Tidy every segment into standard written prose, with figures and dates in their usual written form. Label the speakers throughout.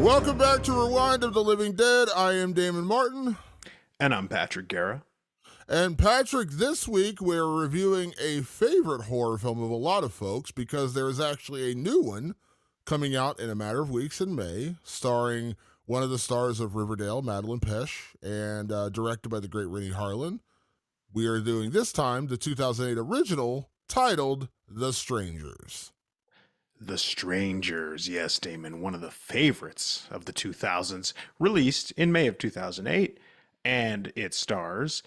Speaker 1: Welcome back to Rewind of the Living Dead. I am Damon Martin.
Speaker 2: And I'm Patrick Guerra.
Speaker 1: And Patrick, this week we're reviewing a favorite horror film of a lot of folks because there is actually a new one coming out in a matter of weeks in May, starring one of the stars of Riverdale, Madeline Pesh, and directed by the great Rennie Harlan. We are doing this time the 2008 original titled The Strangers.
Speaker 2: The Strangers, yes, Damon, one of the favorites of the 2000s, released in May of 2008, and it stars,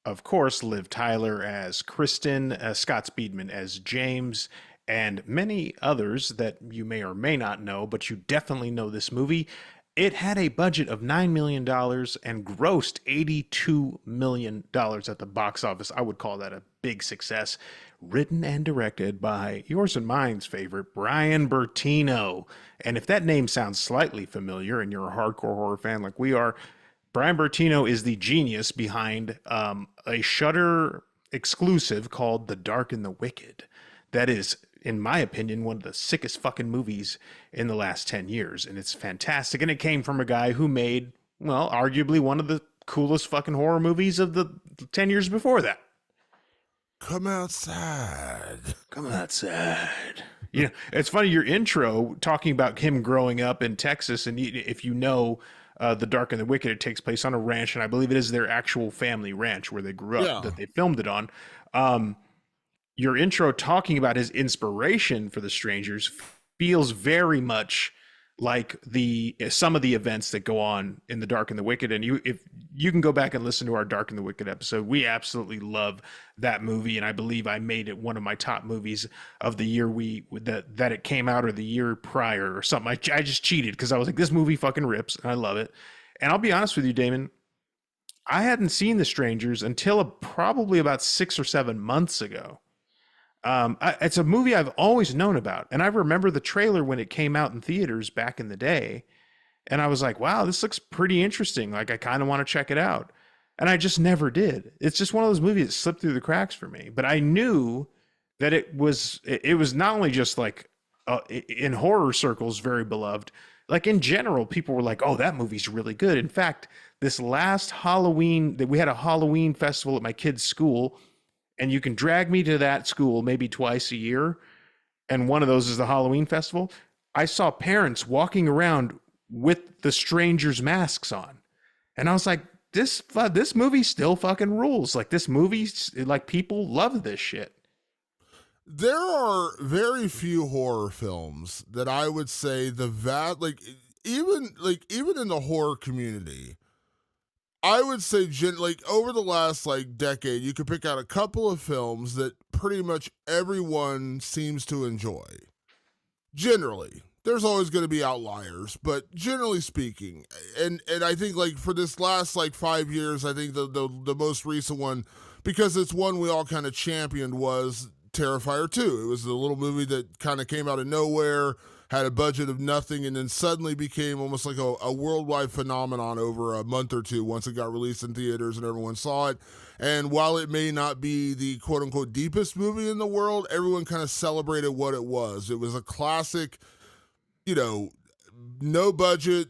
Speaker 2: of course, Liv Tyler as Kristen, Scott Speedman as James, and many others that you may or may not know, but you definitely know this movie. It had a budget of $9 million and grossed $82 million at the box office. I would call that a big success. Written and directed by yours and mine's favorite, Brian Bertino. And if that name sounds slightly familiar and you're a hardcore horror fan like we are, Brian Bertino is the genius behind a Shudder exclusive called The Dark and the Wicked. That is, in my opinion, one of the sickest fucking movies in the last 10 years. And it's fantastic. And it came from a guy who made, well, arguably one of the coolest fucking horror movies of the 10 years before that.
Speaker 1: Come outside.
Speaker 2: Come outside. You know, it's funny, your intro talking about him growing up in Texas, and if you know The Dark and the Wicked, it takes place on a ranch, and I believe it is their actual family ranch where they grew up, that they filmed it on. Your intro talking about his inspiration for The Strangers feels very much like some of the events that go on in The Dark and the Wicked. And if you can go back and listen to our Dark and the Wicked episode, we absolutely love that movie, and I believe I made it one of my top movies of the year that it came out, or the year prior or something. I just cheated because I was like, this movie fucking rips, and I love it. And I'll be honest with you, Damon, I hadn't seen The Strangers until probably about 6 or 7 months ago. It's a movie I've always known about, and I remember the trailer when it came out in theaters back in the day, and I was like, wow, this looks pretty interesting. Like, I kind of want to check it out, and I just never did. It's just one of those movies that slipped through the cracks for me, but I knew that it was not only just like in horror circles very beloved, like in general, people were like, oh, that movie's really good. In fact, this last Halloween, that we had a Halloween festival at my kid's school, and you can drag me to that school maybe twice a year, and one of those is the Halloween festival. I saw parents walking around with The Strangers masks on, and I was like, this movie still fucking rules. Like, this movie, like, people love this shit.
Speaker 1: There are very few horror films that I would say even in the horror community, I would say, over the last, decade, you could pick out a couple of films that pretty much everyone seems to enjoy. Generally. There's always going to be outliers, but generally speaking, and I think, for this last, 5 years, I think the most recent one, because it's one we all kind of championed, was Terrifier 2. It was the little movie that kind of came out of nowhere, had a budget of nothing, and then suddenly became almost like a worldwide phenomenon over a month or two once it got released in theaters and everyone saw it. And while it may not be the quote-unquote deepest movie in the world, everyone kind of celebrated what it was. It was a classic, no budget,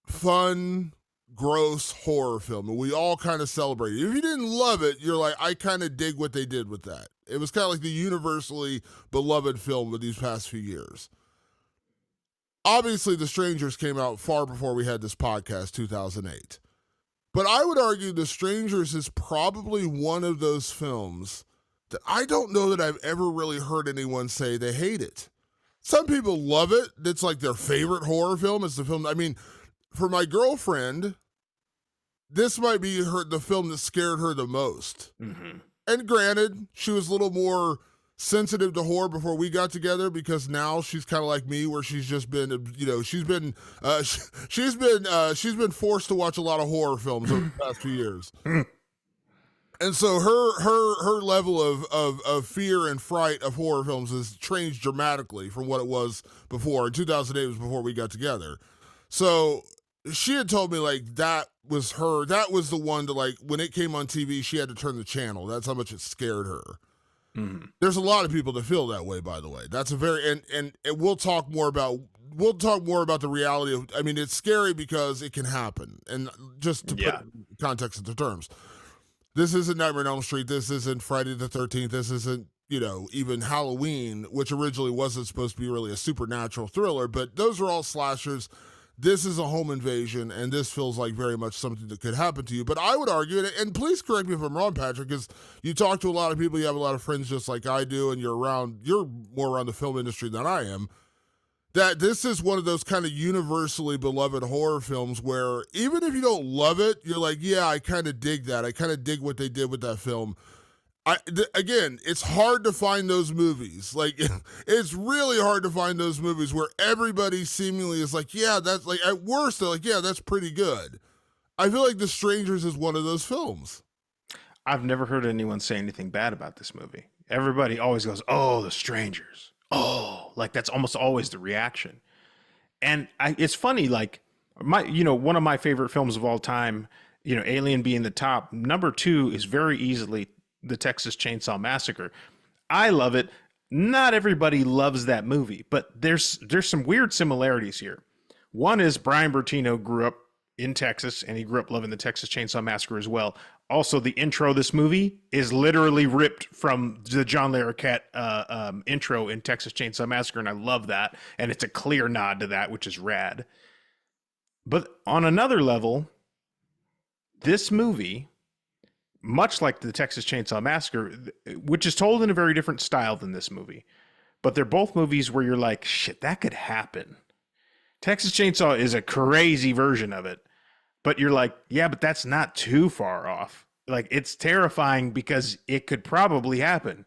Speaker 1: fun, gross horror film, and we all kind of celebrated. If you didn't love it, you're like, I kind of dig what they did with that. It was kind of like the universally beloved film of these past few years. Obviously, The Strangers came out far before we had this podcast, 2008. But I would argue The Strangers is probably one of those films that I don't know that I've ever really heard anyone say they hate it. Some people love it. It's like their favorite horror film. It's the film, for my girlfriend, this might be the film that scared her the most. Mm-hmm. And granted, she was a little more sensitive to horror before we got together, because now she's kind of like me, where she's just been, she's been forced to watch a lot of horror films over the past few years. And so her level of fear and fright of horror films has changed dramatically from what it was before. In 2008 was before we got together. So she had told me that was the one to when it came on TV, she had to turn the channel. That's how much it scared her. Mm-hmm. There's a lot of people that feel that way, by the way. That's a very, and we'll talk more about we'll talk more about the reality of. I mean, it's scary because it can happen, and just to put
Speaker 2: Yeah.
Speaker 1: context into terms, this isn't Nightmare on Elm Street. This isn't Friday the 13th. This isn't, even Halloween, which originally wasn't supposed to be really a supernatural thriller, but those are all slashers. This is a home invasion, and this feels like very much something that could happen to you. But I would argue, and please correct me if I'm wrong, Patrick, because you talk to a lot of people, you have a lot of friends just like I do, and you're more around the film industry than I am, that this is one of those kind of universally beloved horror films where even if you don't love it, you're like, yeah, I kind of dig that. I kind of dig what they did with that film. Again, it's hard to find those movies. Like, it's really hard to find those movies where everybody seemingly is like, yeah, that's like, at worst, they're like, yeah, that's pretty good. I feel like The Strangers is one of those films.
Speaker 2: I've never heard anyone say anything bad about this movie. Everybody always goes, "Oh, The Strangers." Oh, like that's almost always the reaction. And it's funny, like one of my favorite films of all time, Alien being the top. Number two is very easily the Texas Chainsaw Massacre. I love it. Not everybody loves that movie, but there's some weird similarities here. One is Brian Bertino grew up in Texas, and he grew up loving the Texas Chainsaw Massacre as well. Also, the intro of this movie is literally ripped from the John Larroquette intro in Texas Chainsaw Massacre, and I love that. And it's a clear nod to that, which is rad. But on another level, this movie, much like the Texas Chainsaw Massacre, which is told in a very different style than this movie, but they're both movies where you're like, shit, that could happen. Texas Chainsaw is a crazy version of it, but you're like, yeah, but that's not too far off. Like, it's terrifying because it could probably happen.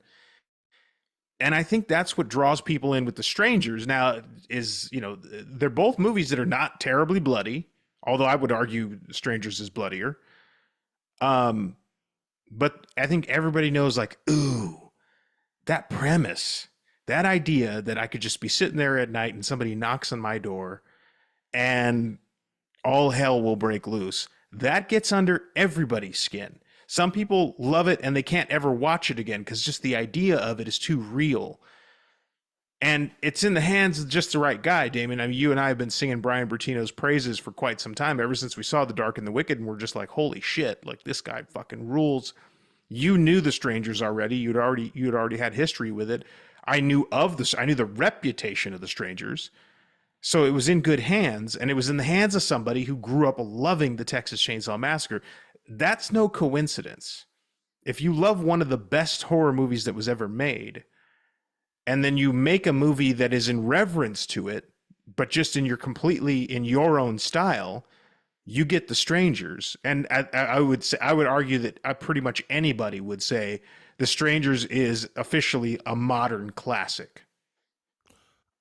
Speaker 2: And I think that's what draws people in with The Strangers. Now, they're both movies that are not terribly bloody, although I would argue Strangers is bloodier. But I think everybody knows, like, ooh, that premise, that idea that I could just be sitting there at night and somebody knocks on my door and all hell will break loose. That gets under everybody's skin. Some people love it and they can't ever watch it again because just the idea of it is too real. And it's in the hands of just the right guy, Damon. I mean, you and I have been singing Brian Bertino's praises for quite some time, ever since we saw The Dark and the Wicked, and we're just like, holy shit, like this guy fucking rules. You knew The Strangers already. You'd already had history with it. I knew the reputation of The Strangers. So it was in good hands, and it was in the hands of somebody who grew up loving the Texas Chainsaw Massacre. That's no coincidence. If you love one of the best horror movies that was ever made, and then you make a movie that is in reverence to it, but just in your own style, you get The Strangers. And I would argue that pretty much anybody would say The Strangers is officially a modern classic.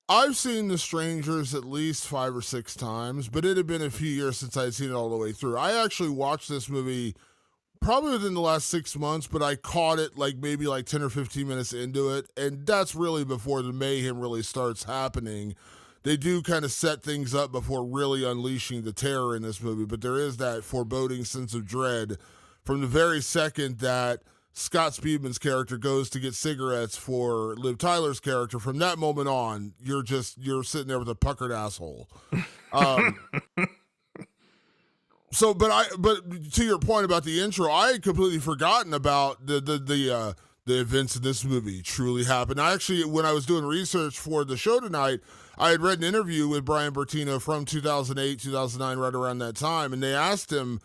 Speaker 1: I've seen The Strangers at least 5 or 6 times, but it had been a few years since I'd seen it all the way through. I actually watched this movie probably within the last 6 months, but I caught it maybe 10 or 15 minutes into it, and that's really before the mayhem really starts happening. They do kind of set things up before really unleashing the terror in this movie, but there is that foreboding sense of dread from the very second that Scott Speedman's character goes to get cigarettes for Liv Tyler's character. From that moment on, you're sitting there with a puckered asshole. But to your point about the intro, I had completely forgotten about the events in this movie truly happened. I actually, when I was doing research for the show tonight, I had read an interview with Brian Bertino from 2008, 2009, right around that time, and they asked him,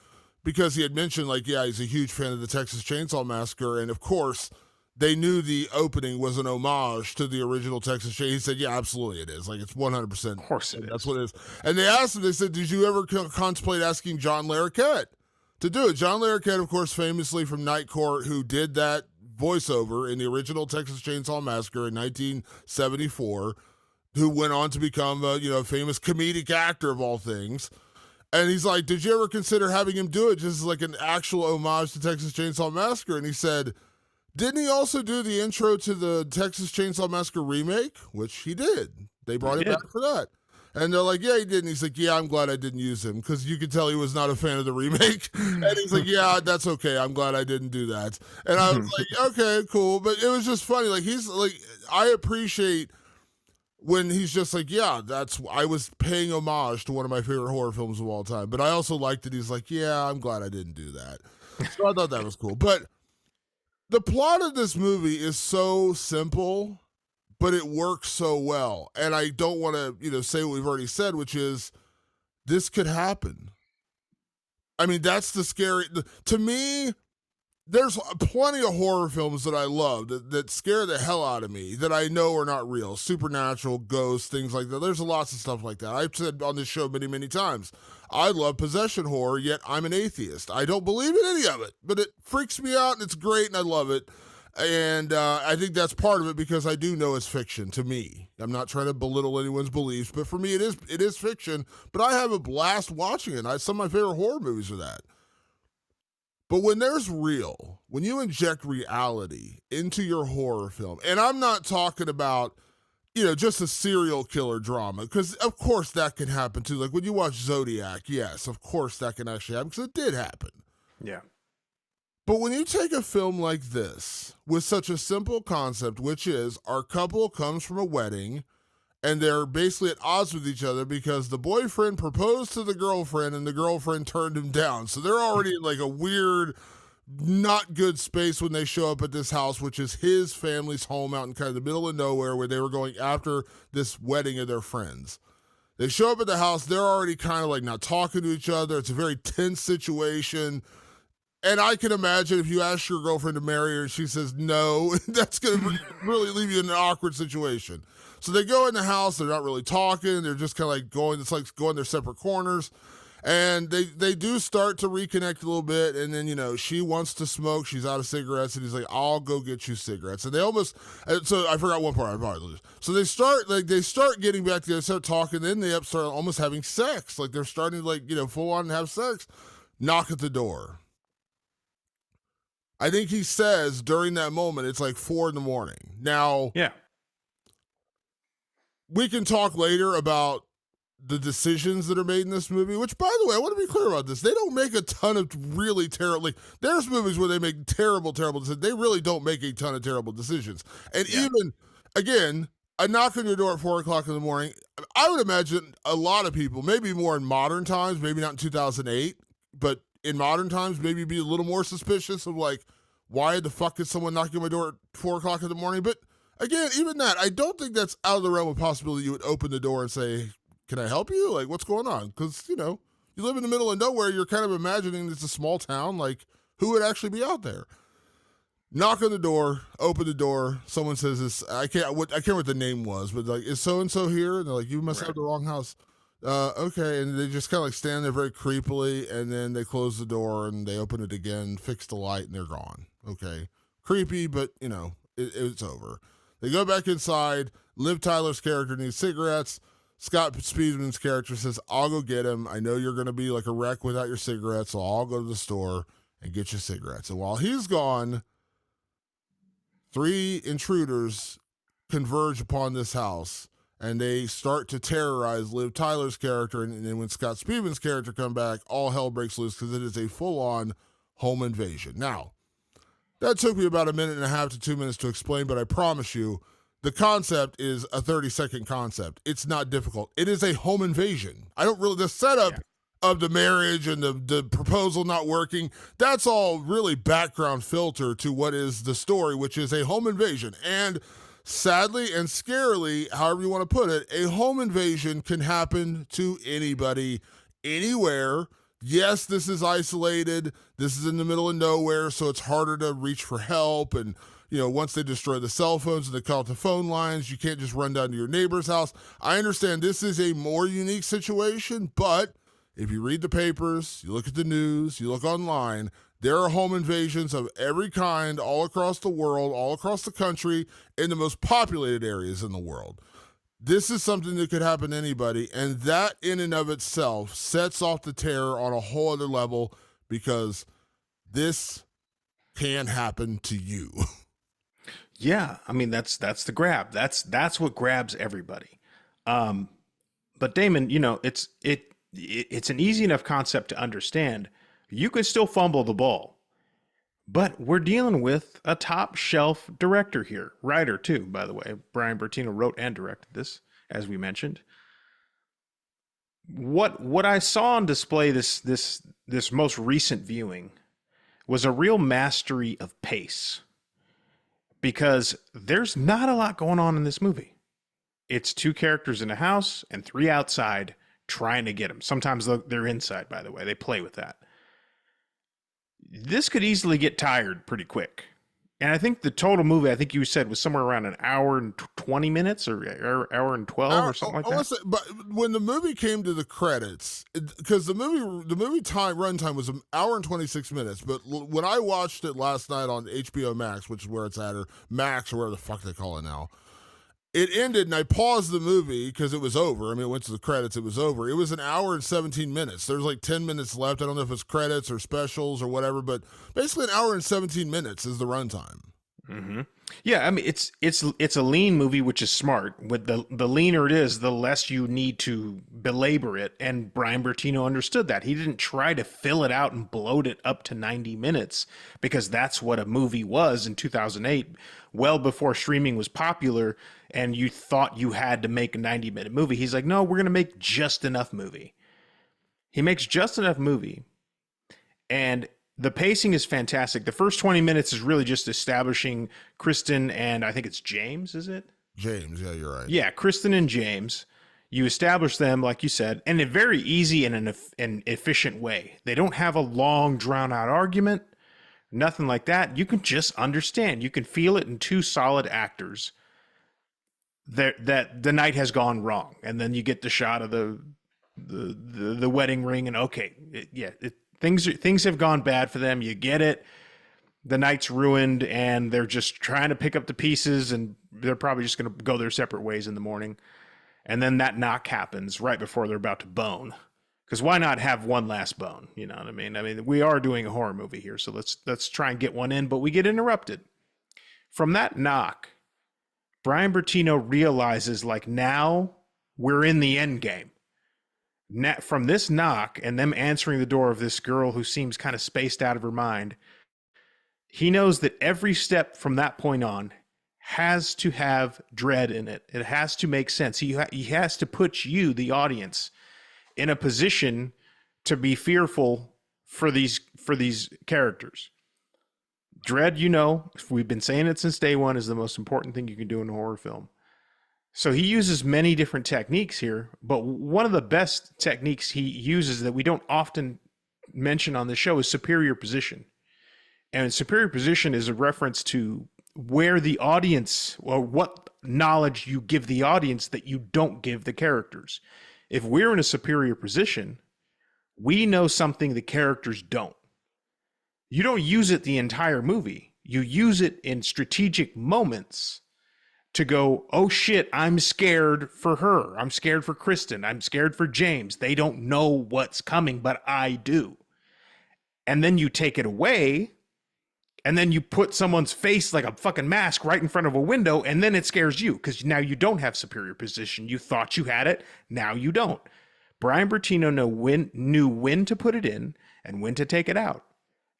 Speaker 1: because he had mentioned, he's a huge fan of the Texas Chainsaw Massacre, and of course, they knew the opening was an homage to the original Texas Chainsaw. He said, yeah, absolutely it is. It's 100%.
Speaker 2: Of course it is.
Speaker 1: That's what it is. And they asked him, they said, did you ever contemplate asking John Larroquette to do it? John Larroquette, of course, famously from Night Court, who did that voiceover in the original Texas Chainsaw Massacre in 1974, who went on to become a famous comedic actor of all things. And he's like, did you ever consider having him do it just as an actual homage to Texas Chainsaw Massacre? And he said, didn't he also do the intro to the Texas Chainsaw Massacre remake? Which he did. They brought him back for that. And they're like, yeah, he did. And he's like, yeah, I'm glad I didn't use him, because you could tell he was not a fan of the remake. And he's like, yeah, that's okay. I'm glad I didn't do that. And I was like, okay, cool. But it was just funny. He's like, I appreciate when he's just like, yeah, I was paying homage to one of my favorite horror films of all time. But I also liked that he's like, yeah, I'm glad I didn't do that. So I thought that was cool. But the plot of this movie is so simple, but it works so well. And I don't want to, say what we've already said, which is this could happen. I mean, that's the scary. To me, there's plenty of horror films that I love that scare the hell out of me that I know are not real. Supernatural, ghosts, things like that. There's lots of stuff like that. I've said on this show many, many times, I love possession horror, yet I'm an atheist. I don't believe in any of it, but it freaks me out and it's great and I love it. And I think that's part of it because I do know it's fiction to me. I'm not trying to belittle anyone's beliefs, but for me it is fiction. But I have a blast watching it. Some of my favorite horror movies are that. But when there's real, when you inject reality into your horror film, and I'm not talking about, just a serial killer drama, because of course that can happen too. Like when you watch Zodiac, yes, of course that can actually happen, because it did happen.
Speaker 2: Yeah.
Speaker 1: But when you take a film like this with such a simple concept, which is our couple comes from a wedding and they're basically at odds with each other because the boyfriend proposed to the girlfriend and the girlfriend turned him down. So they're already in like a weird, not good space when they show up at this house, which is his family's home out in kind of the middle of nowhere where they were going after this wedding of their friends. They show up at the house. They're already kind of like not talking to each other. It's a very tense situation. And I can imagine if you ask your girlfriend to marry her and she says no, that's going to really leave you in an awkward situation. So they go in the house. They're not really talking. They're just kind of like going, it's like going their separate corners. And they do start to reconnect a little bit. And then, she wants to smoke. She's out of cigarettes. And he's like, I'll go get you cigarettes. And they almost, so I forgot one part. I apologize. So they start getting back together, start talking. Then they start almost having sex. Like they're starting to full on have sex. Knock at the door. I think he says during that moment, it's like 4 a.m. Now,
Speaker 2: yeah,
Speaker 1: we can talk later about the decisions that are made in this movie, which, by the way, I want to be clear about this. They don't make a ton of really terrible, there's movies where they make terrible decisions. They really don't make a ton of terrible decisions. And even, again, a knock on your door at 4 o'clock in the morning, I would imagine a lot of people, maybe more in modern times, maybe not in 2008, but in modern times, maybe be a little more suspicious of like, why the fuck is someone knocking on my door at 4 o'clock in the morning? But again, even that, I don't think that's out of the realm of possibility. You would open the door and say, can I help you? Like, what's going on? Because, you live in the middle of nowhere. You're kind of imagining it's a small town. Like, who would actually be out there? Knock on the door, open the door. Someone says this, I can't remember what the name was, but like, is so-and-so here? And they're like, you must have the wrong house. Okay, and they just kind of like stand there very creepily, and then they close the door and they open it again, fix the light, and they're gone. Okay, creepy, but it's over. They go back inside. Liv Tyler's character needs cigarettes. Scott Speedman's character says, I'll go get him. I know you're going to be like a wreck without your cigarettes, so I'll go to the store and get you cigarettes. And while he's gone, 3 intruders converge upon this house. And they start to terrorize Liv Tyler's character. And then when Scott Speedman's character come back, all hell breaks loose because it is a full-on home invasion. Now, that took me about 1.5 to 2 minutes to explain, but I promise you, the concept is a 30-second concept. It's not difficult. It is a home invasion. The setup of the marriage and the proposal not working, that's all really background filter to what is the story, which is a home invasion. And sadly and scarily, however you want to put it, a home invasion can happen to anybody, anywhere. Yes, this is isolated. This is in the middle of nowhere, so it's harder to reach for help. And, once they destroy the cell phones and they cut off the phone lines, you can't just run down to your neighbor's house. I understand this is a more unique situation, but if you read the papers, you look at the news, you look online, there are home invasions of every kind all across the world, all across the country, in the most populated areas in the world. This is something that could happen to anybody, and that in and of itself sets off the terror on a whole other level because this can happen to you.
Speaker 2: Yeah, I mean that's the grab. That's what grabs everybody. But Damon, it's an easy enough concept to understand. You could still fumble the ball. But we're dealing with a top shelf director here. Writer, too, by the way. Brian Bertino wrote and directed this. as we mentioned. What I saw on display this most recent viewing was a real mastery of pace, because there's not a lot going on in this movie. It's two characters in a house and three outside trying to get them. Sometimes they're inside, by the way. They play with that. This could easily get tired pretty quick. And I think the total movie, I think you said, was somewhere around an hour and 20 minutes or hour and 12 or something like that.
Speaker 1: Say, but when the movie came to the credits, because the movie runtime was an hour and 26 minutes, but when I watched it last night on HBO Max, which is where it's at, or Max, or whatever the fuck they call it now, it ended and I paused the movie because it was over. I mean, it went to the credits, it was over. It was an hour and 17 minutes. There's like 10 minutes left. I don't know if it's credits or specials or whatever, but basically an hour and 17 minutes is the runtime.
Speaker 2: Mm-hmm. Yeah, I mean, it's a lean movie, which is smart. With the leaner it is, the less you need to belabor it. And Brian Bertino understood that. He didn't try to fill it out and bloat it up to 90 minutes, because that's what a movie was in 2008, well before streaming was popular and you thought you had to make a 90-minute movie. He's like, no, we're going to make just enough movie. He makes just enough movie. And the pacing is fantastic. The first 20 minutes is really just establishing Kristen and I think it's James, is it?
Speaker 1: James, yeah, you're right.
Speaker 2: Yeah, Kristen and James. You establish them, like you said, in a very easy and an efficient way. They don't have a long, drawn-out argument, nothing like that. You can just understand. You can feel it in two solid actors that the night has gone wrong. And then you get the shot of the wedding ring, and okay, things have gone bad for them. You get it. The night's ruined, and they're just trying to pick up the pieces, and they're probably just going to go their separate ways in the morning. And then that knock happens right before they're about to bone. Because why not have one last bone? You know what I mean? I mean, we are doing a horror movie here, so let's try and get one in, but we get interrupted. From that knock, Brian Bertino realizes, like, now we're in the end game. From this knock and them answering the door of this girl who seems kind of spaced out of her mind, he knows that every step from that point on has to have dread in it. It has to make sense. He has to put you, the audience, in a position to be fearful for these characters. Dread, we've been saying it since day one, is the most important thing you can do in a horror film. So he uses many different techniques here, but one of the best techniques he uses that we don't often mention on the show is superior position. And superior position is a reference to where the audience, or what knowledge you give the audience that you don't give the characters. If we're in a superior position, we know something the characters don't. You don't use it the entire movie. You use it in strategic moments to go, oh shit, I'm scared for her. I'm scared for Kristen. I'm scared for James. They don't know what's coming, but I do. And then you take it away, and then you put someone's face like a fucking mask right in front of a window, and then it scares you, because now you don't have superior position. You thought you had it, now you don't. Brian Bertino knew when to put it in and when to take it out.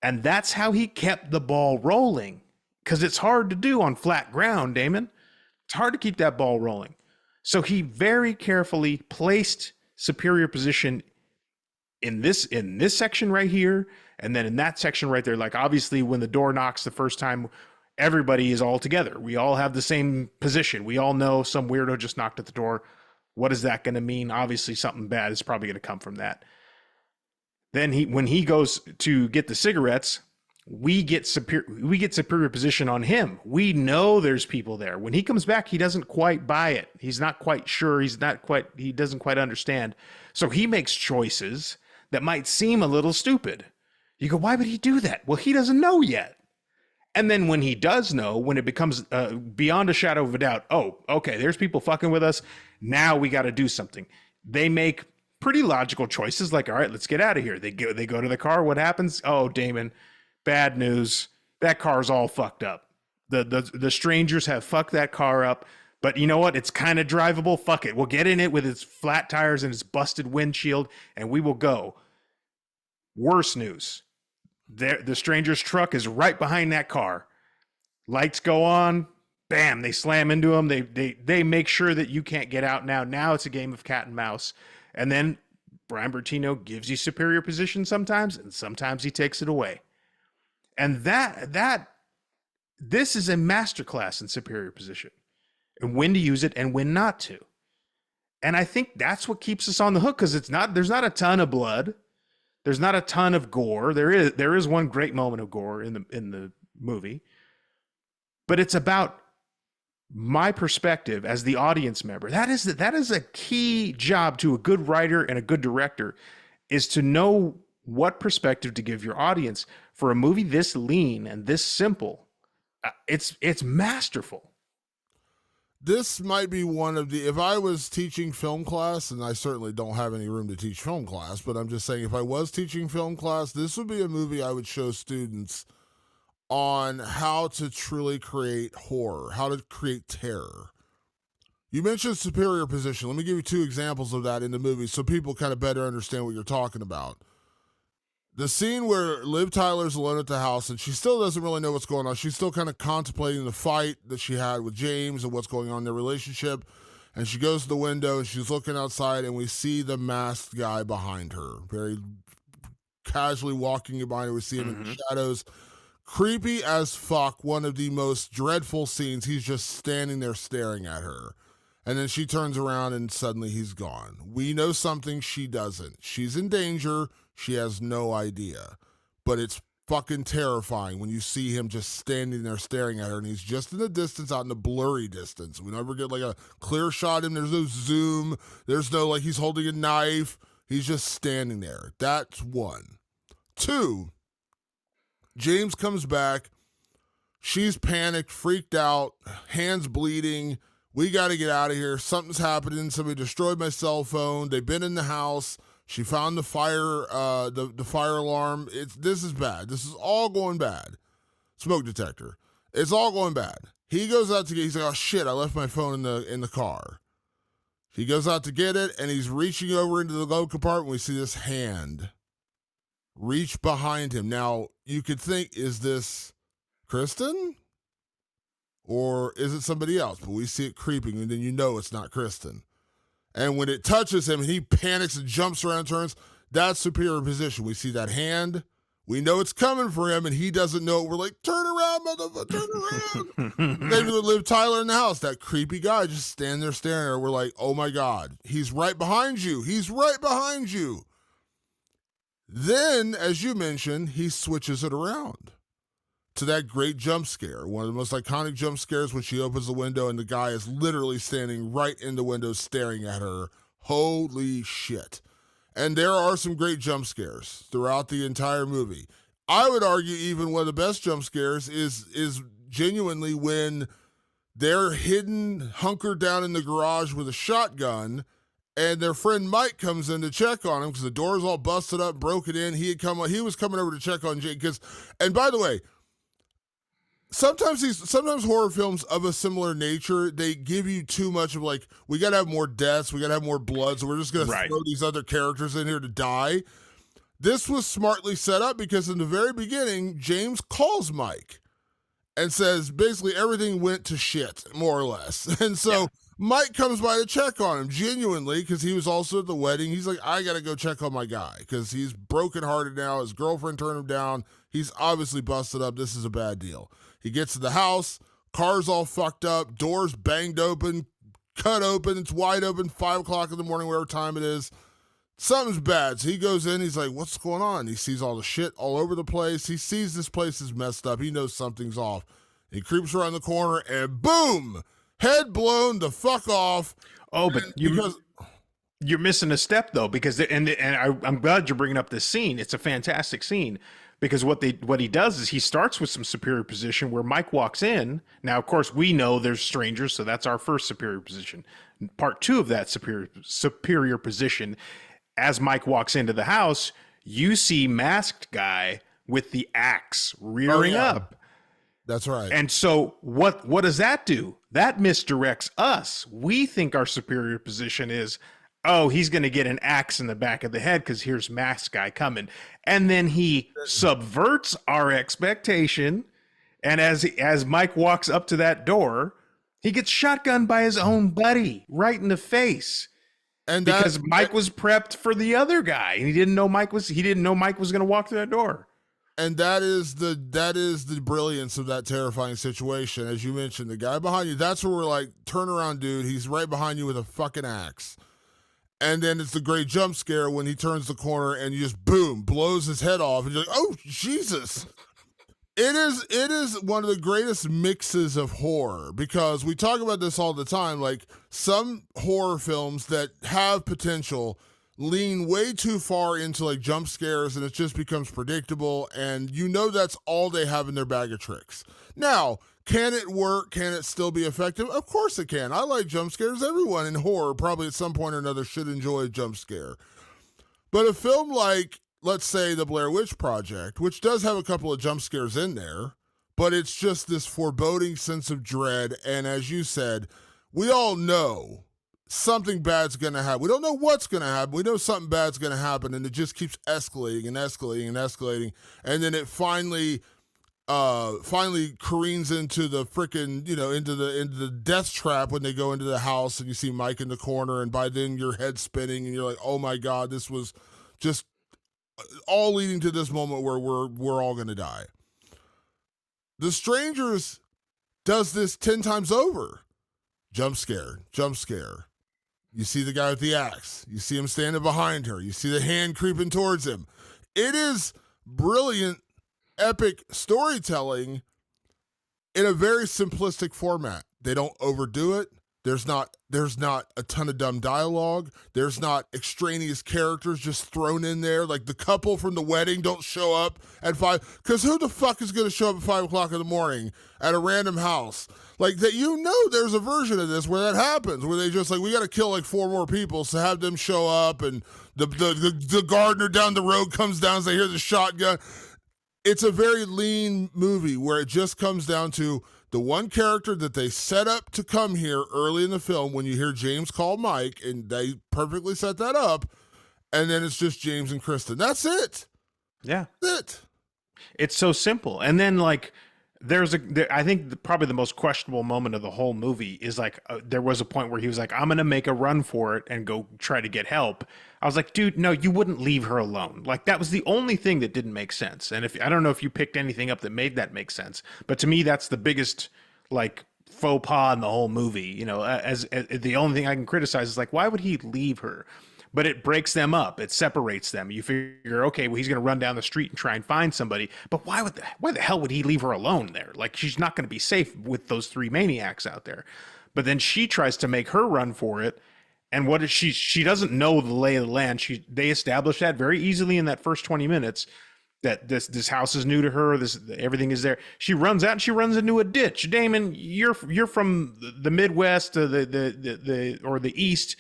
Speaker 2: And that's how he kept the ball rolling, because it's hard to do on flat ground, Damon. It's hard to keep that ball rolling. So he very carefully placed superior position in this section right here, and then in that section right there. Like, obviously, when the door knocks the first time, everybody is all together. We all have the same position. We all know some weirdo just knocked at the door. What is that going to mean? Obviously, something bad is probably going to come from that. Then when he goes to get the cigarettes, we get superior position on him. We know there's people there. When he comes back, he doesn't quite buy it. He's not quite sure. He doesn't quite understand. So he makes choices that might seem a little stupid. You go, why would he do that? Well, he doesn't know yet. And then when he does know, when it becomes beyond a shadow of a doubt, oh, okay, there's people fucking with us. Now we got to do something. They make pretty logical choices, like, all right, let's get out of here. They go to the car. What happens? Oh, Damon, bad news. That car's all fucked up. The strangers have fucked that car up. But you know what? It's kind of drivable. Fuck it. We'll get in it with its flat tires and its busted windshield, and we will go. Worse news. The stranger's truck is right behind that car. Lights go on. bam, they slam into him. They make sure that you can't get out now. Now it's a game of cat and mouse. And then Brian Bertino gives you superior position sometimes, and sometimes he takes it away. And this is a masterclass in superior position and when to use it and when not to. And I think that's what keeps us on the hook, because there's not a ton of blood. There's not a ton of gore. There is one great moment of gore in the movie, but it's about my perspective as the audience member. That is a key job to a good writer and a good director, is to know what perspective to give your audience for a movie this lean and this simple. It's masterful.
Speaker 1: This might be one of the, if I was teaching film class, and I certainly don't have any room to teach film class, but I'm just saying, if I was teaching film class, this would be a movie I would show students on how to truly create horror, how to create terror. You mentioned superior position. Let me give you two examples of that in the movie so people kind of better understand what you're talking about. The scene where Liv Tyler's alone at the house and she still doesn't really know what's going on. She's still kind of contemplating the fight that she had with James and what's going on in their relationship. And she goes to the window and she's looking outside, and we see the masked guy behind her, very casually walking behind her. We see him in the shadows. Creepy as fuck. One of the most dreadful scenes. He's just standing there staring at her. And then she turns around and suddenly he's gone. We know something she doesn't. She's in danger. She has no idea. But it's fucking terrifying when you see him just standing there staring at her, and he's just in the distance, out in the blurry distance. We never get like a clear shot of him. There's no zoom. There's no like he's holding a knife. He's just standing there. That's one. Two, James comes back. She's panicked, freaked out, hands bleeding. We got to get out of here. Something's happening. Somebody destroyed my cell phone. They've been in the house. She found the fire, the fire alarm. This is bad. This is all going bad. Smoke detector. It's all going bad. He goes out to get. He's like, oh shit! I left my phone in the car. He goes out to get it, and he's reaching over into the glove compartment. We see this hand reach behind him. Now you could think, is this Kristen? Or is it somebody else? But we see it creeping, and then you know it's not Kristen. And when it touches him and he panics and jumps around, turns, that's superior position. We see that hand. We know it's coming for him, and he doesn't know it. We're like, turn around, motherfucker, turn around. Then we Liv Tyler in the house. That creepy guy just standing there staring at her. We're like, oh my God, he's right behind you. He's right behind you. Then, as you mentioned, he switches it around to that great jump scare. One of the most iconic jump scares when she opens the window and the guy is literally standing right in the window staring at her. Holy shit. And there are some great jump scares throughout the entire movie. I would argue even one of the best jump scares is genuinely when they're hidden, hunkered down in the garage with a shotgun, and their friend Mike comes in to check on him because the door's all busted up, broken in. He was coming over to check on Jake. And by the way, sometimes horror films of a similar nature, they give you too much of like, we got to have more deaths, we got to have more blood, so we're just going to throw these other characters in here to die. This was smartly set up because in the very beginning, James calls Mike and says basically everything went to shit, more or less. And so Mike comes by to check on him, genuinely, because he was also at the wedding. He's like, I got to go check on my guy because he's brokenhearted now. His girlfriend turned him down. He's obviously busted up. This is a bad deal. He gets to the house, car's all fucked up, doors banged open, cut open, it's wide open, 5 o'clock in the morning, whatever time it is. Something's bad. So he goes in, he's like, what's going on? He sees all the shit all over the place. He sees this place is messed up. He knows something's off. He creeps around the corner and boom, head blown the fuck off.
Speaker 2: Oh, but you're missing a step though, because I'm glad you're bringing up this scene. It's a fantastic scene. Because what he does is he starts with some superior position where Mike walks in. Now, of course, we know there's strangers, so that's our first superior position. Part two of that superior position, as Mike walks into the house, you see masked guy with the axe rearing up.
Speaker 1: That's right.
Speaker 2: And so what does that do? That misdirects us. We think our superior position is, oh, he's going to get an axe in the back of the head because here's masked guy coming. And then he subverts our expectation. And as Mike walks up to that door, He gets shotgunned by his own buddy right in the face
Speaker 1: And that
Speaker 2: because Mike was prepped for the other guy, and he didn't know Mike was going to walk through that door.
Speaker 1: and that is the brilliance of that terrifying situation. As you mentioned, the guy behind you, that's where we're like, turn around, dude. He's right behind you with a fucking axe. And then it's the great jump scare when he turns the corner and you just boom, blows his head off, and you're like, oh Jesus. It is one of the greatest mixes of horror, because we talk about this all the time. Like, some horror films that have potential lean way too far into like jump scares, and it just becomes predictable, and that's all they have in their bag of tricks. Now, can it work? Can it still be effective? Of course it can. I like jump scares. Everyone in horror probably at some point or another should enjoy a jump scare. But a film like, let's say, The Blair Witch Project, which does have a couple of jump scares in there, but it's just this foreboding sense of dread. And as you said, we all know something bad's going to happen. We don't know what's going to happen. We know something bad's going to happen, and it just keeps escalating and escalating and escalating. And then it finally careens into the freaking, into the death trap when they go into the house and you see Mike in the corner, and by then your head's spinning and you're like, oh my God, this was just all leading to this moment where we're all gonna die. The Strangers does this 10 times over. Jump scare, jump scare. You see the guy with the axe. You see him standing behind her. You see the hand creeping towards him. It is brilliant, epic storytelling in a very simplistic format. They don't overdo it. There's not a ton of dumb dialogue. There's not extraneous characters just thrown in there. Like, the couple from the wedding don't show up at 5, because who the fuck is going to show up at 5 o'clock in the morning at a random house? Like, that, there's a version of this where that happens, where they just like, we got to kill like 4 more people, so have them show up, and the gardener down the road comes down as they hear the shotgun. It's a very lean movie where it just comes down to the one character that they set up to come here early in the film when you hear James call Mike, and they perfectly set that up, and then it's just James and Kristen. That's it.
Speaker 2: Yeah.
Speaker 1: That's it.
Speaker 2: It's so simple. And then, like, I think probably the most questionable moment of the whole movie is like, there was a point where he was like, I'm going to make a run for it and go try to get help. I was like, dude, no, you wouldn't leave her alone. Like, that was the only thing that didn't make sense. And I don't know if you picked anything up that made that make sense, but to me, that's the biggest, like, faux pas in the whole movie. As the only thing I can criticize is like, why would he leave her? But it breaks them up. It separates them. You figure, okay, well, he's going to run down the street and try and find somebody. But why the hell would he leave her alone there? Like, she's not going to be safe with those 3 maniacs out there. But then she tries to make her run for it. And what is she doesn't know the lay of the land. They establish that very easily in that first 20 minutes, that this house is new to her. Everything is there. She runs out and she runs into a ditch. Damon, you're from the Midwest, or the East.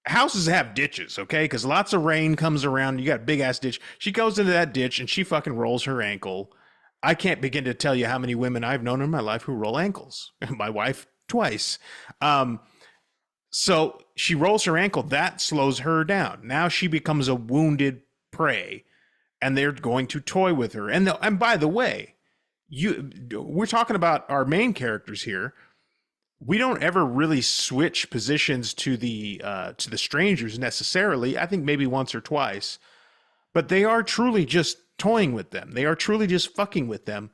Speaker 2: Houses have ditches, okay? Because lots of rain comes around. You got a big ass ditch. She goes into that ditch and she fucking rolls her ankle. I can't begin to tell you how many women I've known in my life who roll ankles. My wife twice. So she rolls her ankle. That slows her down. Now she becomes a wounded prey, and they're going to toy with her. And by the way, we're talking about our main characters here. We don't ever really switch positions to the strangers necessarily. I think maybe once or twice, but they are truly just toying with them. They are truly just fucking with them.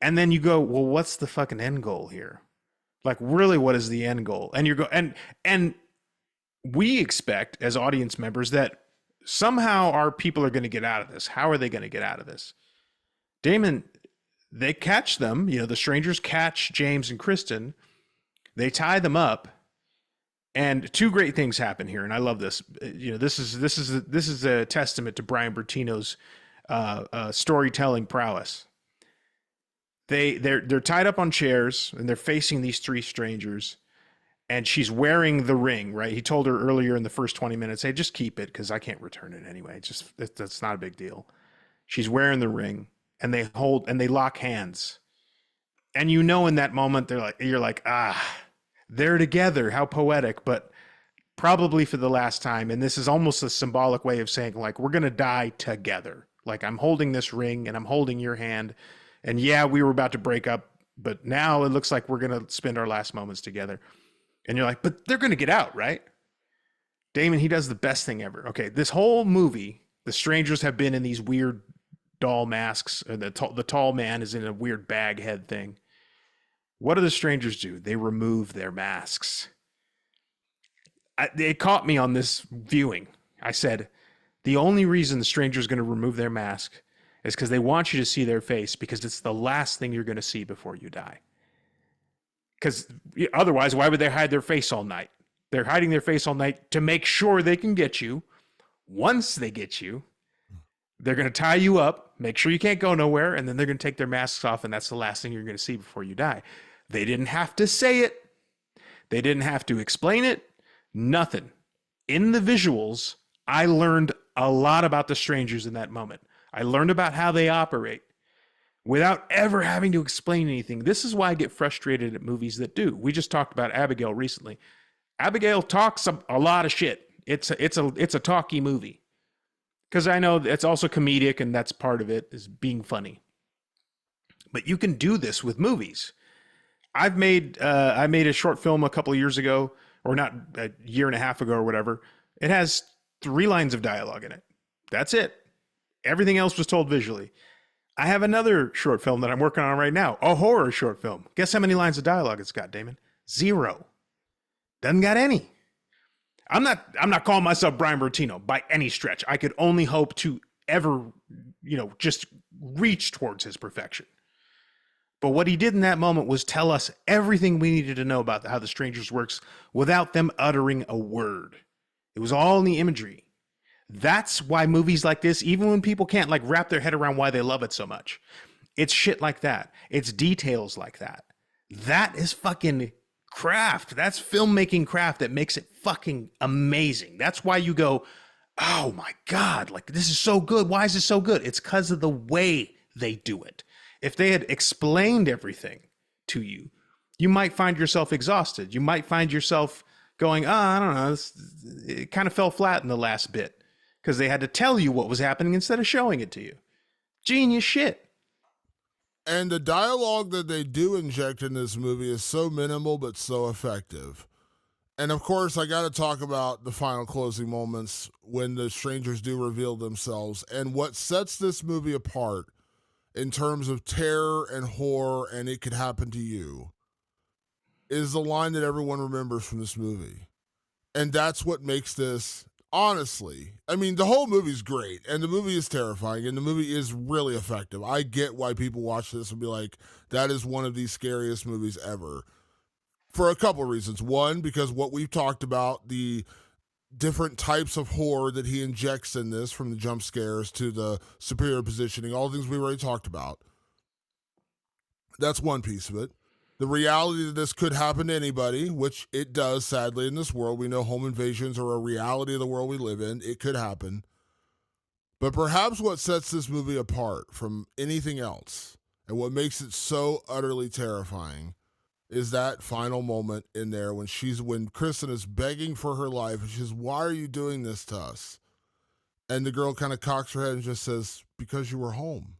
Speaker 2: And then you go, well, what's the fucking end goal here? Like, really, what is the end goal? And and we expect as audience members that somehow our people are going to get out of this. How are they going to get out of this? Damon, they catch them. The strangers catch James and Kristen. They tie them up, and 2 great things happen here, and I love this. This is a testament to Brian Bertino's storytelling prowess. They're tied up on chairs, and they're facing these 3 strangers, and she's wearing the ring. Right? He told her earlier in the first 20 minutes, "Hey, just keep it because I can't return it anyway. That's not a big deal." She's wearing the ring, and they lock hands, and in that moment you're like, they're together. How poetic, but probably for the last time. And this is almost a symbolic way of saying, like, we're going to die together. Like, I'm holding this ring and I'm holding your hand. And yeah, we were about to break up but now it looks like we're going to spend our last moments together. And you're like, but they're going to get out, right? Damon, he does the best thing ever. Okay, this whole movie, the strangers have been in these weird doll masks. Or the tall man is in a weird bag head thing. What do the strangers do? They remove their masks. It caught me on this viewing. I said, the only reason the stranger's going to remove their mask is because they want you to see their face, because it's the last thing you're going to see before you die. Because otherwise, why would they hide their face all night? They're hiding their face all night to make sure they can get you. Once they get you, they're going to tie you up, make sure you can't go nowhere, and then they're going to take their masks off, and that's the last thing you're going to see before you die. They didn't have to say it. They didn't have to explain it. Nothing. In the visuals, I learned a lot about the strangers in that moment. I learned about how they operate without ever having to explain anything. This is why I get frustrated at movies that do. We just talked about Abigail recently. Abigail talks a lot of shit. It's a talky movie. Because I know it's also comedic, and that's part of it, is being funny. But you can do this with movies. I made a short film a couple of years ago, or not, a year and a half ago or whatever. It has 3 lines of dialogue in it. That's it. Everything else was told visually. I have another short film that I'm working on right now, a horror short film. Guess how many lines of dialogue it's got, Damon? 0. Doesn't got any. I'm not calling myself Brian Bertino by any stretch. I could only hope to ever, just reach towards his perfection. But what he did in that moment was tell us everything we needed to know about how The Strangers works without them uttering a word. It was all in the imagery. That's why movies like this, even when people can't wrap their head around why they love it so much, it's shit like that. It's details like that. That is fucking craft. That's filmmaking craft that makes it fucking amazing. That's why you go, oh my God, this is so good. Why is it so good? It's because of the way they do it. If they had explained everything to you, you might find yourself exhausted. You might find yourself going, I don't know, it kind of fell flat in the last bit because they had to tell you what was happening instead of showing it to you. Genius shit.
Speaker 1: And the dialogue that they do inject in this movie is so minimal but so effective. And of course, I got to talk about the final closing moments when the strangers do reveal themselves. And what sets this movie apart in terms of terror and horror, and it could happen to you, is the line that everyone remembers from this movie. And that's what makes this, honestly, I mean, the whole movie's great, and the movie is terrifying, and the movie is really effective. I get why people watch this and be like, that is one of the scariest movies ever. For a couple of reasons. One, because what we've talked about, the different types of horror that he injects in this, from the jump scares to the superior positioning, all the things we've already talked about. That's one piece of it. The reality that this could happen to anybody, which it does, sadly, in this world. We know home invasions are a reality of the world we live in. It could happen. But perhaps what sets this movie apart from anything else, and what makes it so utterly terrifying, is that final moment in there when Kristen is begging for her life, and she says, "Why are you doing this to us?" And the girl kind of cocks her head and just says, "Because you were home."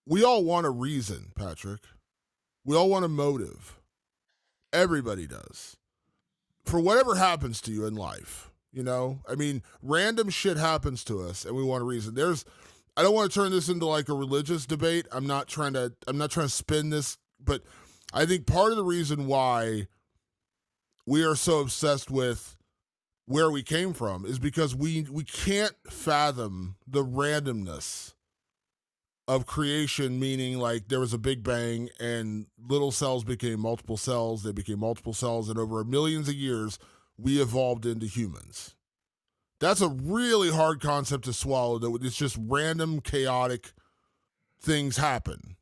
Speaker 1: We all want a reason, Patrick. We all want a motive. Everybody does. For whatever happens to you in life, I mean, random shit happens to us and we want a reason. I don't want to turn this into a religious debate. I'm not trying to spin this, but I think part of the reason why we are so obsessed with where we came from is because we can't fathom the randomness of creation, meaning there was a big bang and little cells became multiple cells, they became multiple cells, and over millions of years, we evolved into humans. That's a really hard concept to swallow, that it's just random, chaotic things happen.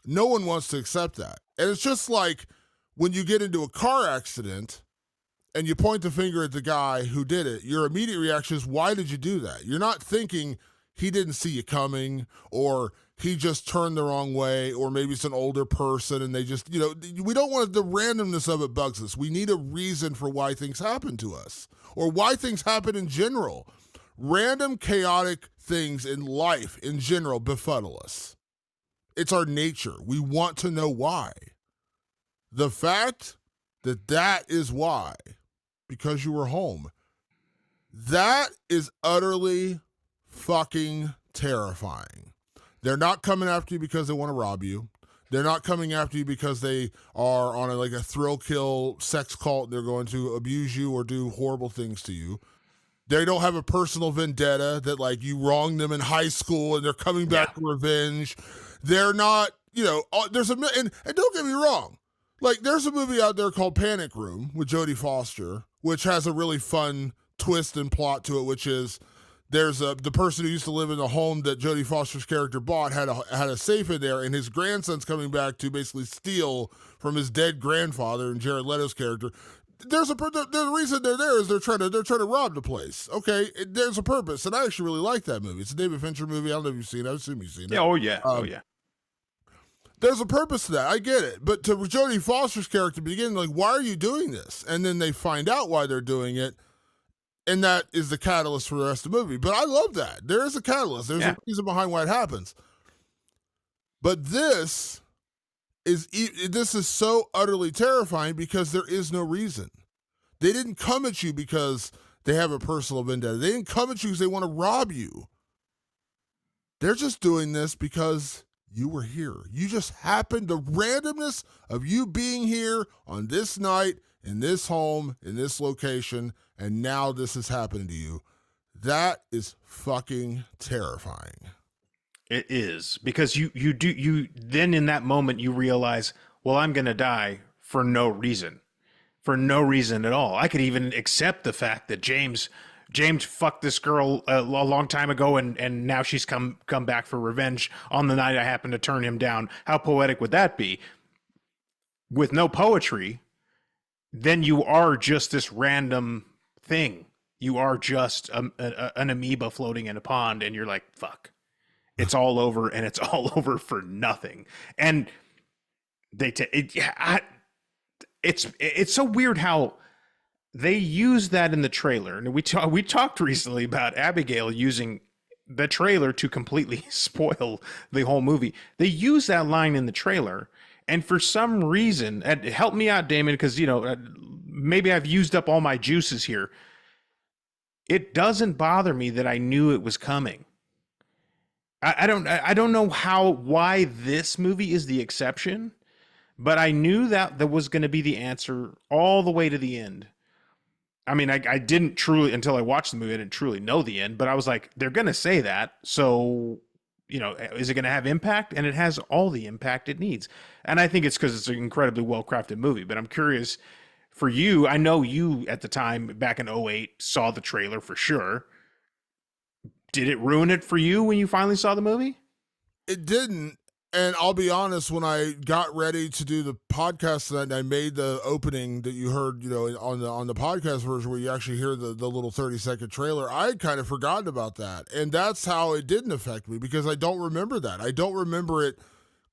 Speaker 1: No one wants to accept that. And it's just like when you get into a car accident and you point the finger at the guy who did it, your immediate reaction is, why did you do that? You're not thinking, he didn't see you coming, or he just turned the wrong way, or maybe it's an older person and they just, we don't want the randomness of it bugs us. We need a reason for why things happen to us, or why things happen in general. Random, chaotic things in life in general befuddle us. It's our nature. We want to know why. The fact that that is why, because you were home, that is utterly fucking terrifying. They're not coming after you because they want to rob you. They're not coming after you because they are on like a thrill kill sex cult. They're going to abuse you or do horrible things to you. They don't have a personal vendetta that like you wronged them in high school and they're coming back for revenge. They're not, there's and don't get me wrong. Like there's a movie out there called Panic Room with Jodie Foster, which has a really fun twist and plot to it, which is the person who used to live in the home that Jodie Foster's character bought had a safe in there, and his grandson's coming back to basically steal from his dead grandfather and Jared Leto's character. The reason they're there is they're trying to rob the place. Okay, there's a purpose, and I actually really like that movie. It's a David Fincher movie. I don't know if you've seen it. I assume you've seen it.
Speaker 2: Yeah, oh yeah.
Speaker 1: There's a purpose to that. I get it. But to Jodie Foster's character beginning, like, why are you doing this? And then they find out why they're doing it. And that is the catalyst for the rest of the movie. But I love that. There is a catalyst. There's a reason behind why it happens. But this is so utterly terrifying because there is no reason. They didn't come at you because they have a personal vendetta. They didn't come at you because they want to rob you. They're just doing this because you were here. You just happened, the randomness of you being here on this night, in this home, in this location, and now this is happening to you. That is fucking terrifying.
Speaker 2: It is, because you then in that moment you realize, well, I'm going to die for no reason at all. I could even accept the fact that James fucked this girl a long time ago, and now she's come back for revenge on the night I happened to turn him down. How poetic would that be? With no poetry, then you are just this random thing. You are just an amoeba floating in a pond, and you're like, fuck. It's all over, and it's all over for nothing. And it's so weird how they use that in the trailer. And we talked recently about Abigail using the trailer to completely spoil the whole movie. They use that line in the trailer, and for some reason, and help me out, Damon, because maybe I've used up all my juices here. It doesn't bother me that I knew it was coming. I don't know why this movie is the exception, but I knew that was going to be the answer all the way to the end. I mean, I didn't truly, until I watched the movie, I didn't truly know the end, but I was like, they're going to say that. So, is it going to have impact? And it has all the impact it needs. And I think it's because it's an incredibly well-crafted movie, but I'm curious for you. I know you at the time back in 2008 saw the trailer for sure. Did it ruin it for you when you finally saw the movie?
Speaker 1: It didn't. And I'll be honest, when I got ready to do the podcast tonight, I made the opening that you heard, on the podcast version where you actually hear the little 30-second trailer. I had kind of forgotten about that. And that's how it didn't affect me, because I don't remember that. I don't remember it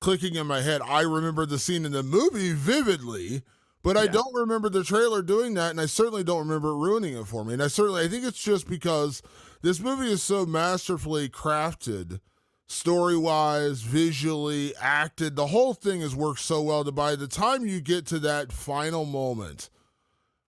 Speaker 1: clicking in my head. I remember the scene in the movie vividly, but I don't remember the trailer doing that, and I certainly don't remember it ruining it for me. And I think it's just because this movie is so masterfully crafted, story-wise, visually, acted. The whole thing has worked so well that by the time you get to that final moment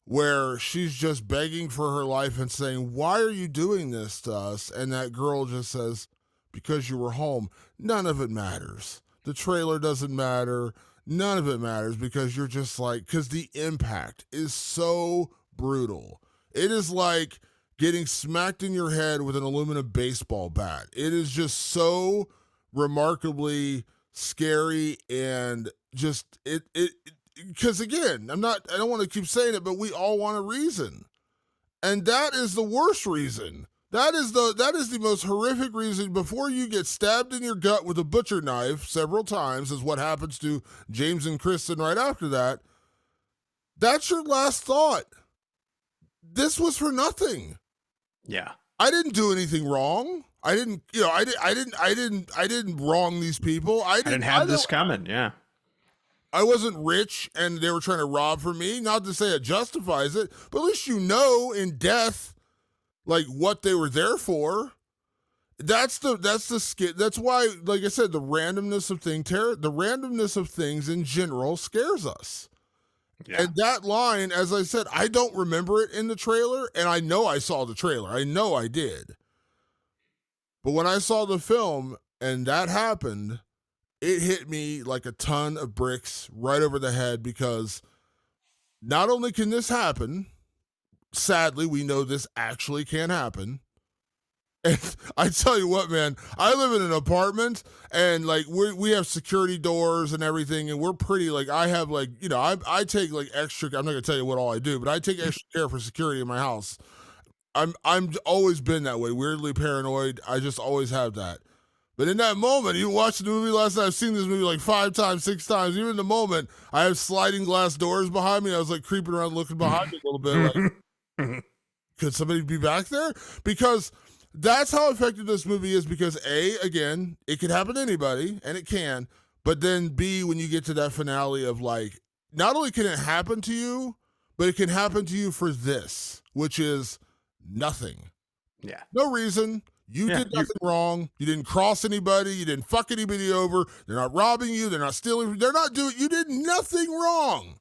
Speaker 1: where she's just begging for her life and saying, why are you doing this to us? And that girl just says, because you were home. None of it matters. The trailer doesn't matter. None of it matters, because you're just like, because the impact is so brutal. It is like getting smacked in your head with an aluminum baseball bat. It is just so remarkably scary, and just it because again, I don't want to keep saying it, but we all want a reason. And that is the worst reason. That is the most horrific reason. Before you get stabbed in your gut with a butcher knife several times, is what happens to James and Kristen right after that. That's your last thought. This was for nothing.
Speaker 2: Yeah.
Speaker 1: I didn't do anything wrong. I didn't wrong these people. I didn't have
Speaker 2: this coming. Yeah.
Speaker 1: I wasn't rich and they were trying to rob from me. Not to say it justifies it, but at least in death, like what they were there for. That's the skit. That's why, like I said, the randomness of things in general scares us.
Speaker 2: Yeah.
Speaker 1: And that line, as I said, I don't remember it in the trailer, and I know I saw the trailer. I know I did. But when I saw the film and that happened, it hit me like a ton of bricks right over the head, because not only can this happen, sadly, we know this actually can happen. And I tell you what, man, I live in an apartment, and like we have security doors and everything, and we're pretty, like, I have, like, I take like extra. I'm not gonna tell you what all I do, but I take extra care for security in my house. I'm always been that way, weirdly paranoid. I just always have that. But in that moment, you watched the movie last night. I've seen this movie like 5 times, 6 times. Even in the moment, I have sliding glass doors behind me. I was like creeping around, looking behind me a little bit, like, could somebody be back there? Because that's how effective this movie is. Because A, again, it could happen to anybody, and it can. But then B, when you get to that finale of, like, not only can it happen to you, but it can happen to you for this, which is nothing.
Speaker 2: Yeah.
Speaker 1: No reason. You did nothing wrong. You didn't cross anybody. You didn't fuck anybody over. They're not robbing you. They're not stealing. They're not doing. You did nothing wrong.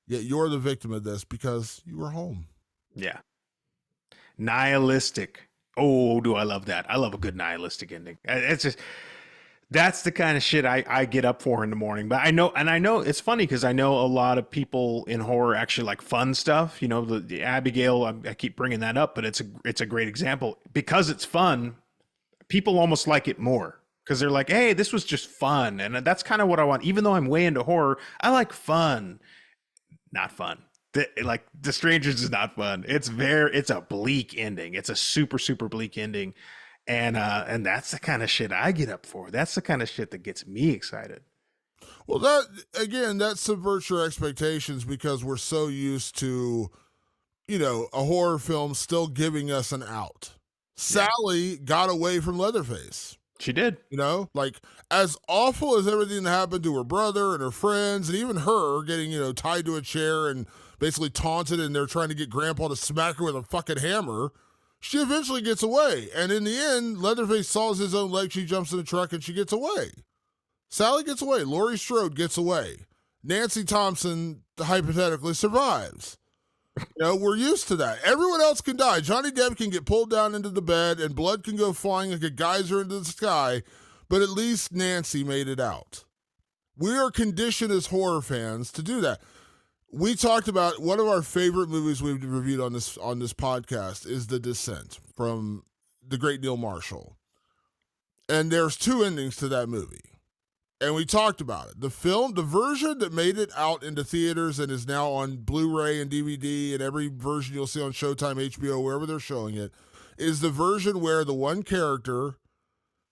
Speaker 1: Yet you're the victim of this because you were home.
Speaker 2: Yeah. Nihilistic. Oh, do I love that? I love a good nihilistic ending. It's just, that's the kind of shit I get up for in the morning. But I know it's funny because I know a lot of people in horror actually like fun stuff. You know, the Abigail, I keep bringing that up, but it's a great example. Because it's fun, people almost like it more. Because they're like, hey, this was just fun. And that's kind of what I want. Even though I'm way into horror, I like fun. Not fun. The Strangers is not fun. It's a bleak ending. It's a super, super bleak ending. And that's the kind of shit I get up for. That's the kind of shit that gets me excited.
Speaker 1: Well, that subverts your expectations, because we're so used to, a horror film still giving us an out.
Speaker 2: Yeah.
Speaker 1: Sally got away from Leatherface.
Speaker 2: She did.
Speaker 1: Like, as awful as everything that happened to her brother and her friends, and even her getting, tied to a chair and basically taunted, and they're trying to get Grandpa to smack her with a fucking hammer, she eventually gets away. And in the end, Leatherface saws his own leg. She jumps in the truck and she gets away. Sally gets away. Laurie Strode gets away. Nancy Thompson hypothetically survives. We're used to that. Everyone else can die. Johnny Depp can get pulled down into the bed and blood can go flying like a geyser into the sky, but at least Nancy made it out. We are conditioned as horror fans to do that. We talked about one of our favorite movies we've reviewed on this podcast is The Descent from the great Neil Marshall. And there's 2 endings to that movie. And we talked about it. The version that made it out into theaters and is now on Blu-ray and DVD and every version you'll see on Showtime, HBO, wherever they're showing it, is the version where the one character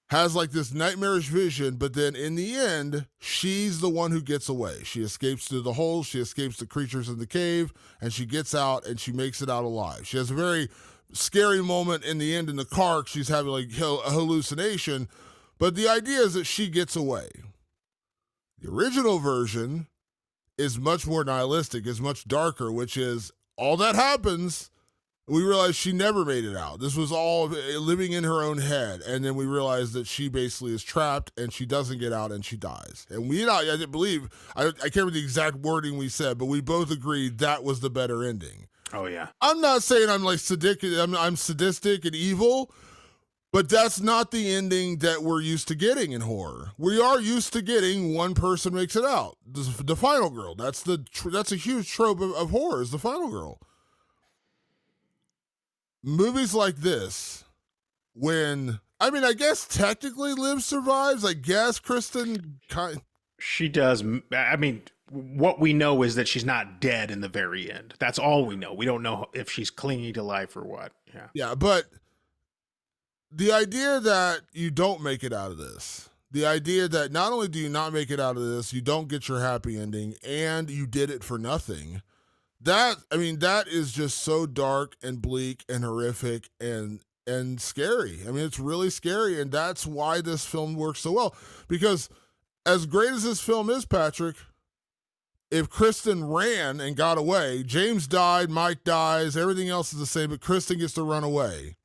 Speaker 1: has like this nightmarish vision, but then in the end, she's the one who gets away. She escapes through the hole, she escapes the creatures in the cave, and she gets out and she makes it out alive. She has a very scary moment in the end in the car. She's having like a hallucination, but the idea is that she gets away. The original version is much more nihilistic, is much darker, which is all that happens. We realized she never made it out. This was all living in her own head. And then we realized that she basically is trapped and she doesn't get out and she dies. And I didn't believe, I can't remember the exact wording we said, but we both agreed that was the better ending.
Speaker 2: Oh, yeah.
Speaker 1: I'm not saying I'm like I'm sadistic and evil, but that's not the ending that we're used to getting in horror. We are used to getting one person makes it out. The final girl. That's a huge trope of horror, is the final girl. Movies like this, I guess technically Liv survives. I guess Kristen
Speaker 2: she does. I mean, what we know is that she's not dead in the very end. That's all we know. We don't know if she's clinging to life or what. Yeah.
Speaker 1: Yeah, but the idea that you don't make it out of this, the idea that not only do you not make it out of this, you don't get your happy ending, and you did it for nothing. That is just so dark and bleak and horrific and scary. I mean, it's really scary, and that's why this film works so well. Because as great as this film is, Patrick, if Kristen ran and got away, James died, Mike dies, everything else is the same, but Kristen gets to run away.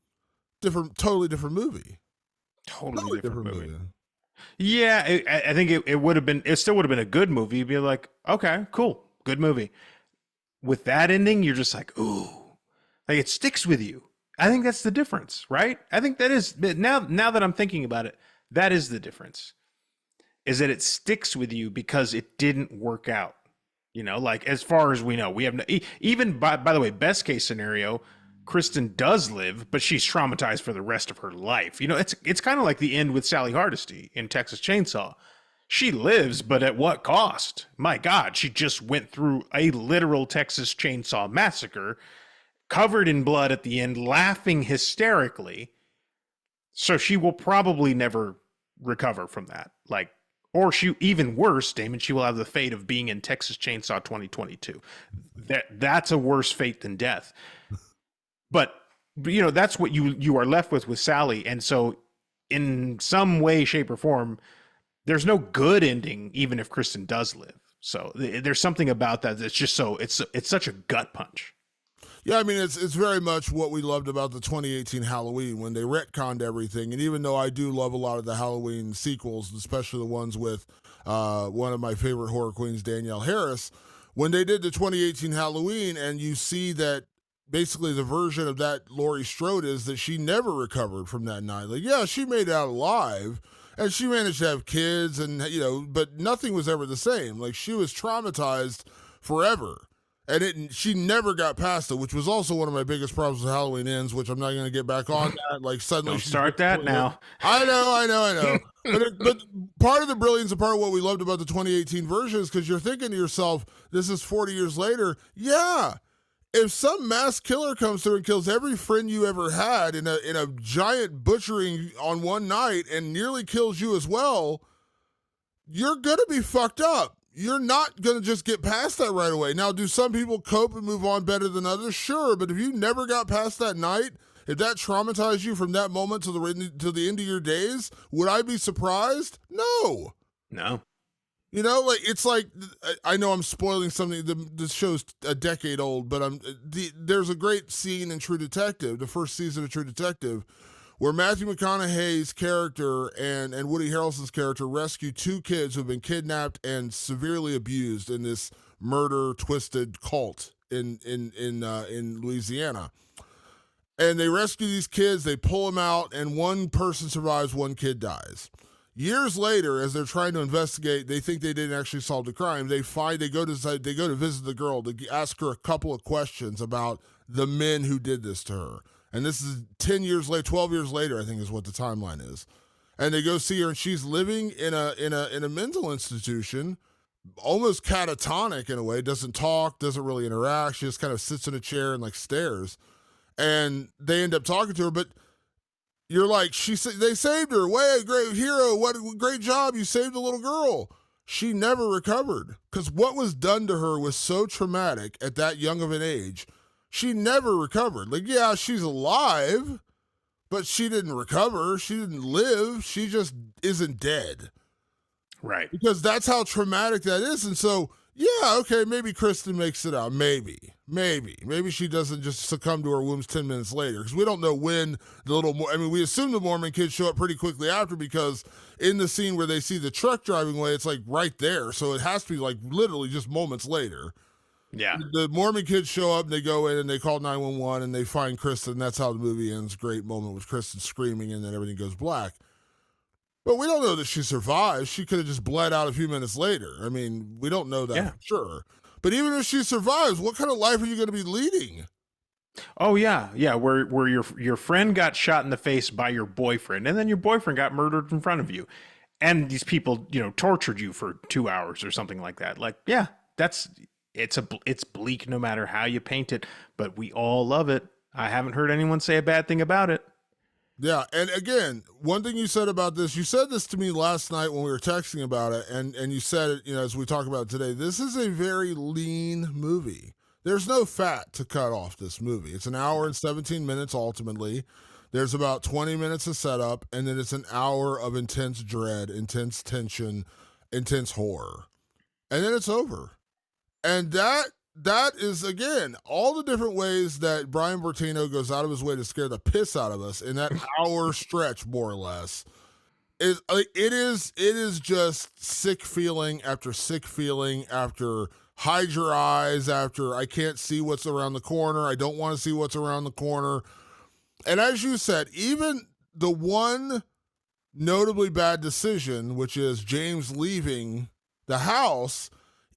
Speaker 1: Totally different movie.
Speaker 2: Totally
Speaker 1: Totally
Speaker 2: different
Speaker 1: different
Speaker 2: movie.
Speaker 1: movie.
Speaker 2: Yeah, I think it would have been. It still would have been a good movie. You'd be like, okay, cool, good movie. With that ending, you're just like, ooh, like it sticks with you. I think that's the difference, right? I think that is now that I'm thinking about it, that is the difference. Is that it sticks with you because it didn't work out. Like as far as we know, we have no, even by the way, best case scenario, Kristen does live, but she's traumatized for the rest of her life. It's kind of like the end with Sally Hardesty in Texas Chainsaw. She lives, but at what cost? My God, she just went through a literal Texas Chainsaw massacre, covered in blood at the end, laughing hysterically. So she will probably never recover from that. Like, or she, even worse, Damon, she will have the fate of being in Texas Chainsaw 2022. That's a worse fate than death. But that's what you are left with Sally. And so in some way, shape, or form, there's no good ending, even if Kristen does live. So there's something about that that's just so it's such a gut punch.
Speaker 1: Yeah, I mean it's very much what we loved about the 2018 Halloween when they retconned everything. And even though I do love a lot of the Halloween sequels, especially the ones with one of my favorite horror queens, Danielle Harris, when they did the 2018 Halloween, and you see that basically the version of that Laurie Strode is that she never recovered from that night. Like, yeah, she made it out alive. And she managed to have kids, and but nothing was ever the same. Like, she was traumatized forever, and she never got past it, which was also one of my biggest problems with Halloween Ends, which I'm not going to get back on that. Like, suddenly
Speaker 2: Don't
Speaker 1: she's
Speaker 2: start that now.
Speaker 1: I know. But part of the brilliance and part of what we loved about the 2018 version is because you're thinking to yourself, this is 40 years later. Yeah, if some mass killer comes through and kills every friend you ever had in a giant butchering on one night and nearly kills you as well, you're gonna be fucked up. You're not gonna just get past that right away. Now, do some people cope and move on better than others? Sure, but if you never got past that night, if that traumatized you from that moment to the end of your days, would I be surprised? No.
Speaker 2: No.
Speaker 1: Like it's like I know I'm spoiling something. This show's a decade old, but there's a great scene in True Detective, the first season of True Detective, where Matthew McConaughey's character and Woody Harrelson's character rescue two kids who've been kidnapped and severely abused in this murder twisted cult in Louisiana. And they rescue these kids, they pull them out, and one person survives, one kid dies. Years later, as they're trying to investigate, they think they didn't actually solve the crime. They go to visit the girl to ask her a couple of questions about the men who did this to her. And this is 10 years later, 12 years later, I think is what the timeline is. And they go see her, and she's living in a mental institution, almost catatonic in a way. Doesn't talk, doesn't really interact. She just kind of sits in a chair and like stares. And they end up talking to her, but you're like, they saved her. Way, great hero. What a great job. You saved a little girl. She never recovered because what was done to her was so traumatic at that young of an age. She never recovered. Like, yeah, she's alive, but she didn't recover. She didn't live. She just isn't dead.
Speaker 2: Right.
Speaker 1: Because that's how traumatic that is. And so, yeah, okay, maybe Kristen makes it out. Maybe she doesn't just succumb to her wounds 10 minutes later, because we don't know when we assume the Mormon kids show up pretty quickly after, because in the scene where they see the truck driving away, it's like right there, so it has to be like literally just moments later.
Speaker 2: Yeah.
Speaker 1: The Mormon kids show up and they go in and they call 911 and they find Kristen. That's how the movie ends. Great moment with Kristen screaming, and then everything goes black. But we don't know that she survived. She could have just bled out a few minutes later. I mean, we don't know that for sure. But even if she survives, what kind of life are you going to be leading?
Speaker 2: Oh yeah, where your friend got shot in the face by your boyfriend, and then your boyfriend got murdered in front of you, and these people tortured you for 2 hours or something like that. Like, yeah, it's bleak no matter how you paint it, but we all love it. I haven't heard anyone say a bad thing about it.
Speaker 1: Yeah, and again, one thing you said about this, you said this to me last night when we were texting about it, and you said it, as we talk about it today, this is a very lean movie. There's no fat to cut off this movie. It's an hour and 17 minutes ultimately. There's about 20 minutes of setup, and then it's an hour of intense dread, intense tension, intense horror. And then it's over. And that that is, again, all the different ways that Brian Bertino goes out of his way to scare the piss out of us in that hour stretch, more or less. Is like it is just sick feeling after hide your eyes after I can't see what's around the corner. I don't want to see what's around the corner. And as you said, even the one notably bad decision, which is James leaving the house,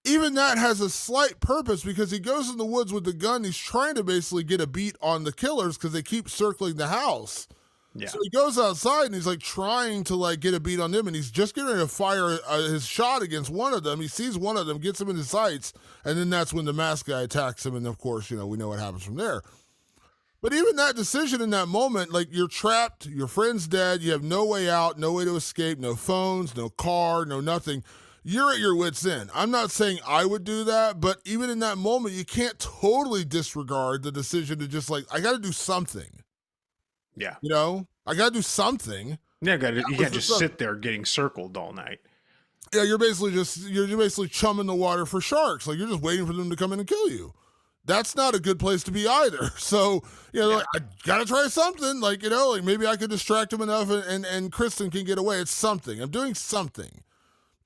Speaker 1: even that has a slight purpose because he goes in the woods with the gun. He's trying to basically get a beat on the killers because they keep circling the house.
Speaker 2: Yeah.
Speaker 1: So he goes outside and he's like trying to like get a beat on them, and he's just getting ready to fire his shot against one of them. He sees one of them, gets him in his sights, and then that's when the masked guy attacks him. And of course, we know what happens from there. But even that decision in that moment, like you're trapped, your friend's dead, you have no way out, no way to escape, no phones, no car, no nothing. You're at your wits' end. I'm not saying I would do that, but even in that moment, you can't totally disregard the decision to just like, I got to do something.
Speaker 2: Yeah.
Speaker 1: I got to do something.
Speaker 2: Yeah, you can't just sit there getting circled all night.
Speaker 1: Yeah, you're basically chumming the water for sharks. Like you're just waiting for them to come in and kill you. That's not a good place to be either. So, like, I got to try something. Like, like maybe I could distract him enough and Kristen can get away. It's something. I'm doing something.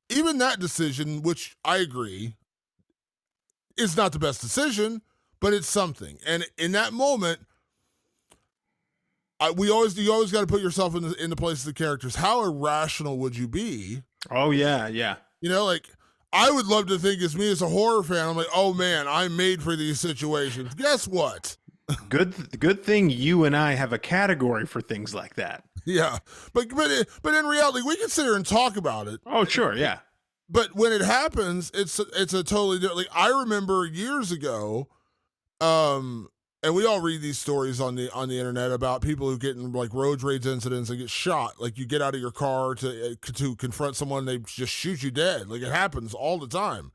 Speaker 1: Even that decision, which I agree, is not the best decision, but it's something. And in that moment, you always got to put yourself in the place of the characters. How irrational would you be?
Speaker 2: Oh yeah.
Speaker 1: Like I would love to think as me as a horror fan, I'm like, oh man, I'm made for these situations. Guess what?
Speaker 2: Good thing you and I have a category for things like that.
Speaker 1: Yeah, but in reality, we can sit here and talk about it.
Speaker 2: Oh sure, yeah.
Speaker 1: But when it happens, it's a totally different. Like I remember years ago, and we all read these stories on the internet about people who get in like road rage incidents and get shot. Like you get out of your car to confront someone, they just shoot you dead. Like it happens all the time.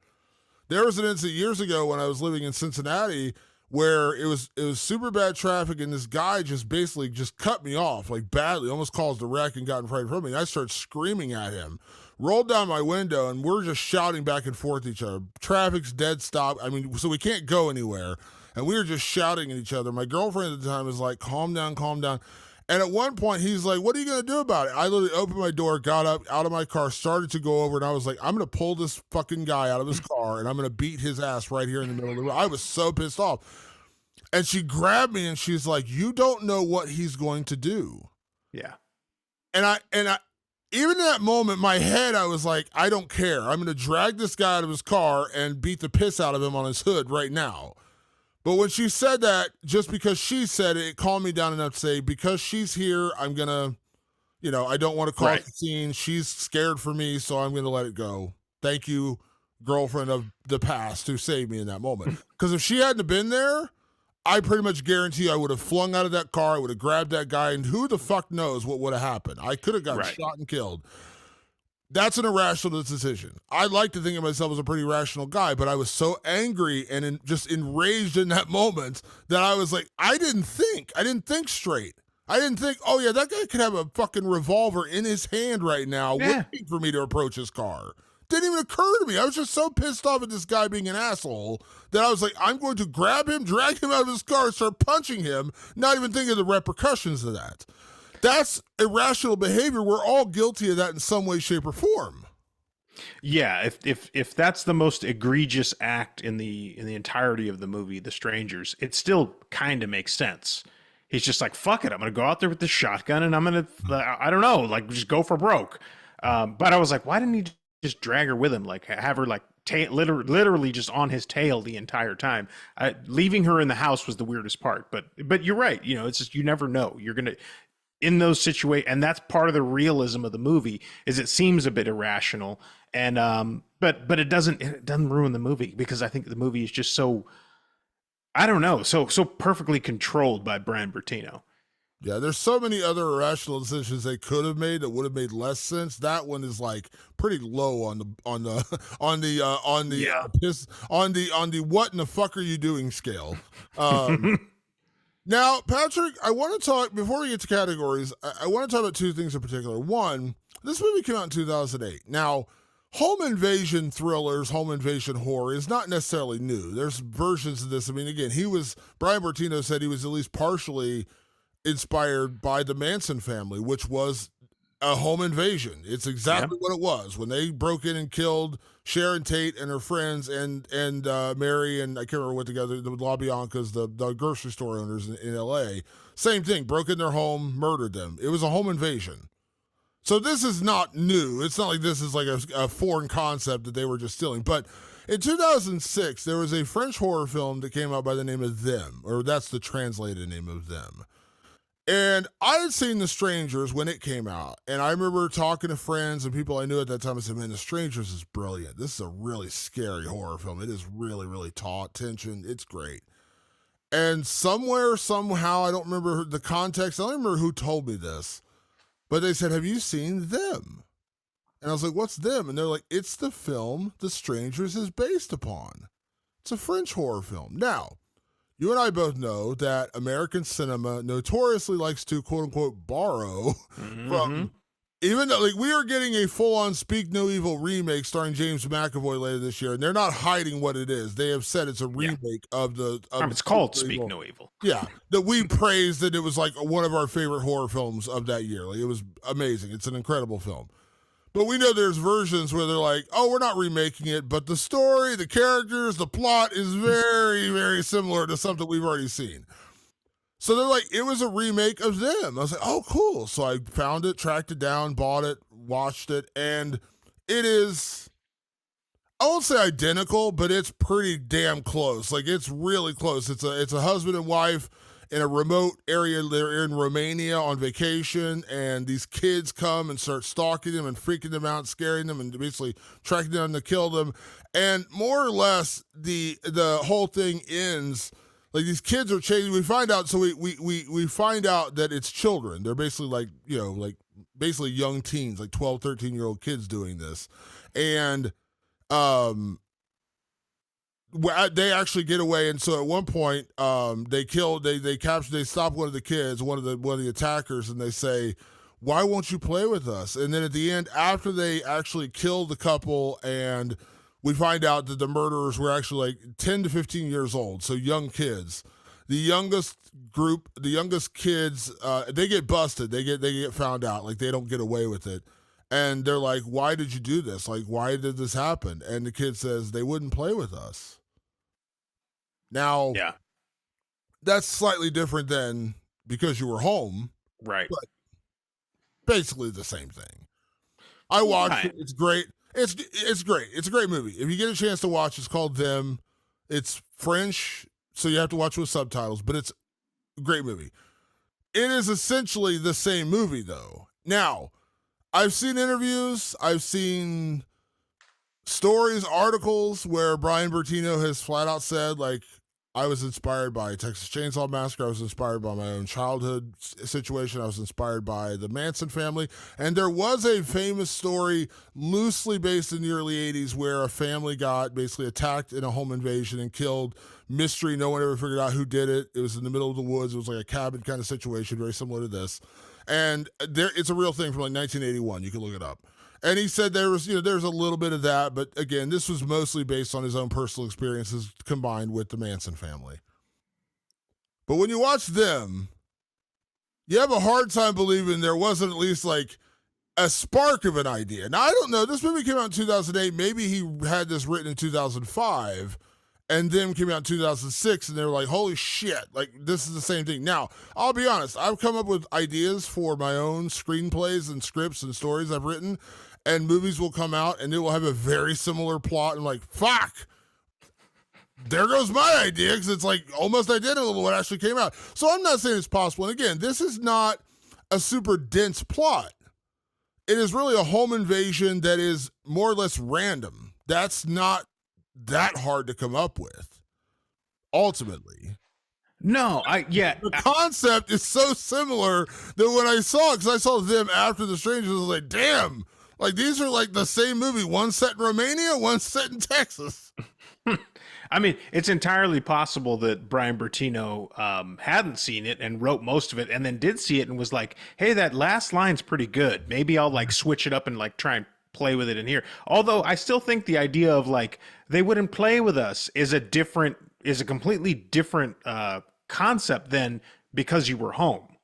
Speaker 1: There was an incident years ago when I was living in Cincinnati where it was super bad traffic, and this guy just basically just cut me off like badly, almost caused a wreck and got in front of me. And I started screaming at him, rolled down my window, and we're just shouting back and forth at each other. Traffic's dead stop. I mean, so we can't go anywhere. And we were just shouting at each other. My girlfriend at the time was like, calm down, calm down. And at one point, he's like, what are you going to do about it? I literally opened my door, got up out of my car, started to go over, and I was like, I'm going to pull this fucking guy out of his car, and I'm going to beat his ass right here in the middle of the road. I was so pissed off. And she grabbed me, and she's like, you don't know what he's going to do.
Speaker 2: Yeah.
Speaker 1: And I even in that moment, my head, I was like, I don't care. I'm going to drag this guy out of his car and beat the piss out of him on his hood right now. But when she said that, just because she said it, it calmed me down enough to say, because she's here, I'm going to, I don't want to cause a scene. She's scared for me, so I'm going to let it go. Thank you, girlfriend of the past, who saved me in that moment. Because if she hadn't been there, I pretty much guarantee I would have flung out of that car, I would have grabbed that guy, and who the fuck knows what would have happened. I could have gotten shot and killed. That's an irrational decision. I like to think of myself as a pretty rational guy, but I was so angry and just enraged in that moment that I was like, I didn't think straight. I didn't think, oh yeah, that guy could have a fucking revolver in his hand right now waiting for me to approach his car. Didn't even occur to me. I was just so pissed off at this guy being an asshole that I was like, I'm going to grab him, drag him out of his car, and start punching him, not even thinking of the repercussions of that. That's irrational behavior. We're all guilty of that in some way, shape, or form.
Speaker 2: Yeah, if that's the most egregious act in the entirety of the movie, The Strangers, it still kind of makes sense. He's just like, fuck it, I'm gonna go out there with the shotgun and I'm gonna, I don't know, like just go for broke. But I was like, why didn't he just drag her with him, like have her like literally just on his tail the entire time? Leaving her in the house was the weirdest part. But you're right, it's just you never know. You're gonna. In those situations, and that's part of the realism of the movie, is it seems a bit irrational, and but it doesn't ruin the movie, because I think the movie is just so, I don't know, so perfectly controlled by Brian Bertino.
Speaker 1: Yeah, there's so many other irrational decisions they could have made that would have made less sense. That one is like pretty low on the what in the fuck are you doing scale. Now, Patrick, I want to talk, before we get to categories, I want to talk about two things in particular. One, this movie came out in 2008. Now, home invasion thrillers, home invasion horror is not necessarily new. There's versions of this. I mean, again, Brian Bertino said he was at least partially inspired by the Manson family, which was a home invasion. It's
Speaker 2: Yeah.
Speaker 1: exactly what it was when they broke in and killed Sharon Tate and her friends and Mary and I can't remember what together the LaBiancas, the grocery store owners in L.A. Same thing, broke in their home, murdered them. It was a home invasion. So this is not new. It's not like this is like a foreign concept that they were just stealing. But in 2006, there was a French horror film that came out by the name of Them, or that's the translated name of Them. And I had seen The Strangers when it came out. And I remember talking to friends and people I knew at that time. I said, man, The Strangers is brilliant. This is a really scary horror film. It is really, really taut tension. It's great. And somewhere, somehow, I don't remember the context. I don't remember who told me this, but they said, have you seen Them? And I was like, what's Them? And they're like, it's the film The Strangers is based upon. It's a French horror film. Now, you and I both know that American cinema notoriously likes to quote unquote borrow from, even though like we are getting a full on Speak No Evil remake starring James McAvoy later this year, and they're not hiding what it is. They have said it's a remake of the.
Speaker 2: It's called Speak No Evil.
Speaker 1: Yeah, that we praised that it was like one of our favorite horror films of that year. Like it was amazing. It's an incredible film. But we know there's versions where they're like, oh, we're not remaking it, but the story, the characters, the plot is very, very similar to something we've already seen. So they're like, it was a remake of Them. I was like, oh, cool. So I found it, tracked it down, bought it, watched it, and it is, I won't say identical, but it's pretty damn close. Like it's really close. It's a husband and wife in a remote area. They're in Romania on vacation, and these kids come and start stalking them and freaking them out, scaring them, and basically tracking them to kill them. And more or less, the whole thing ends like these kids are chasing. We find out, so we find out that it's children. They're basically like basically young teens, like 12, 13-year-old kids doing this, and they actually get away, and so at one point, they stop one of the kids, one of the attackers, and they say, "Why won't you play with us?" And then at the end, after they actually kill the couple, and we find out that the murderers were actually like 10 to 15 years old, so young kids. The youngest kids, they get busted. They get found out. Like they don't get away with it. And they're like, why did you do this? Like, why did this happen? And the kid says, they wouldn't play with us. Now,
Speaker 2: Yeah.
Speaker 1: that's slightly different than because you were home,
Speaker 2: Right.
Speaker 1: but basically the same thing. I watched it. It's great. It's great. It's a great movie. If you get a chance to watch, it's called Them. It's French, so you have to watch with subtitles, but it's a great movie. It is essentially the same movie, though. Now, I've seen interviews, I've seen stories, articles where Brian Bertino has flat out said, like, I was inspired by Texas Chainsaw Massacre. I was inspired by my own childhood situation. I was inspired by the Manson family. And there was a famous story loosely based in the early 80s where a family got basically attacked in a home invasion and killed. Mystery. No one ever figured out who did it. It was in the middle of the woods. It was like a cabin kind of situation, very similar to this. And it's a real thing from like 1981. You can look it up. And he said there's a little bit of that, but again, this was mostly based on his own personal experiences combined with the Manson family. But when you watch Them, you have a hard time believing there wasn't at least like a spark of an idea. Now, I don't know. This movie came out in 2008. Maybe he had this written in 2005. And then came out in 2006, and they were like, holy shit, like, this is the same thing. Now, I'll be honest, I've come up with ideas for my own screenplays and scripts and stories I've written, and movies will come out, and it will have a very similar plot, and like, fuck, there goes my idea, because it's like almost identical to what actually came out. So I'm not saying it's possible. And again, this is not a super dense plot. It is really a home invasion that is more or less random. That's not that hard to come up with ultimately.
Speaker 2: The
Speaker 1: concept is so similar that when I saw it, because I saw Them after The Strangers, I was like, damn, like these are like the same movie, one set in Romania, one set in Texas.
Speaker 2: I mean, it's entirely possible that Brian Bertino hadn't seen it and wrote most of it, and then did see it and was like, hey, that last line's pretty good, maybe I'll like switch it up and like try and play with it in here. Although I still think the idea of like they wouldn't play with us is a completely different concept than because you were home.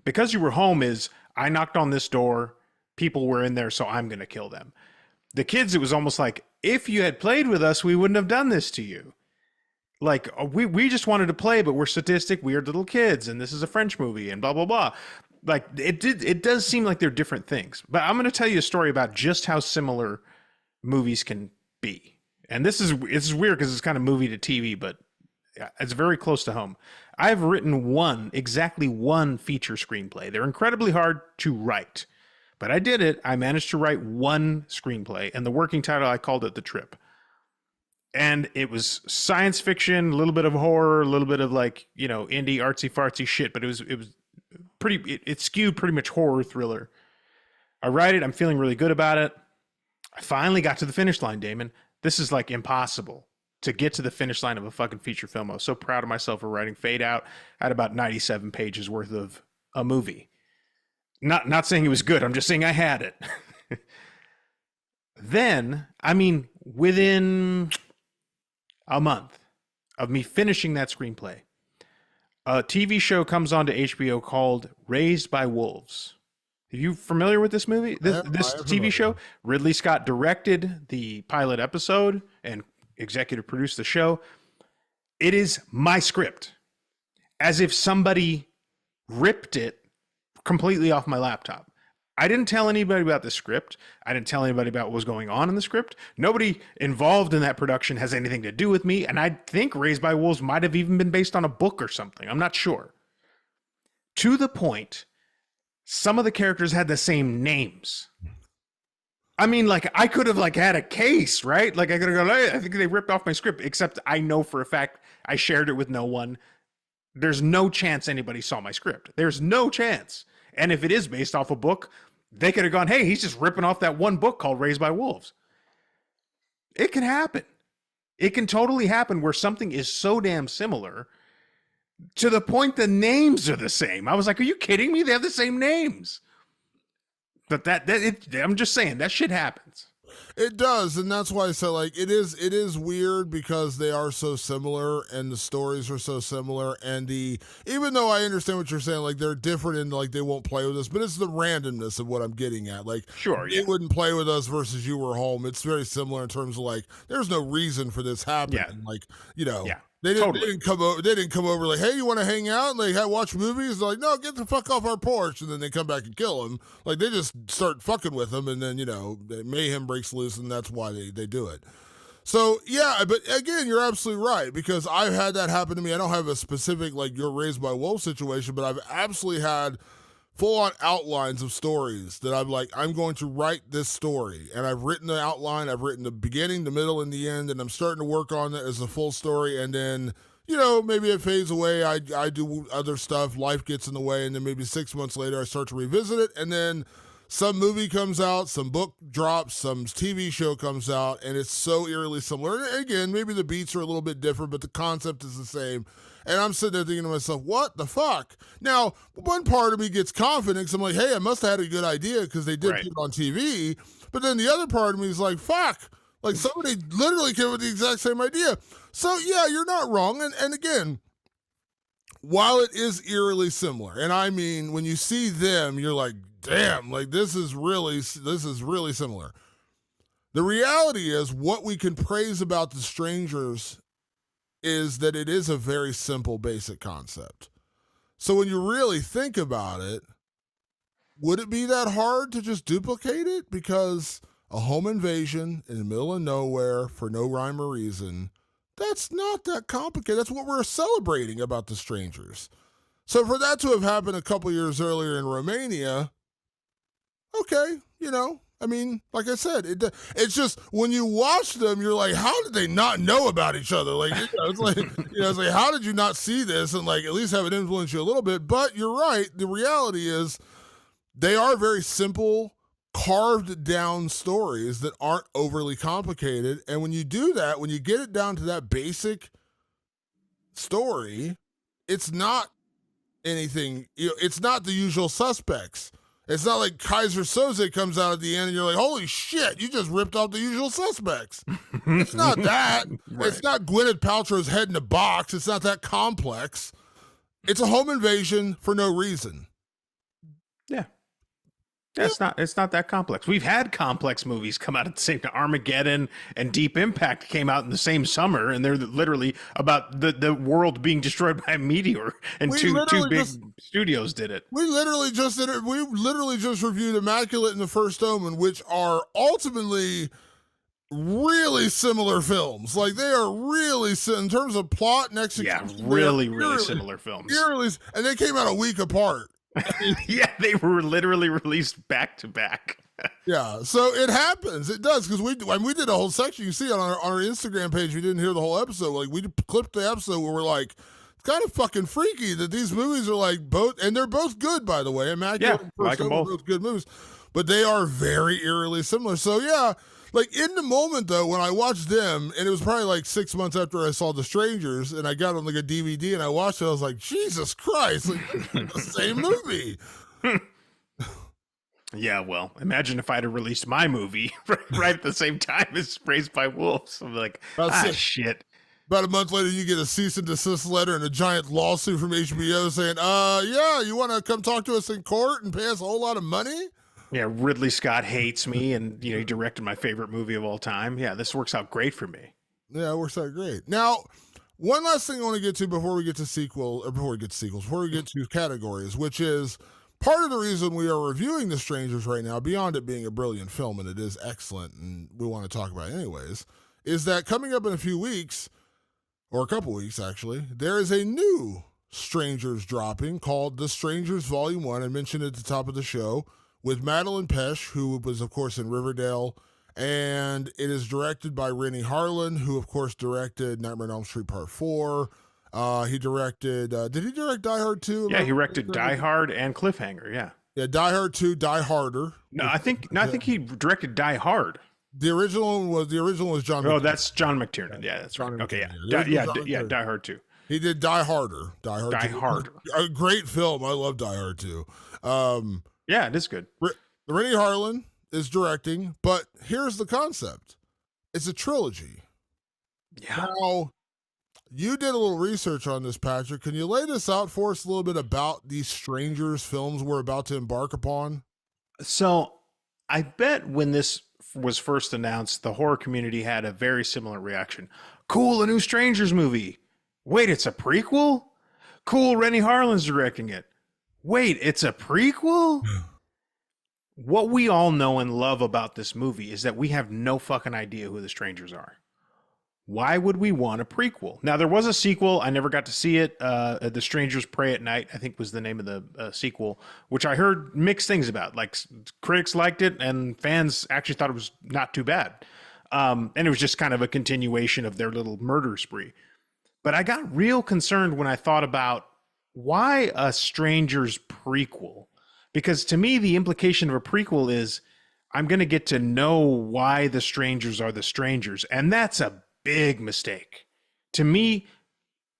Speaker 2: Because you were home is I knocked on this door, people were in there, so I'm going to kill them. The kids, it was almost like if you had played with us, we wouldn't have done this to you. Like we just wanted to play, but we're sadistic, weird little kids, and this is a French movie, and blah blah blah. Like it does seem like they're different things. But I'm going to tell you a story about just how similar movies can be. And it's weird because it's kind of movie to TV, but it's very close to home. I've written exactly one feature screenplay. They're incredibly hard to write, but I did it. I managed to write one screenplay, and the working title, I called it The Trip. And it was science fiction, a little bit of horror, a little bit of like, indie artsy fartsy shit, but it was pretty, it skewed pretty much horror thriller. I write it. I'm feeling really good about it. I finally got to the finish line, Damon. This is like impossible to get to the finish line of a fucking feature film. I was so proud of myself for writing Fade Out. I had about 97 pages worth of a movie. Not saying it was good. I'm just saying I had it. Then, within a month of me finishing that screenplay, a TV show comes on to HBO called Raised by Wolves. Are you familiar with this movie? This TV show? Ridley Scott directed the pilot episode and executive produced the show. It is my script, as if somebody ripped it completely off my laptop. I didn't tell anybody about the script. I didn't tell anybody about what was going on in the script. Nobody involved in that production has anything to do with me. And I think Raised by Wolves might have even been based on a book or something. I'm not sure. To the point, some of the characters had the same names. Like I could have had a case, right? Like I could have gone, hey, I think they ripped off my script, except I know for a fact I shared it with no one. There's no chance anybody saw my script. There's no chance. And if it is based off a book, they could have gone, hey, he's just ripping off that one book called Raised by Wolves. It can happen. It can totally happen where something is so damn similar to the point the names are the same. I was like, are you kidding me? They have the same names. But I'm just saying, that shit happens.
Speaker 1: It does, and that's why I said it is weird because they are so similar and the stories are so similar, and even though I understand what you're saying, they're different and they won't play with us, but it's the randomness of what I'm getting at.
Speaker 2: Sure,
Speaker 1: they wouldn't play with us versus you were home. It's very similar in terms of there's no reason for this happening.
Speaker 2: Yeah.
Speaker 1: They didn't come over. They didn't come over hey, you want to hang out and watch movies? They're no, get the fuck off our porch, and then they come back and kill him. They just start fucking with him, and then mayhem breaks loose, and that's why they do it. So yeah, but again, you're absolutely right because I've had that happen to me. I don't have a specific you're Raised by Wolves situation, but I've absolutely had full-on outlines of stories that I'm going to write this story. And I've written the outline, I've written the beginning, the middle, and the end, and I'm starting to work on it as a full story. And then, maybe it fades away. I do other stuff. Life gets in the way. And then maybe 6 months later, I start to revisit it. And then some movie comes out, some book drops, some TV show comes out, and it's so eerily similar. And again, maybe the beats are a little bit different, but the concept is the same. And I'm sitting there thinking to myself, what the fuck? Now, one part of me gets confident because I'm like, hey, I must have had a good idea because they did put it on TV. But then the other part of me is like, fuck. Somebody literally came with the exact same idea. So, yeah, you're not wrong. And again, while it is eerily similar, and when you see them, you're like, damn, this is really similar. The reality is what we can praise about The Strangers is that it is a very simple, basic concept. So when you really think about it, would it be that hard to just duplicate it? Because a home invasion in the middle of nowhere for no rhyme or reason, that's not that complicated. That's what we're celebrating about The Strangers. So for that to have happened a couple years earlier in Romania, okay, like I said, it's just when you watch them, you're like, how did they not know about each other? It's like, how did you not see this and at least have it influence you a little bit? But you're right. The reality is they are very simple, carved down stories that aren't overly complicated. And when you do that, when you get it down to that basic story, it's not anything, it's not the usual suspects. It's not like Kaiser Soze comes out at the end and you're like, holy shit, you just ripped off the usual suspects. It's not that.
Speaker 2: Right.
Speaker 1: It's not Gwyneth Paltrow's head in a box. It's not that complex. It's a home invasion for no reason.
Speaker 2: Yeah. It's not that complex. We've had complex movies come out at the same time. Armageddon and Deep Impact came out in the same summer, and they're literally about the world being destroyed by a meteor, and two big studios did it.
Speaker 1: We literally just reviewed Immaculate and The First Omen, which are ultimately really similar films. Like they are really in terms of plot and execution.
Speaker 2: Yeah, really similar films.
Speaker 1: And they came out a week apart.
Speaker 2: Yeah, they were literally released back to back.
Speaker 1: Yeah, so it happens. It does, because we did a whole section. You see on our Instagram page. If you didn't hear the whole episode, like we clipped the episode where we're like, it's kind of fucking freaky that these movies are like both, and they're both good, by the way. Immaculate and First Omen are both good movies, but they are very eerily similar. So yeah, like in the moment though, when I watched them, and it was probably like 6 months after I saw The Strangers, and I got on like a DVD and I watched it, I was like, Jesus Christ, like the same movie.
Speaker 2: Yeah, well, imagine if I'd have released my movie right at the same time as Raised by Wolves. I'm like, shit.
Speaker 1: About a month later, you get a cease and desist letter and a giant lawsuit from HBO saying, yeah, you want to come talk to us in court and pay us a whole lot of money?
Speaker 2: Yeah, Ridley Scott hates me, and he directed my favorite movie of all time. Yeah, this works out great for me.
Speaker 1: Yeah, it works out great. Now, one last thing I want to get to before we get to categories, which is part of the reason we are reviewing The Strangers right now, beyond it being a brilliant film, and it is excellent, and we want to talk about it anyways, is that coming up in a few weeks, or a couple weeks actually, there is a new Strangers dropping called The Strangers Volume 1. I mentioned it at the top of the show, with Madeline Pesh, who was, of course, in Riverdale, and it is directed by Rennie Harlan, who, of course, directed Nightmare on Elm Street Part 4. He directed, did he direct Die Hard 2?
Speaker 2: Yeah, he directed Die Hard and Cliffhanger, yeah.
Speaker 1: Yeah, Die Hard 2, Die Harder.
Speaker 2: I think he directed Die Hard.
Speaker 1: The original was John McTiernan.
Speaker 2: Oh, that's John McTiernan. Yeah, that's right. Okay, yeah. Die Hard 2.
Speaker 1: He did Die Harder. Die
Speaker 2: Harder.
Speaker 1: A great film. I love Die Hard 2.
Speaker 2: Yeah, it is good.
Speaker 1: Rennie Harlan is directing, but here's the concept. It's a trilogy.
Speaker 2: Yeah.
Speaker 1: Now, you did a little research on this, Patrick. Can you lay this out for us a little bit about these Strangers films we're about to embark upon?
Speaker 2: So, I bet when this was first announced, the horror community had a very similar reaction. Cool, a new Strangers movie. Wait, it's a prequel? Cool, Rennie Harlan's directing it. Wait, it's a prequel? What we all know and love about this movie is that we have no fucking idea who the Strangers are. Why would we want a prequel? Now, there was a sequel. I never got to see it. The Strangers Pray at Night, I think, was the name of the sequel, which I heard mixed things about. Like, critics liked it, and fans actually thought it was not too bad. And it was just kind of a continuation of their little murder spree. But I got real concerned when I thought about why a Strangers prequel? Because to me, the implication of a prequel is I'm going to get to know why the Strangers are the Strangers. And that's a big mistake. To me,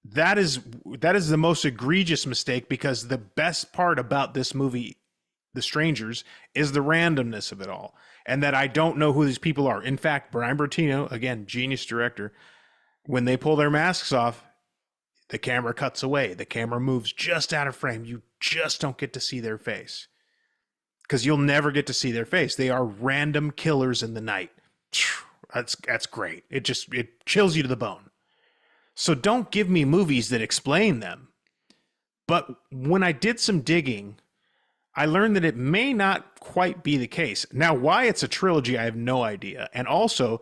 Speaker 2: that is the most egregious mistake, because the best part about this movie, The Strangers, is the randomness of it all. And that I don't know who these people are. In fact, Brian Bertino, again, genius director, when they pull their masks off, the camera cuts away. The camera moves just out of frame. You just don't get to see their face, because you'll never get to see their face. They are random killers in the night. That's great. It chills you to the bone. So don't give me movies that explain them. But when I did some digging, I learned that it may not quite be the case. Now, why it's a trilogy, I have no idea. And also,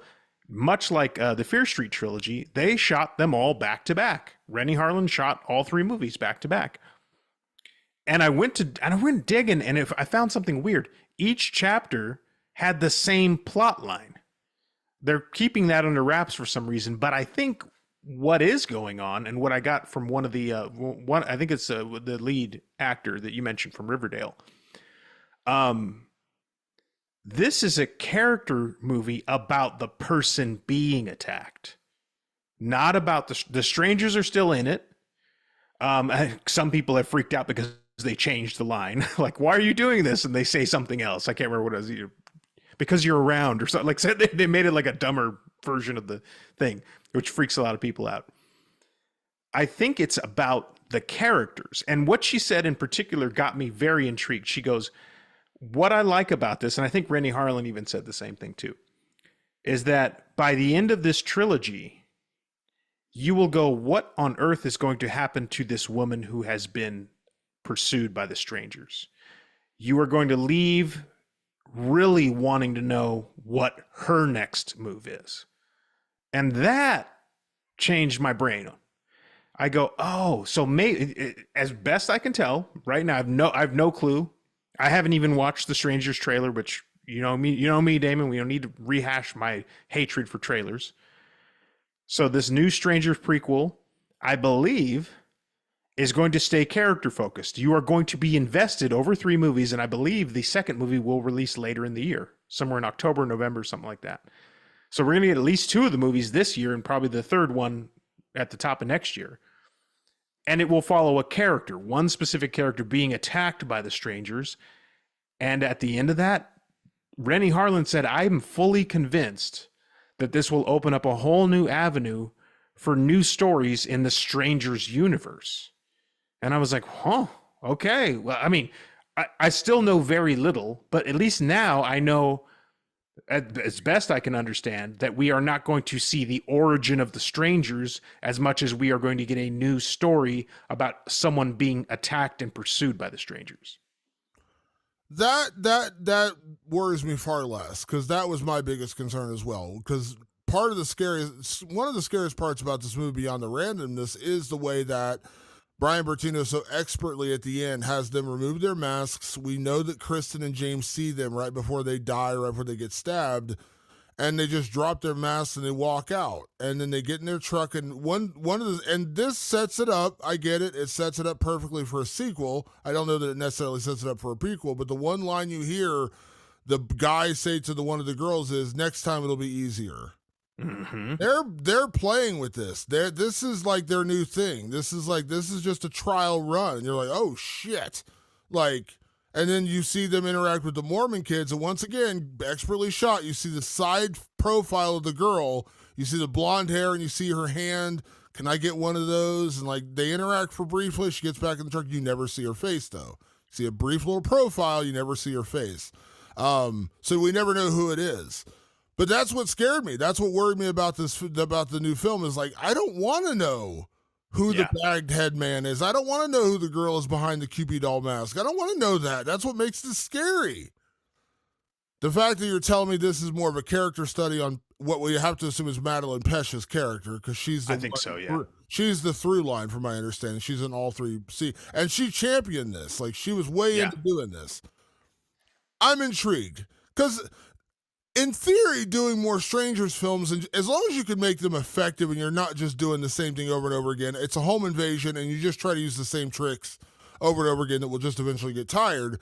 Speaker 2: much like the Fear Street trilogy, they shot them all back to back. Rennie Harlan shot all three movies back to back. And I went digging, and I found something weird. Each chapter had the same plot line. They're keeping that under wraps for some reason, but I think what is going on, and what I got from one of the I think it's the lead actor that you mentioned from Riverdale. This is a character movie about the person being attacked, not about the strangers are still in it. Some people have freaked out because they changed the line. Like, why are you doing this? And they say something else. I can't remember what it was. Because you're around or something. Like, so they made it like a dumber version of the thing, which freaks a lot of people out. I think it's about the characters. And what she said in particular got me very intrigued. She goes, what I like about this, and I think Rennie Harlan even said the same thing too, is that by the end of this trilogy, you will go, what on earth is going to happen to this woman who has been pursued by the strangers? You are going to leave really wanting to know what her next move is. And that changed my brain. I go, oh, so maybe, as best I can tell right now, I have no clue. I haven't even watched the Strangers trailer, which you know me, Damon. We don't need to rehash my hatred for trailers. So this new Strangers prequel, I believe, is going to stay character focused. You are going to be invested over 3 movies, and I believe the second movie will release later in the year, somewhere in October, November, something like that. So we're going to get at least 2 of the movies this year, and probably the third one at the top of next year. And it will follow a character, one specific character being attacked by the strangers. And at the end of that, Rennie Harlan said, I'm fully convinced that this will open up a whole new avenue for new stories in the Strangers universe. And I was like, huh, okay. Well, I mean, I still know very little, but at least now I know, as best I can understand, that we are not going to see the origin of the strangers as much as we are going to get a new story about someone being attacked and pursued by the strangers.
Speaker 1: That worries me far less, because that was my biggest concern as well. Because one of the scariest parts about this movie, beyond the randomness, is the way that Brian Bertino so expertly at the end has them remove their masks. We know that Kristen and James see them right before they die, right before they get stabbed, and they just drop their masks and they walk out. And then they get in their truck, and and this sets it up. I get it. It sets it up perfectly for a sequel. I don't know that it necessarily sets it up for a prequel, but the one line you hear the guy say to one of the girls is, "Next time it'll be easier." Mm-hmm. They're playing with this. This is like their new thing. This is just a trial run. And you're like, oh shit. Like, and then you see them interact with the Mormon kids, and once again, expertly shot. You see the side profile of the girl, you see the blonde hair, and you see her hand. Can I get one of those? And like they interact for briefly. She gets back in the truck. You never see her face though. You see a brief little profile, you never see her face. So we never know who it is. But that's what scared me. That's what worried me about the new film, is like, I don't want to know who the bagged head man is. I don't want to know who the girl is behind the Cupid doll mask. I don't want to know that. That's what makes this scary. The fact that you're telling me this is more of a character study on what we have to assume is Madeline Pesch's character, because she's the,
Speaker 2: I think so, yeah.
Speaker 1: She's the through line from my understanding. She's in all 3. And she championed this. Like, she was way into doing this. I'm intrigued, because in theory, doing more Strangers films, and as long as you can make them effective and you're not just doing the same thing over and over again, it's a home invasion and you just try to use the same tricks over and over again that will just eventually get tired,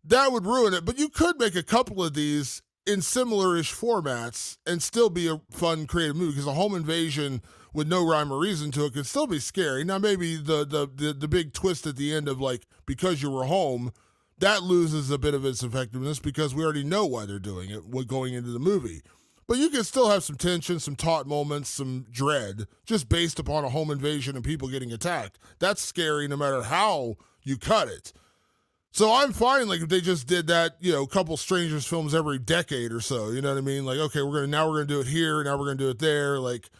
Speaker 1: that would ruin it. But you could make a couple of these in similar-ish formats and still be a fun, creative movie, because a home invasion with no rhyme or reason to it could still be scary. Now, maybe the big twist at the end of, like, because you were home, that loses a bit of its effectiveness, because we already know why they're doing it going into the movie. But you can still have some tension, some taut moments, some dread, just based upon a home invasion and people getting attacked. That's scary no matter how you cut it. So I'm fine, like, if they just did that, a couple Strangers films every decade or so, you know what I mean? Like, okay, we're gonna do it here, now we're gonna do it there, like,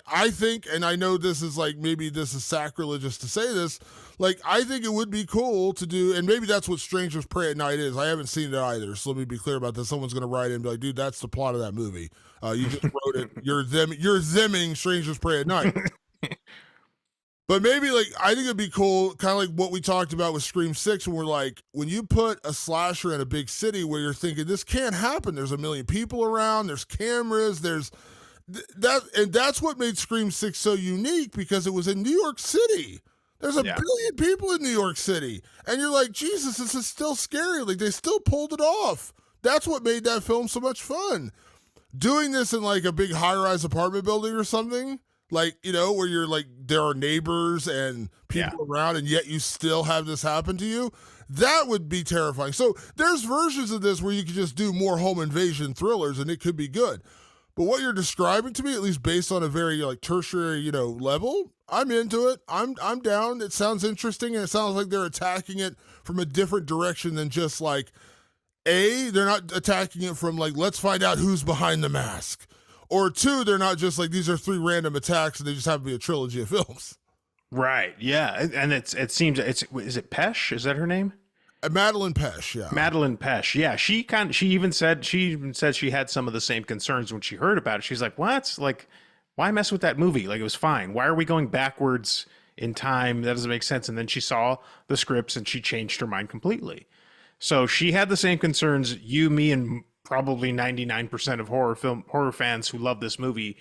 Speaker 1: I think, and I know this is like, maybe this is sacrilegious to say this, like, I think it would be cool to do, and maybe that's what Strangers Pray at Night is. I haven't seen it either, so let me be clear about this. Someone's going to write in and be like, dude, that's the plot of that movie. You just wrote it. You're theming Strangers Pray at Night. But maybe, like, I think it'd be cool, kind of like what we talked about with Scream 6, when we're like, when you put a slasher in a big city where you're thinking, this can't happen. There's a million people around, there's cameras, there's that's what made Scream 6 so unique, because it was in New York City. There's a billion people in New York City. And you're like, Jesus, this is still scary. Like, they still pulled it off. That's what made that film so much fun. Doing this in, like, a big high-rise apartment building or something, Like, you know, where you're like, there are neighbors and
Speaker 2: Yeah.
Speaker 1: people around, and yet you still have this happen to you. That would be terrifying. So there's versions of this where you could just do more home invasion thrillers and it could be good. But what you're describing to me, at least based on a very like tertiary, you know, level, I'm into it. I'm down. It sounds interesting, and it sounds like they're attacking it from a different direction than just like they're not attacking it from like, let's find out who's behind the mask. Or two, they're not just like, these are three random attacks and they just happen to be a trilogy of films.
Speaker 2: Right. Yeah. And it seems is it Pesh? Is that her name?
Speaker 1: Madeline Pesh, yeah.
Speaker 2: Madeline Pesh. Yeah. She even said she had some of the same concerns when she heard about it. She's like, what? Like, why mess with that movie? Like, it was fine. Why are we going backwards in time? That doesn't make sense. And then she saw the scripts and she changed her mind completely. So she had the same concerns you, me, and probably 99% of horror fans who love this movie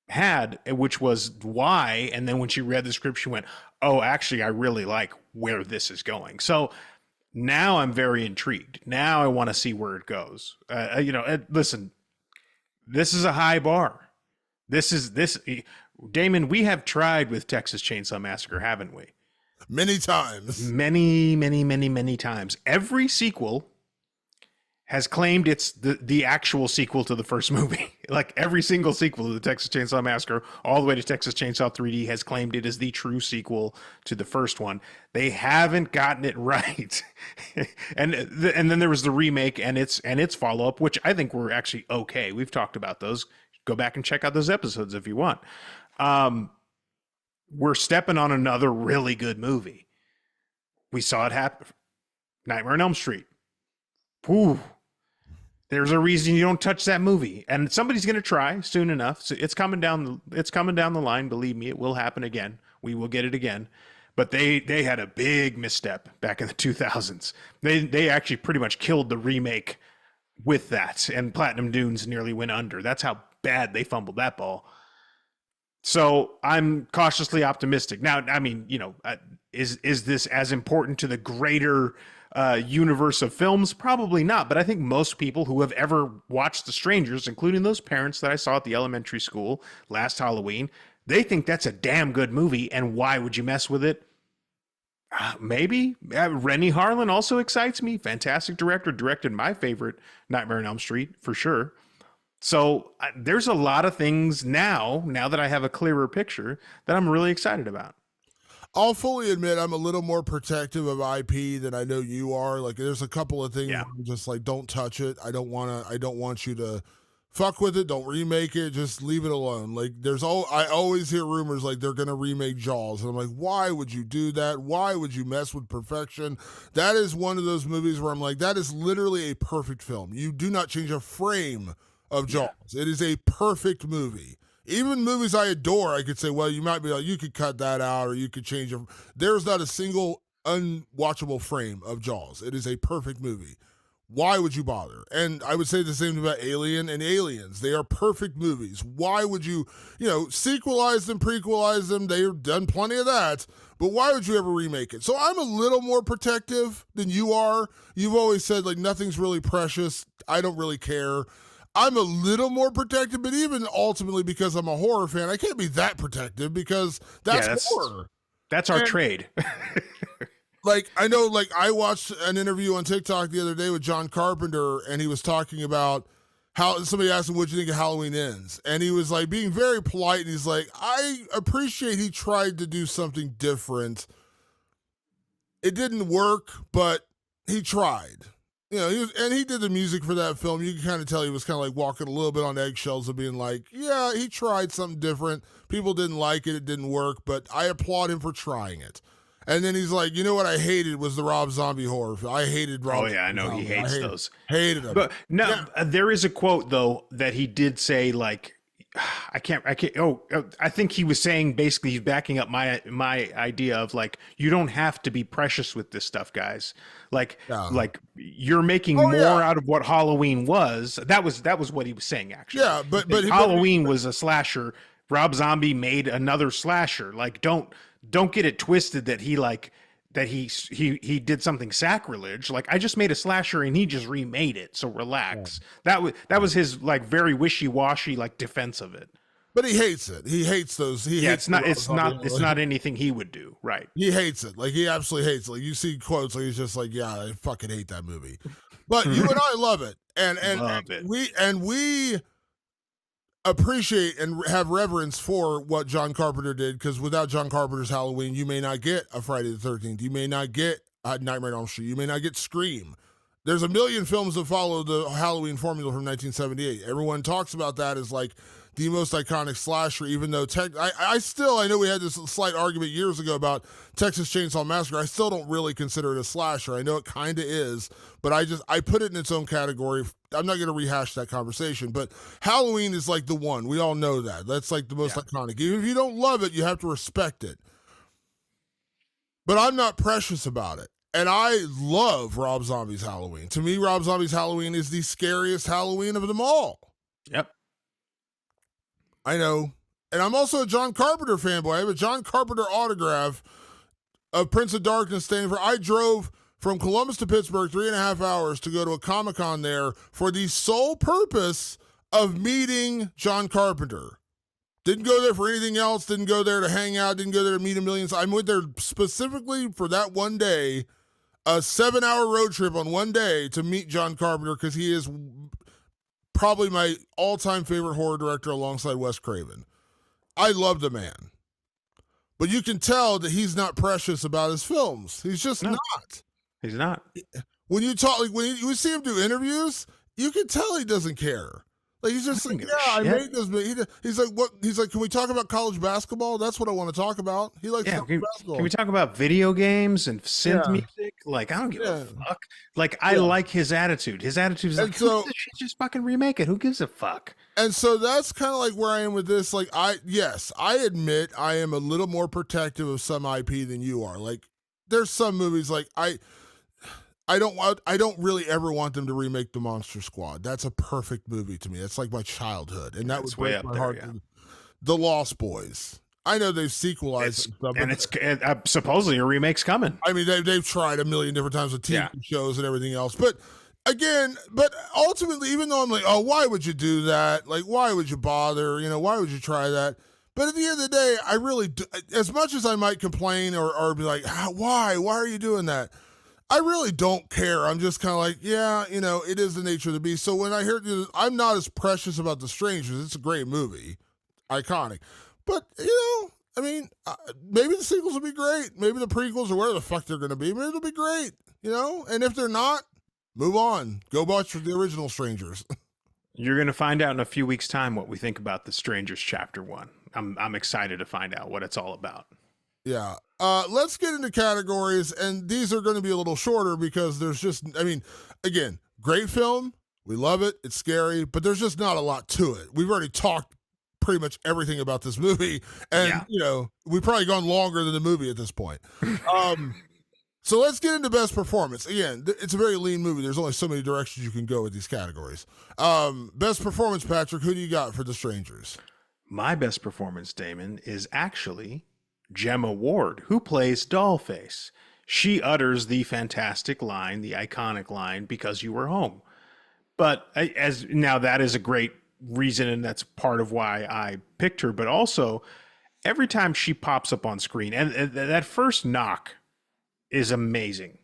Speaker 2: had, which was why. And then when she read the script, she went, oh, actually, I really like where this is going. So now I'm very intrigued. Now I want to see where it goes. Listen, this is a high bar. Damon, we have tried with Texas Chainsaw Massacre, haven't we?
Speaker 1: Many times.
Speaker 2: Many times. Every sequel has claimed it's the actual sequel to the first movie. Like every single sequel to the Texas Chainsaw Massacre, all the way to Texas Chainsaw 3D, has claimed it is the true sequel to the first one. They haven't gotten it right. and then there was the remake and its follow-up, which I think were actually okay. We've talked about those. Go back and check out those episodes if you want. We're stepping on another really good movie. We saw it happen. Nightmare on Elm Street. Whew. There's a reason you don't touch that movie, and somebody's going to try soon enough. So it's coming down the line. Believe me, it will happen again. We will get it again. But they had a big misstep back in the 2000s. They actually pretty much killed the remake with that, and Platinum Dunes nearly went under. That's how bad they fumbled that ball. So I'm cautiously optimistic. Now, I mean, is this as important to the greater universe of films? Probably not. But I think most people who have ever watched The Strangers, including those parents that I saw at the elementary school last Halloween, they think that's a damn good movie. And why would you mess with it? Maybe. Rennie Harlan also excites me. Fantastic director. Directed my favorite Nightmare on Elm Street, for sure. So there's a lot of things now that I have a clearer picture, that I'm really excited about.
Speaker 1: I'll fully admit I'm a little more protective of IP than I know you are. Like, there's a couple of things where I'm just like, don't touch it. I don't want you to fuck with it. Don't remake it. Just leave it alone. Like, I always hear rumors like they're gonna remake Jaws, and I'm like, why would you do that? Why would you mess with perfection? That is one of those movies where I'm like, that is literally a perfect film. You do not change a frame of Jaws. Yeah. It is a perfect movie. Even movies I adore, I could say, well, you might be like, you could cut that out or you could change it. There's not a single unwatchable frame of Jaws. It is a perfect movie. Why would you bother? And I would say the same about Alien and Aliens. They are perfect movies. Why would you, sequelize them, prequelize them? They've done plenty of that. But why would you ever remake it? So I'm a little more protective than you are. You've always said, like, nothing's really precious. I don't really care. I'm a little more protective, but even ultimately because I'm a horror fan, I can't be that protective because that's horror.
Speaker 2: That's our trade.
Speaker 1: Like, I know, like, I watched an interview on TikTok the other day with John Carpenter, and he was talking about how somebody asked him, what'd you think of Halloween Ends? And he was like being very polite, and he's like, I appreciate he tried to do something different. It didn't work, but he tried. He did the music for that film. You can kind of tell he was kind of like walking a little bit on eggshells of being like, yeah, he tried something different. People didn't like it. It didn't work, but I applaud him for trying it. And then he's like, you know what I hated was the Rob Zombie horror film. I hated Rob.
Speaker 2: Oh, yeah, I know. He hates those.
Speaker 1: Hated them.
Speaker 2: But no, there is a quote, though, that he did say, like, I think he was saying basically he's backing up my idea of, like, you don't have to be precious with this stuff, guys. Like you're making more out of what Halloween was. That was what he was saying, actually.
Speaker 1: Yeah, but
Speaker 2: Halloween was a slasher. Rob Zombie made another slasher. Like, don't get it twisted that he did something sacrilege. Like, I just made a slasher and he just remade it. So relax. Yeah. That was his, like, very wishy-washy, like, defense of it.
Speaker 1: But he hates it. He hates those. He
Speaker 2: Yeah,
Speaker 1: hates
Speaker 2: it's
Speaker 1: the
Speaker 2: not.
Speaker 1: Rob
Speaker 2: It's
Speaker 1: Zombie.
Speaker 2: not. It's not anything he would do. Right.
Speaker 1: He hates it. Like he absolutely hates it. Like you see quotes, like he's just like, yeah, I fucking hate that movie. But you and I love it, and
Speaker 2: Love it.
Speaker 1: we appreciate and have reverence for what John Carpenter did, because without John Carpenter's Halloween, you may not get a Friday the 13th. You may not get a Nightmare on Elm Street. You may not get Scream. There's a million films that follow the Halloween formula from 1978. Everyone talks about that as like the most iconic slasher, even though I know we had this slight argument years ago about Texas Chainsaw Massacre. I still don't really consider it a slasher. I know it kind of is, but I put it in its own category. I'm not going to rehash that conversation, but Halloween is like the one. We all know that. That's like the most iconic. Even if you don't love it, you have to respect it. But I'm not precious about it. And I love Rob Zombie's Halloween. To me, Rob Zombie's Halloween is the scariest Halloween of them all.
Speaker 2: Yep.
Speaker 1: I know. And I'm also a John Carpenter fanboy. I have a John Carpenter autograph of Prince of Darkness standing for. I drove from Columbus to Pittsburgh 3.5 hours to go to a Comic-Con there for the sole purpose of meeting John Carpenter. Didn't go there for anything else. Didn't go there to hang out. Didn't go there to meet a million. I went there specifically for that one day, a 7-hour road trip on one day to meet John Carpenter, because he is probably my all-time favorite horror director alongside Wes Craven. I love the man. But you can tell that he's not precious about his films. He's just not.
Speaker 2: He's not.
Speaker 1: When you talk, like when you see him do interviews, you can tell he doesn't care. Like he's just like, yeah, I made this. He's like, what? He's like, can we talk about college basketball? That's what I want to talk about. He likes basketball.
Speaker 2: Can we talk about video games and synth music? Like, I don't give a fuck. Like, I like his attitude. His attitude is like, so, just fucking remake it. Who gives a fuck?
Speaker 1: And so that's kind of like where I am with this. Like, I admit I am a little more protective of some IP than you are. Like, there's some movies like I don't really ever want them to remake The Monster Squad. That's a perfect movie to me. It's like my childhood, and that was break my heart. Yeah. The Lost Boys. I know they've sequelized stuff,
Speaker 2: and it's supposedly a remake's coming.
Speaker 1: I mean, they've tried a million different times with TV shows and everything else, but ultimately, even though I'm like, oh, why would you do that? Like, why would you bother? You know, why would you try that? But at the end of the day, I really do, as much as I might complain or be like, why are you doing that? I really don't care. I'm just kind of like, yeah, you know, it is the nature of the beast. So when I hear, I'm not as precious about The Strangers. It's a great movie, iconic. But, you know, I mean, maybe the sequels will be great. Maybe the prequels or whatever the fuck they're going to be. Maybe it'll be great, you know? And if they're not, move on. Go watch the original Strangers.
Speaker 2: You're going to find out in a few weeks' time what we think about The Strangers Chapter 1. I'm excited to find out what it's all about.
Speaker 1: Yeah. Let's get into categories, and these are going to be a little shorter because there's just, I mean, again, great film. We love it. It's scary, but there's just not a lot to it. We've already talked pretty much everything about this movie, and, you know, we've probably gone longer than the movie at this point. So let's get into best performance. Again, it's a very lean movie. There's only so many directions you can go with these categories. Best performance, Patrick, who do you got for The Strangers?
Speaker 2: My best performance, Damon, is actually Gemma Ward, who plays Dollface. She utters the fantastic line, the iconic line, "Because you were home." But as now, that is a great reason, and that's part of why I picked her. But also, every time she pops up on screen, and that first knock is amazing.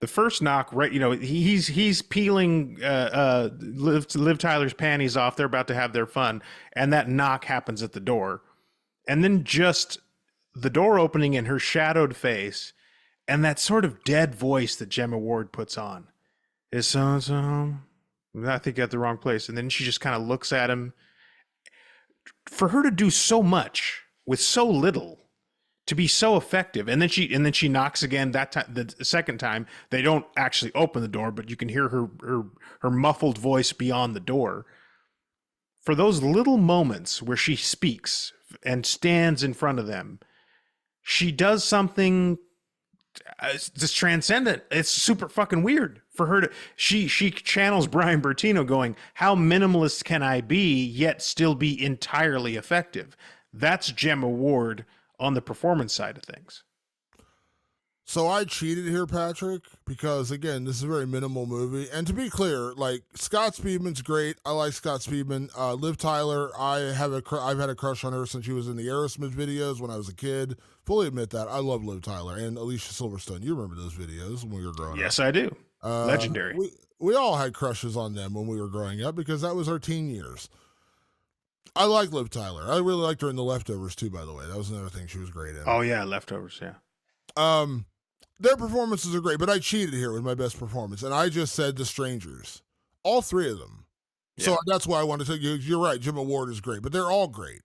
Speaker 2: The first knock, right? You know, he's peeling Liv Tyler's panties off. They're about to have their fun, and that knock happens at the door, and then just the door opening in her shadowed face, and that sort of dead voice that Gemma Ward puts on is so. I think you got the wrong place, and then she just kind of looks at him. For her to do so much with so little, to be so effective, and then she knocks again. That time, the second time, they don't actually open the door, but you can hear her muffled voice beyond the door. For those little moments where she speaks and stands in front of them, she does something just transcendent. It's super fucking weird for her to. She channels Brian Bertino, going, "How minimalist can I be yet still be entirely effective?" That's Gemma Ward on the performance side of things.
Speaker 1: So I cheated here, Patrick, because again, this is a very minimal movie. And to be clear, like Scott Speedman's great. I like Scott Speedman. Liv Tyler, I've had a crush on her since she was in the Aerosmith videos when I was a kid. Fully admit that. I love Liv Tyler and Alicia Silverstone. You remember those videos when we were growing up?
Speaker 2: Yes, I do. Legendary.
Speaker 1: We all had crushes on them when we were growing up because that was our teen years. I like Liv Tyler. I really liked her in The Leftovers too, by the way. That was another thing she was great in.
Speaker 2: Oh yeah, Leftovers, yeah.
Speaker 1: Their performances are great, but I cheated here with my best performance, and I just said The Strangers. All three of them. Yeah. So that's why I want to tell you, you're right, Jim Ward is great, but they're all great.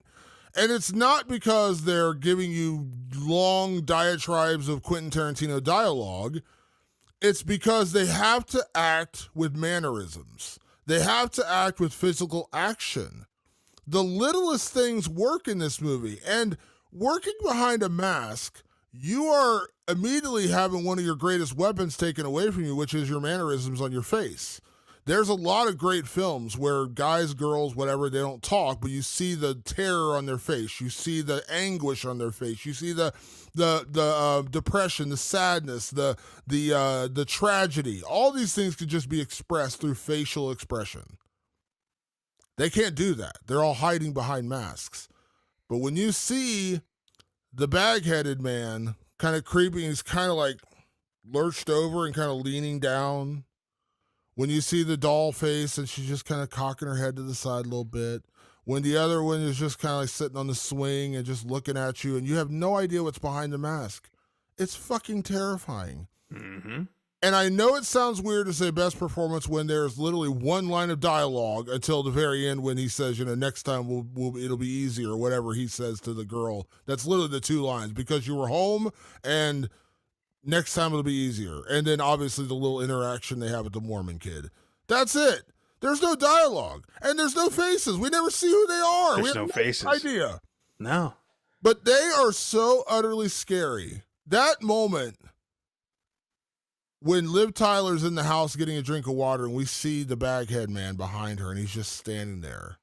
Speaker 1: And it's not because they're giving you long diatribes of Quentin Tarantino dialogue. It's because they have to act with mannerisms. They have to act with physical action. The littlest things work in this movie. And working behind a mask, you are immediately having one of your greatest weapons taken away from you, which is your mannerisms on your face. There's a lot of great films where guys, girls, whatever, they don't talk, but you see the terror on their face. You see the anguish on their face. You see the depression, the sadness, the tragedy. All these things could just be expressed through facial expression. They can't do that. They're all hiding behind masks. But when you see the bag-headed man kind of creeping, he's kind of like lurched over and kind of leaning down. When you see the doll face and she's just kind of cocking her head to the side a little bit. When the other one is just kind of like sitting on the swing and just looking at you and you have no idea what's behind the mask. It's fucking terrifying.
Speaker 2: Mm-hmm.
Speaker 1: And I know it sounds weird to say best performance when there's literally one line of dialogue until the very end when he says, next time it'll be easier or whatever he says to the girl. That's literally the two lines, because you were home and next time it'll be easier. And then obviously the little interaction they have with the Mormon kid. That's it. There's no dialogue and there's no faces. We never see who they are.
Speaker 2: There's no faces.
Speaker 1: Idea.
Speaker 2: No.
Speaker 1: But they are so utterly scary. That moment when Liv Tyler's in the house getting a drink of water and we see the baghead man behind her and he's just standing there.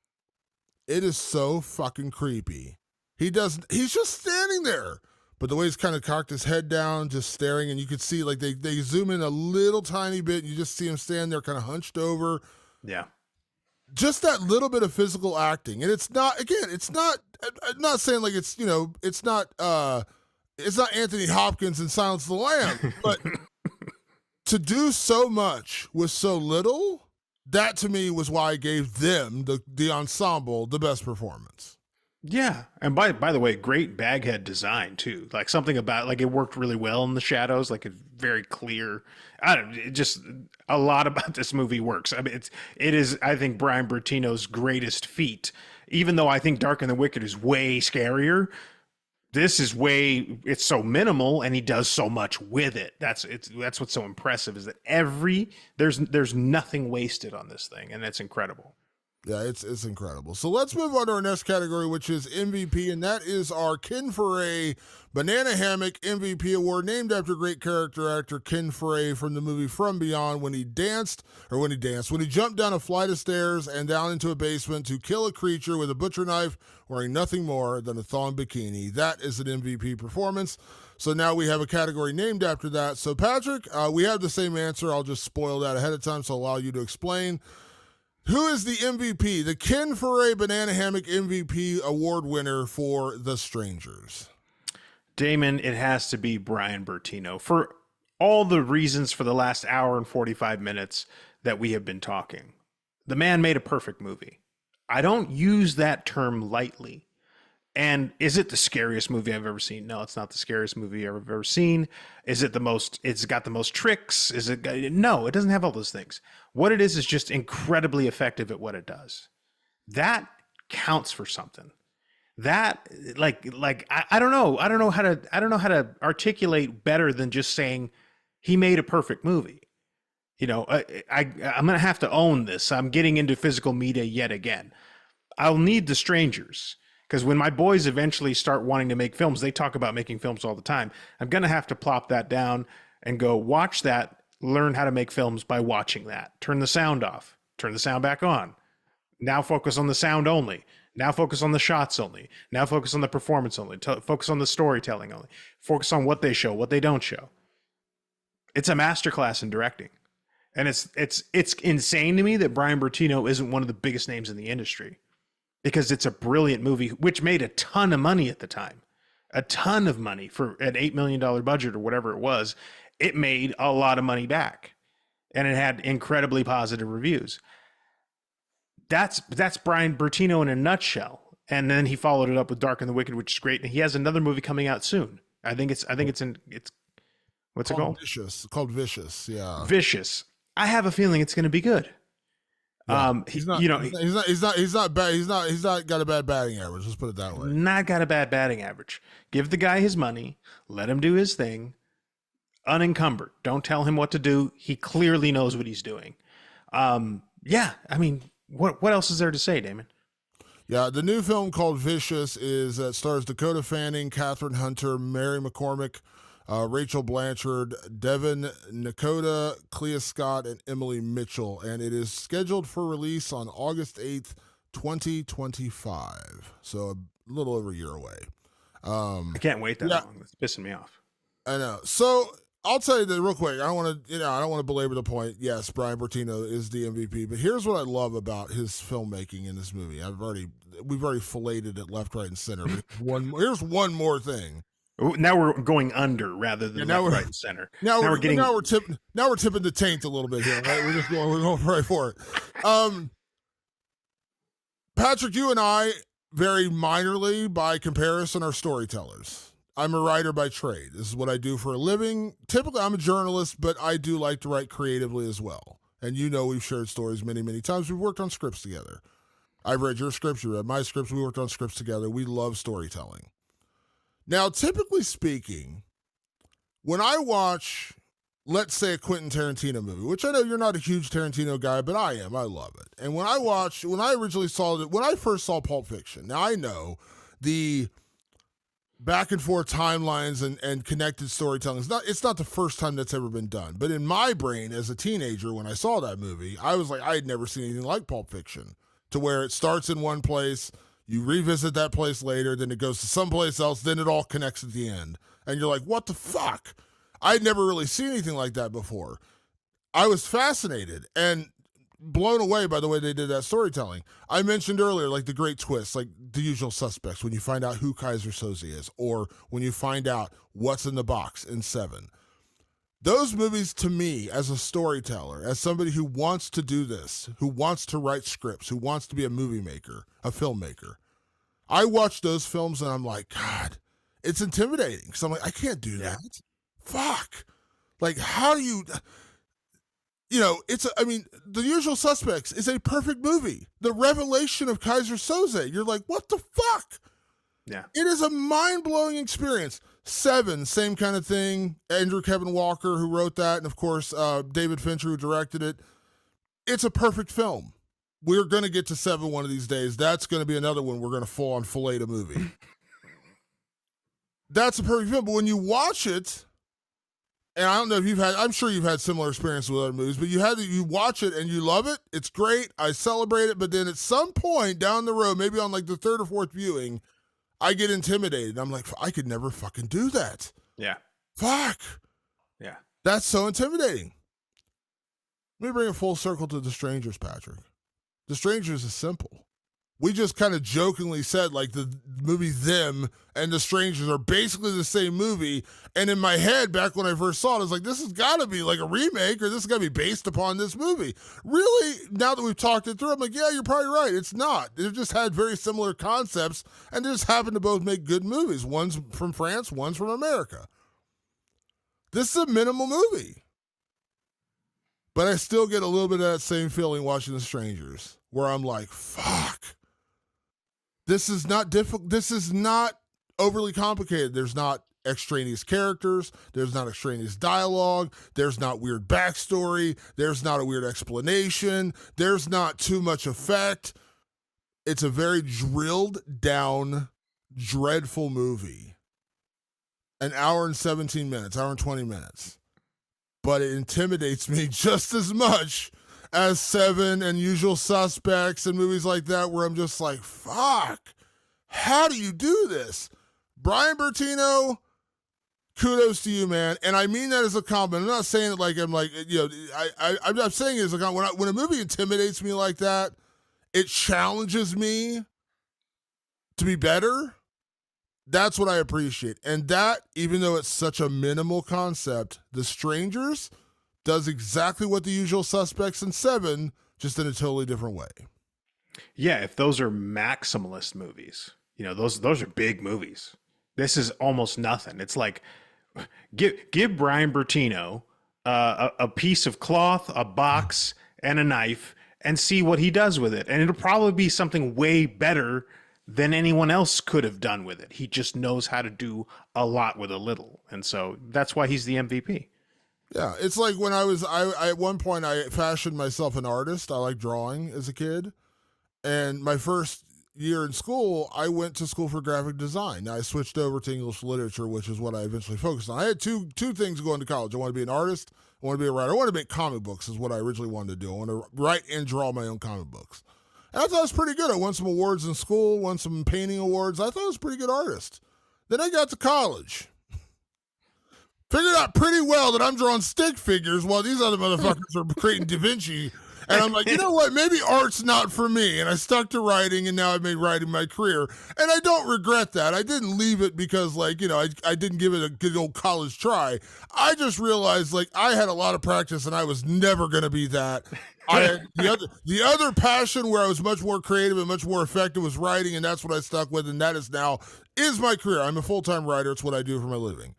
Speaker 1: It is so fucking creepy. He's just standing there. But the way he's kind of cocked his head down, just staring, and you could see like they zoom in a little tiny bit and you just see him stand there kind of hunched over.
Speaker 2: Yeah.
Speaker 1: Just that little bit of physical acting. And it's not, again, I'm not saying like it's not Anthony Hopkins in Silence of the Lambs, but to do so much with so little, that to me was why I gave them, the ensemble, the best performance.
Speaker 2: Yeah. And by the way, great baghead design too. Like something about, like, it worked really well in the shadows, like it's very clear. Just a lot about this movie works. I mean, it is, I think, Brian Bertino's greatest feat. Even though I think Dark and the Wicked is way scarier, this is it's so minimal and he does so much with it. That's what's so impressive, is that there's nothing wasted on this thing, and that's incredible.
Speaker 1: Yeah, it's incredible. So let's move on to our next category, which is MVP, and that is our Ken Foray Banana Hammock MVP Award, named after great character actor Ken Foray from the movie From Beyond, when he jumped down a flight of stairs and down into a basement to kill a creature with a butcher knife, wearing nothing more than a thong bikini. That is an MVP performance. So now we have a category named after that. So Patrick, we have the same answer. I'll just spoil that ahead of time, so allow you to explain. Who is the MVP, the Ken Foray Banana Hammock MVP award winner for The Strangers?
Speaker 2: Damon, it has to be Brian Bertino, for all the reasons for the last hour and 45 minutes that we have been talking. The man made a perfect movie. I don't use that term lightly. And is it the scariest movie I've ever seen? No, it's not the scariest movie I've ever seen. Is it it's got the most tricks? No, it doesn't have all those things. What it is just incredibly effective at what it does. That counts for something. That I don't know. I don't know how to articulate better than just saying he made a perfect movie. I'm going to have to own this. I'm getting into physical media yet again. I'll need The Strangers. Because when my boys eventually start wanting to make films, they talk about making films all the time. I'm going to have to plop that down and go watch that, learn how to make films by watching that. Turn the sound off, turn the sound back on. Now focus on the sound only. Now focus on the shots only. Now focus on the performance only. Focus on the storytelling only. Focus on what they show, what they don't show. It's a masterclass in directing. And it's insane to me that Brian Bertino isn't one of the biggest names in the industry, because it's a brilliant movie which made a ton of money at the time. A ton of money for an $8 million budget or whatever it was. It made a lot of money back, and it had incredibly positive reviews. That's Brian Bertino in a nutshell. And then he followed it up with Dark and the Wicked, which is great. And he has another movie coming out soon. It's what's it called?
Speaker 1: Vicious. Called Vicious. Yeah.
Speaker 2: Vicious. I have a feeling it's going to be good.
Speaker 1: Yeah. He's not bad. He's not got a bad batting average. Let's put it that way.
Speaker 2: Not got a bad batting average. Give the guy his money. Let him do his thing. Unencumbered. Don't tell him what to do. He clearly knows what he's doing. Yeah. I mean, what else is there to say, Damon?
Speaker 1: Yeah, the new film called Vicious stars Dakota Fanning, Catherine Hunter, Mary McCormick, Rachel Blanchard, Devin Nakota, Clea Scott, and Emily Mitchell. And it is scheduled for release on August 8th, 2025. So a little over a year away.
Speaker 2: I can't wait that long. It's pissing me off.
Speaker 1: I know. So I'll tell you that real quick. I don't want to belabor the point. Yes, Brian Bertino is the MVP, but here's what I love about his filmmaking in this movie. We've already filleted it left, right, and center. Here's one more thing.
Speaker 2: Now we're going under rather than left, right, and center.
Speaker 1: Now we're tipping the taint a little bit here. Right? We're going right for it. Patrick, you and I, very minorly by comparison, are storytellers. I'm a writer by trade. This is what I do for a living. Typically, I'm a journalist, but I do like to write creatively as well. And we've shared stories many, many times. We've worked on scripts together. I've read your scripts, you read my scripts. We worked on scripts together. We love storytelling. Now, typically speaking, when I watch, let's say, a Quentin Tarantino movie, which I know you're not a huge Tarantino guy, but I am. I love it. And when I first saw Pulp Fiction, now I know the back and forth timelines and connected storytelling. It's not the first time that's ever been done. But in my brain as a teenager, when I saw that movie, I was like, I had never seen anything like Pulp Fiction, to where it starts in one place, you revisit that place later, then it goes to someplace else, then it all connects at the end. And you're like, what the fuck? I'd never really seen anything like that before. I was fascinated and blown away by the way they did that storytelling. I mentioned earlier, like the great twists, like The Usual Suspects, when you find out who Kaiser Soze is, or when you find out what's in the box in Seven. Those movies, to me, as a storyteller, as somebody who wants to do this, who wants to write scripts, who wants to be a movie maker, a filmmaker, I watch those films and I'm like, God, it's intimidating. Because I'm like, I can't do that. Fuck. Like, how do you... The Usual Suspects is a perfect movie. The revelation of Kaiser Soze, you're like, what the fuck?
Speaker 2: Yeah.
Speaker 1: It is a mind-blowing experience. Seven, same kind of thing. Andrew Kevin Walker, who wrote that, and of course, David Fincher, who directed it. It's a perfect film. We're going to get to Seven one of these days. That's going to be another one we're going to full-on fillet a movie. That's a perfect film. But when you watch it, and I don't know if I'm sure you've had similar experiences with other movies, but you watch it and you love it. It's great. I celebrate it. But then at some point down the road, maybe on like the third or fourth viewing, I get intimidated. I'm like, I could never fucking do that.
Speaker 2: Yeah.
Speaker 1: Fuck.
Speaker 2: Yeah.
Speaker 1: That's so intimidating. Let me bring it full circle to The Strangers, Patrick. The Strangers is simple. We just kind of jokingly said like the movie Them and The Strangers are basically the same movie. And in my head, back when I first saw it, I was like, this has got to be like a remake, or this is got to be based upon this movie. Really, now that we've talked it through, I'm like, yeah, you're probably right. It's not. They've just had very similar concepts, and they just happen to both make good movies. One's from France, one's from America. This is a minimal movie. But I still get a little bit of that same feeling watching The Strangers, where I'm like, fuck. This is not difficult. This is not overly complicated. There's not extraneous characters. There's not extraneous dialogue. There's not weird backstory. There's not a weird explanation. There's not too much effect. It's a very drilled down, dreadful movie. An hour and 17 minutes, hour and 20 minutes. But it intimidates me just as much as Seven and Usual Suspects and movies like that, where I'm just like, fuck, how do you do this? Brian Bertino, kudos to you, man. And I mean that as a compliment. I'm not saying it like I'm like, I'm not saying it as a compliment. When a movie intimidates me like that, it challenges me to be better. That's what I appreciate. And that, even though it's such a minimal concept, The Strangers does exactly what The Usual Suspects and Seven, just in a totally different way.
Speaker 2: Yeah, if those are maximalist movies, those are big movies. This is almost nothing. It's like give Brian Bertino a piece of cloth, a box, and a knife, and see what he does with it. And it'll probably be something way better than anyone else could have done with it. He just knows how to do a lot with a little. And so that's why he's the MVP.
Speaker 1: Yeah, it's like when I at one point I fashioned myself an artist. I like drawing as a kid. And my first year in school, I went to school for graphic design. Now I switched over to English literature, which is what I eventually focused on. I had two things going to college. I wanted to be an artist. I wanted to be a writer. I wanted to make comic books is what I originally wanted to do. I wanted to write and draw my own comic books. And I thought it was pretty good. I won some awards in school, won some painting awards. I thought I was a pretty good artist. Then I got to college. Figured out pretty well that I'm drawing stick figures while these other motherfuckers are creating Da Vinci. And I'm like, you know what? Maybe art's not for me. And I stuck to writing, and now I've made writing my career. And I don't regret that. I didn't leave it because, I didn't give it a good old college try. I just realized, I had a lot of practice, and I was never going to be that. I had the other passion where I was much more creative and much more effective was writing, and that's what I stuck with, and that is my career. I'm a full-time writer. It's what I do for my living.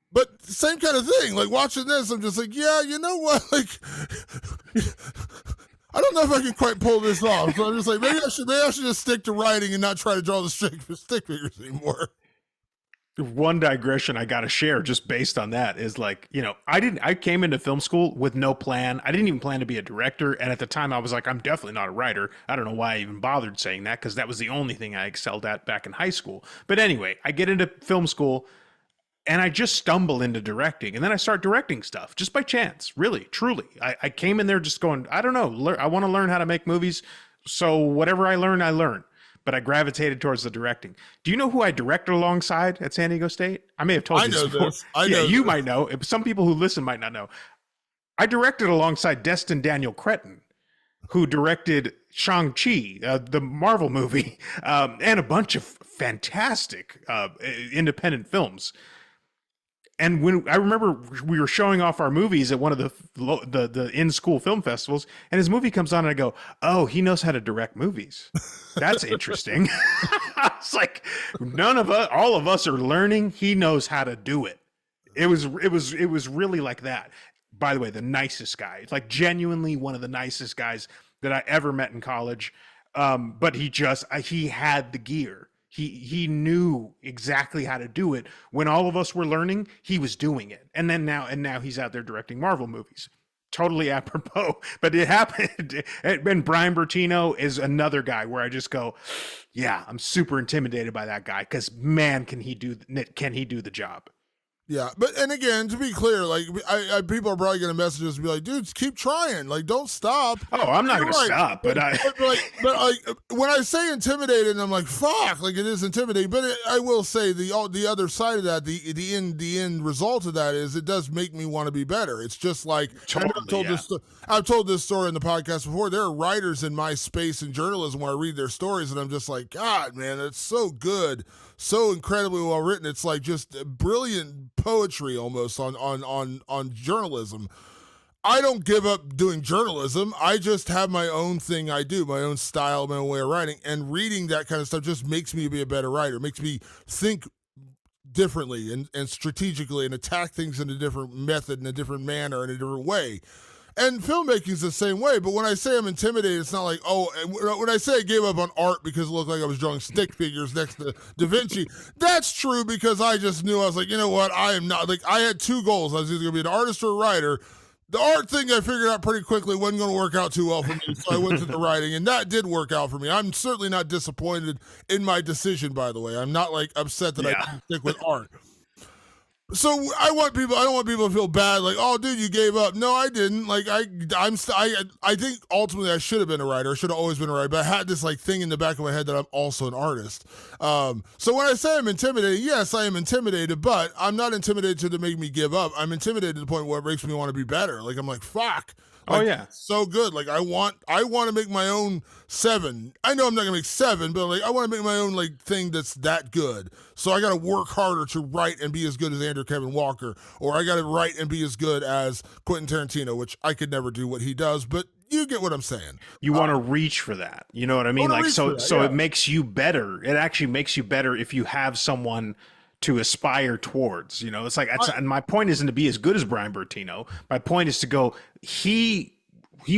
Speaker 1: But same kind of thing. Watching this, I'm just like, yeah, you know what? I don't know if I can quite pull this off. So I'm just like, maybe I should just stick to writing and not try to draw the stick figures anymore.
Speaker 2: One digression I got to share just based on that is I came into film school with no plan. I didn't even plan to be a director. And at the time I was like, I'm definitely not a writer. I don't know why I even bothered saying that, because that was the only thing I excelled at back in high school. But anyway, I get into film school, and I just stumble into directing. And then I start directing stuff just by chance, really, truly. I came in there just going, I don't know, I want to learn how to make movies. So whatever I learn. But I gravitated towards the directing. Do you know who I directed alongside at San Diego State? I may have told you this before.
Speaker 1: I know
Speaker 2: you might know. Some people who listen might not know. I directed alongside Destin Daniel Cretton, who directed Shang-Chi, the Marvel movie, and a bunch of fantastic independent films. And when I remember we were showing off our movies at one of the in-school film festivals, and his movie comes on, and I go, "Oh, he knows how to direct movies. That's interesting." It's like all of us are learning. He knows how to do it. It was really like that. By the way, the nicest guy. It's genuinely one of the nicest guys that I ever met in college. But he had the gear. He knew exactly how to do it. When all of us were learning, he was doing it. And now he's out there directing Marvel movies. Totally apropos, but it happened. And Brian Bertino is another guy where I just go, yeah, I'm super intimidated by that guy, because man, can he do the job?
Speaker 1: Yeah, and again, to be clear, people are probably going to message us and be like, "Dudes, keep trying. Don't stop."
Speaker 2: Oh, I'm not going to stop. But
Speaker 1: when I say intimidated, I'm like, "Fuck!" It is intimidating. But I will say the other side of that, the end result of that is it does make me want to be better. It's just
Speaker 2: totally,
Speaker 1: I've told this story in the podcast before. There are writers in my space in journalism where I read their stories and I'm just like, God, man, it's so good. So incredibly well written. It's just brilliant poetry almost on journalism. I don't give up doing journalism. I just have my own thing I do, my own style, my own way of writing. And reading that kind of stuff just makes me be a better writer, makes me think differently and strategically and attack things in a different method, in a different manner, in a different way. And filmmaking is the same way, but when I say I'm intimidated, it's not like, when I say I gave up on art because it looked like I was drawing stick figures next to Da Vinci, that's true because I just knew, I was like, you know what, I am not, I had two goals. I was either going to be an artist or a writer. The art thing I figured out pretty quickly wasn't going to work out too well for me, so I went to the writing, and that did work out for me. I'm certainly not disappointed in my decision, by the way. I'm not upset that I didn't stick with art. So I don't want people to feel bad, like, oh, dude, you gave up. No, I didn't. Like, I think ultimately I should have been a writer. I should have always been a writer, but I had this like thing in the back of my head that I'm also an artist. So when I say I'm intimidated, yes, I am intimidated, but I'm not intimidated to make me give up. I'm intimidated to the point where it makes me want to be better. Like, I'm like, fuck.
Speaker 2: Oh
Speaker 1: Like,
Speaker 2: yeah.
Speaker 1: so good. Like, I want to make my own seven. I know I'm not gonna make seven, but like, I want to make my own like thing that's that good. So I got to work harder to write and be as good as Andrew Kevin Walker, or I got to write and be as good as Quentin Tarantino, which I could never do what he does. But you get what I'm saying.
Speaker 2: You want to reach for that. You know what I
Speaker 1: I
Speaker 2: mean?
Speaker 1: want to
Speaker 2: Like,
Speaker 1: reach for
Speaker 2: so
Speaker 1: that.
Speaker 2: so
Speaker 1: Yeah.
Speaker 2: it makes you better. It actually makes you better if you have someone to aspire towards. You know, it's like
Speaker 1: I,
Speaker 2: and my point isn't to be as good as Brian Bertino. My point is to go, he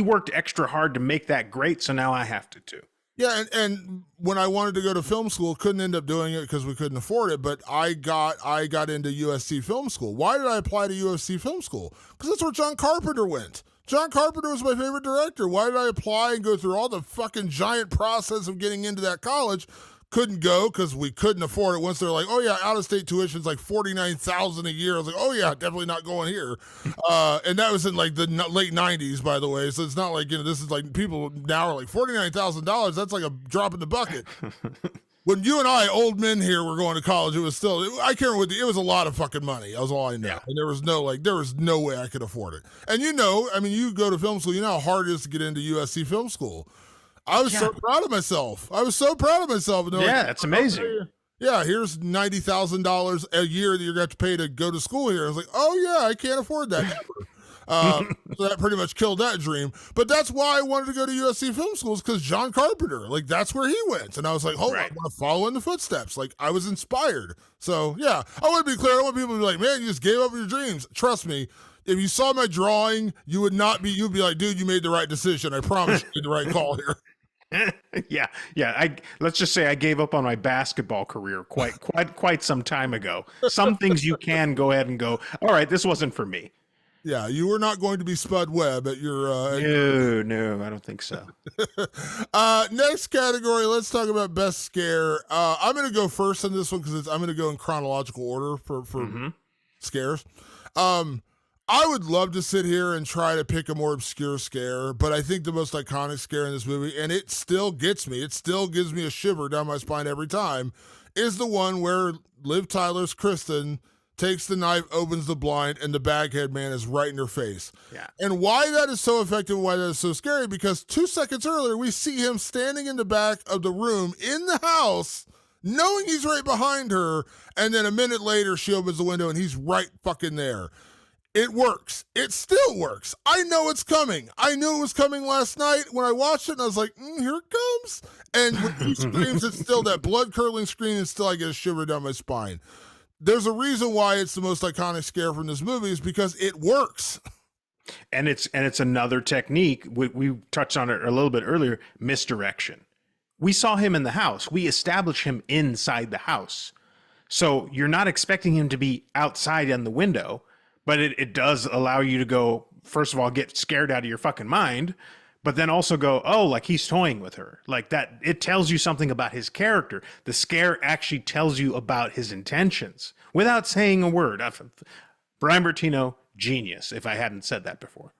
Speaker 2: worked extra hard to make that great, so now I have to too.
Speaker 1: Yeah, and when I wanted to go to film school, couldn't end up doing it because we couldn't afford it. But I got into USC Film School. Why did I apply to USC Film School? Because that's where John Carpenter went. John Carpenter was my favorite director. Why did I apply and go through all the fucking giant process of getting into that college? Couldn't go because we couldn't afford it. Once they're like, "Oh yeah, out of state tuition's like $49,000 a year," I was like, "Oh yeah, definitely not going here." And that was in like the late '90s, by the way. So it's not like this is like people now are like $49,000. That's like a drop in the bucket. When you and I, old men here, were going to college, it was still I can't remember. It was a lot of fucking money. That was all I know,
Speaker 2: Yeah.
Speaker 1: and there was no way I could afford it. And I mean, you go to film school, you know how hard it is to get into USC Film School. I was
Speaker 2: Yeah.
Speaker 1: so proud of myself. I was so proud of myself. And
Speaker 2: Yeah, that's amazing.
Speaker 1: yeah, here's $90,000 a year that you're going to have to pay to go to school here. I was like, oh yeah, I can't afford that ever. So that pretty much killed that dream. But that's why I wanted to go to USC Film Schools, because John Carpenter, like that's where he went, and I was like, oh, I
Speaker 2: Right.
Speaker 1: want to follow in the footsteps. Like I was inspired. So yeah, I want to be clear. I want people to be like, man, you just gave up your dreams. Trust me. If you saw my drawing, you would not be. You'd be like, dude, you made the right decision. I promise you made the right call here.
Speaker 2: Yeah, yeah. Let's just say I gave up on my basketball career quite some time ago. Some things you can go ahead and go, all right, this wasn't for me.
Speaker 1: Yeah, you were not going to be Spud Webb at your.
Speaker 2: No, I don't think so.
Speaker 1: Next category, let's talk about best scare. I'm going to go first on this one because I'm going to go in chronological order for scares. I would love to sit here and try to pick a more obscure scare, but I think the most iconic scare in this movie, and it still gets me, it still gives me a shiver down my spine every time, is the one where Liv Tyler's Kristen takes the knife, opens the blind, and the baghead man is right in her face.
Speaker 2: Yeah.
Speaker 1: And why that is so effective, why that is so scary, because 2 seconds earlier, we see him standing in the back of the room in the house, knowing he's right behind her, and then a minute later, she opens the window and he's right fucking there. It works. It still works. I know it's coming. I knew it was coming last night when I watched it, and I was like, here it comes. And when he screams, it's still that blood-curdling scream, and still I get a shiver down my spine. There's a reason why it's the most iconic scare from this movie, is because it works.
Speaker 2: And it's another technique. We touched on it a little bit earlier, misdirection. We saw him in the house. We established him inside the house. So you're not expecting him to be outside in the window. But it does allow you to go, first of all, get scared out of your fucking mind, but then also go, oh, like he's toying with her. Like that, it tells you something about his character. The scare actually tells you about his intentions without saying a word. Brian Bertino, genius, if I hadn't said that before.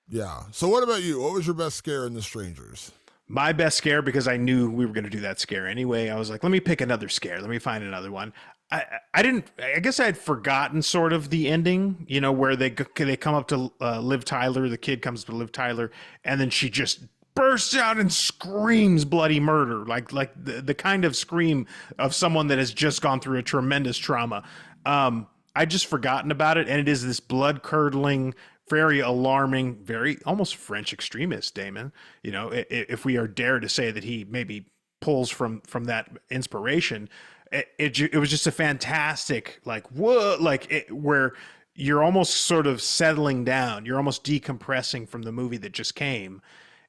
Speaker 1: Yeah. So what about you? What was your best scare in The Strangers?
Speaker 2: My best scare, because I knew we were going to do that scare anyway, I was like, let me pick another scare. Let me find another one. I guess I had forgotten sort of the ending, you know, where they come up to Liv Tyler, the kid comes to Liv Tyler, and then she just bursts out and screams bloody murder, like the kind of scream of someone that has just gone through a tremendous trauma. I just forgotten about it, and it is this blood curdling, very alarming, very almost French extremist, Damon. You know, if we are dare to say that he maybe pulls from that inspiration. It was just a fantastic, like, whoa, where you're almost sort of settling down. You're almost decompressing from the movie that just came.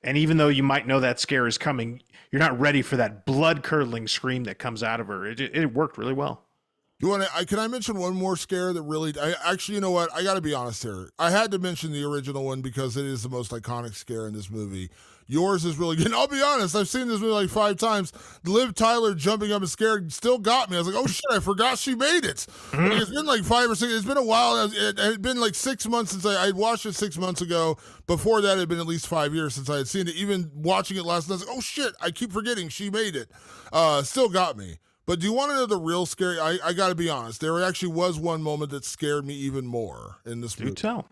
Speaker 2: And even though you might know that scare is coming, you're not ready for that blood curdling scream that comes out of her. It worked really well.
Speaker 1: You want to? Can I mention one more scare that really? I actually, you know what? I got to be honest here. I had to mention the original one because it is the most iconic scare in this movie. Yours is really good. And I'll be honest. I've seen this movie like 5 times. Liv Tyler jumping up and scared still got me. I was like, oh shit! I forgot she made it. Like, it's been like 5 or 6. It's been a while. It had been like 6 months since I watched it 6 months ago. Before that, it had been at least 5 years since I had seen it. Even watching it last night, I was like, oh shit! I keep forgetting she made it. Still got me. But do you want to know the real scary? I got to be honest. There actually was one moment that scared me even more in this
Speaker 2: Do
Speaker 1: movie.
Speaker 2: tell.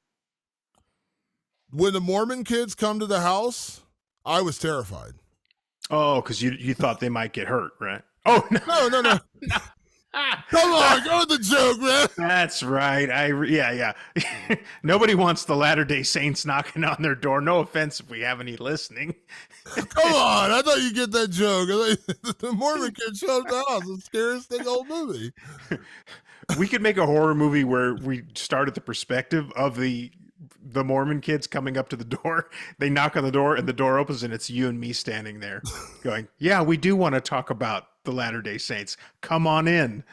Speaker 1: When the Mormon kids come to the house, I was terrified.
Speaker 2: Oh, because you thought they might get hurt, right? Oh no,
Speaker 1: No. Come on, go with the joke, man.
Speaker 2: that's right. Yeah. Nobody wants the Latter-day Saints knocking on their door. No offense if we have any listening.
Speaker 1: Come on. I thought you get that joke. The Mormon kids showed up at the house. The scariest thing old movie.
Speaker 2: We could make a horror movie where we start at the perspective of the Mormon kids coming up to the door. They knock on the door and the door opens and it's you and me standing there going, yeah, we do want to talk about the Latter-day Saints. Come on in.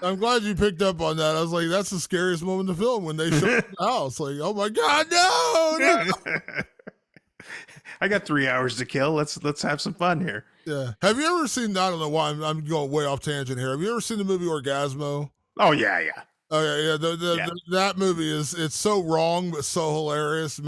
Speaker 1: I'm glad you picked up on that. I was like, that's the scariest moment in the film when they show up at the house. Like, oh my God, no.
Speaker 2: I got 3 hours to kill. Let's have some fun here.
Speaker 1: Yeah. Have you ever seen, I don't know why I'm going way off tangent here. Have you ever seen the movie Orgasmo?
Speaker 2: Oh yeah.
Speaker 1: Oh yeah. That movie it's so wrong but so hilarious.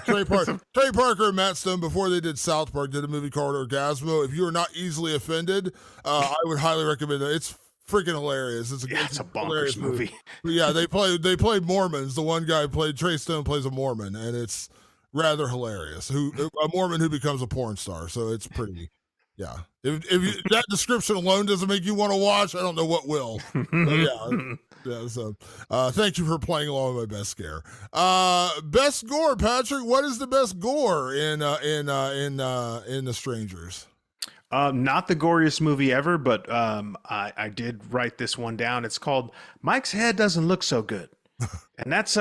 Speaker 1: Trey Parker and Matt Stone, before they did South Park, did a movie called Orgasmo. If you are not easily offended, I would highly recommend it. It's freaking hilarious. It's a
Speaker 2: bonkers movie.
Speaker 1: Yeah, they played Mormons. The one guy Trey Stone plays a Mormon, and it's rather hilarious. A Mormon who becomes a porn star. So it's pretty. Yeah. If that description alone doesn't make you want to watch, I don't know what will. But yeah. So thank you for playing along with my best scare. Best gore, Patrick. What is the best gore in The Strangers?
Speaker 2: Not the goriest movie ever, but I did write this one down. It's called Mike's Head Doesn't Look So Good. And that's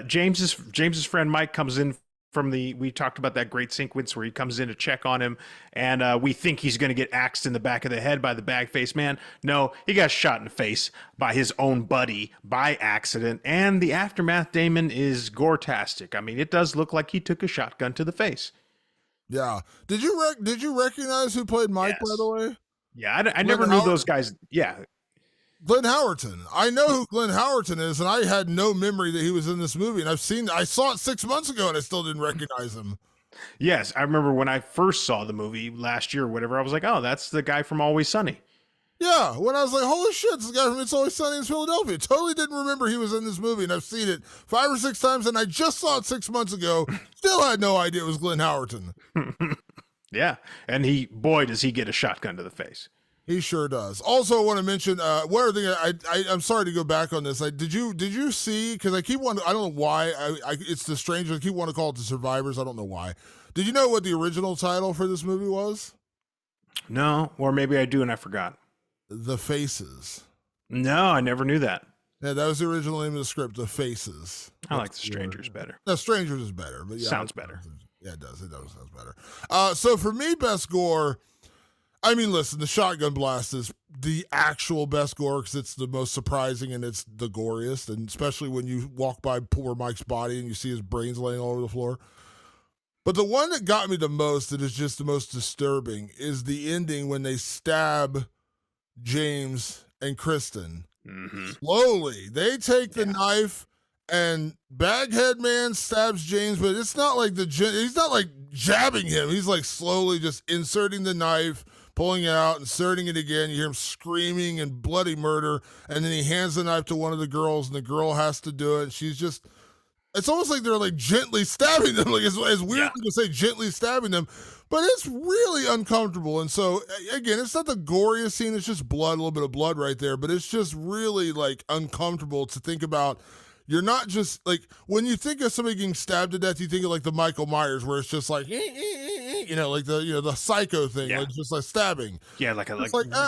Speaker 2: James's friend Mike comes in from we talked about that great sequence where he comes in to check on him, and we think he's going to get axed in the back of the head by the bag-faced man. No, he got shot in the face by his own buddy by accident, and the aftermath, Damon, is gore-tastic. I mean, it does look like he took a shotgun to the face.
Speaker 1: Yeah. Did you recognize who played Mike, by the way?
Speaker 2: Yeah, I never knew those guys. Yeah.
Speaker 1: Glenn Howerton. I know who Glenn Howerton is, and I had no memory that he was in this movie. And I saw it 6 months ago, and I still didn't recognize him.
Speaker 2: Yes, I remember when I first saw the movie last year or whatever, I was like, oh, that's the guy from Always Sunny.
Speaker 1: Yeah, when I was like, holy shit, this guy from It's Always Sunny in Philadelphia. Totally didn't remember he was in this movie, and I've seen it 5 or 6 times, and I just saw it 6 months ago. Still had no idea it was Glenn Howerton.
Speaker 2: Yeah, and boy, does he get a shotgun to the face.
Speaker 1: He sure does. Also, I want to mention one other thing. I'm sorry to go back on this. Did you see? Because I keep wanting. I don't know why. It's The Strangers. I keep wanting to call it The Survivors. I don't know why. Did you know what the original title for this movie was?
Speaker 2: No, or maybe I do and I forgot.
Speaker 1: The Faces.
Speaker 2: No, I never knew that.
Speaker 1: Yeah, that was the original name of the script. The Faces.
Speaker 2: I like The Strangers better.
Speaker 1: No, Strangers is better, but yeah,
Speaker 2: sounds better.
Speaker 1: Yeah, it does. It does sounds better. So for me, best gore. I mean, listen, the shotgun blast is the actual best gore because it's the most surprising and it's the goriest, and especially when you walk by poor Mike's body and you see his brains laying all over the floor. But the one that got me the most, that is just the most disturbing, is the ending when they stab James and Kristen.
Speaker 2: Mm-hmm.
Speaker 1: Slowly. They take the knife and Baghead Man stabs James, but it's not like he's not like jabbing him. He's like slowly just inserting the knife, pulling it out, inserting it again. You hear him screaming and bloody murder. And then he hands the knife to one of the girls, and the girl has to do it. And she's just, it's almost like they're like gently stabbing them. Like it's weird to say gently stabbing them, but it's really uncomfortable. And so again, it's not the goriest scene. It's just blood, a little bit of blood right there, but it's just really like uncomfortable to think about. You're not just like, when you think of somebody getting stabbed to death, you think of like the Michael Myers, where it's just like, like the psycho thing, like just like stabbing.
Speaker 2: Yeah, like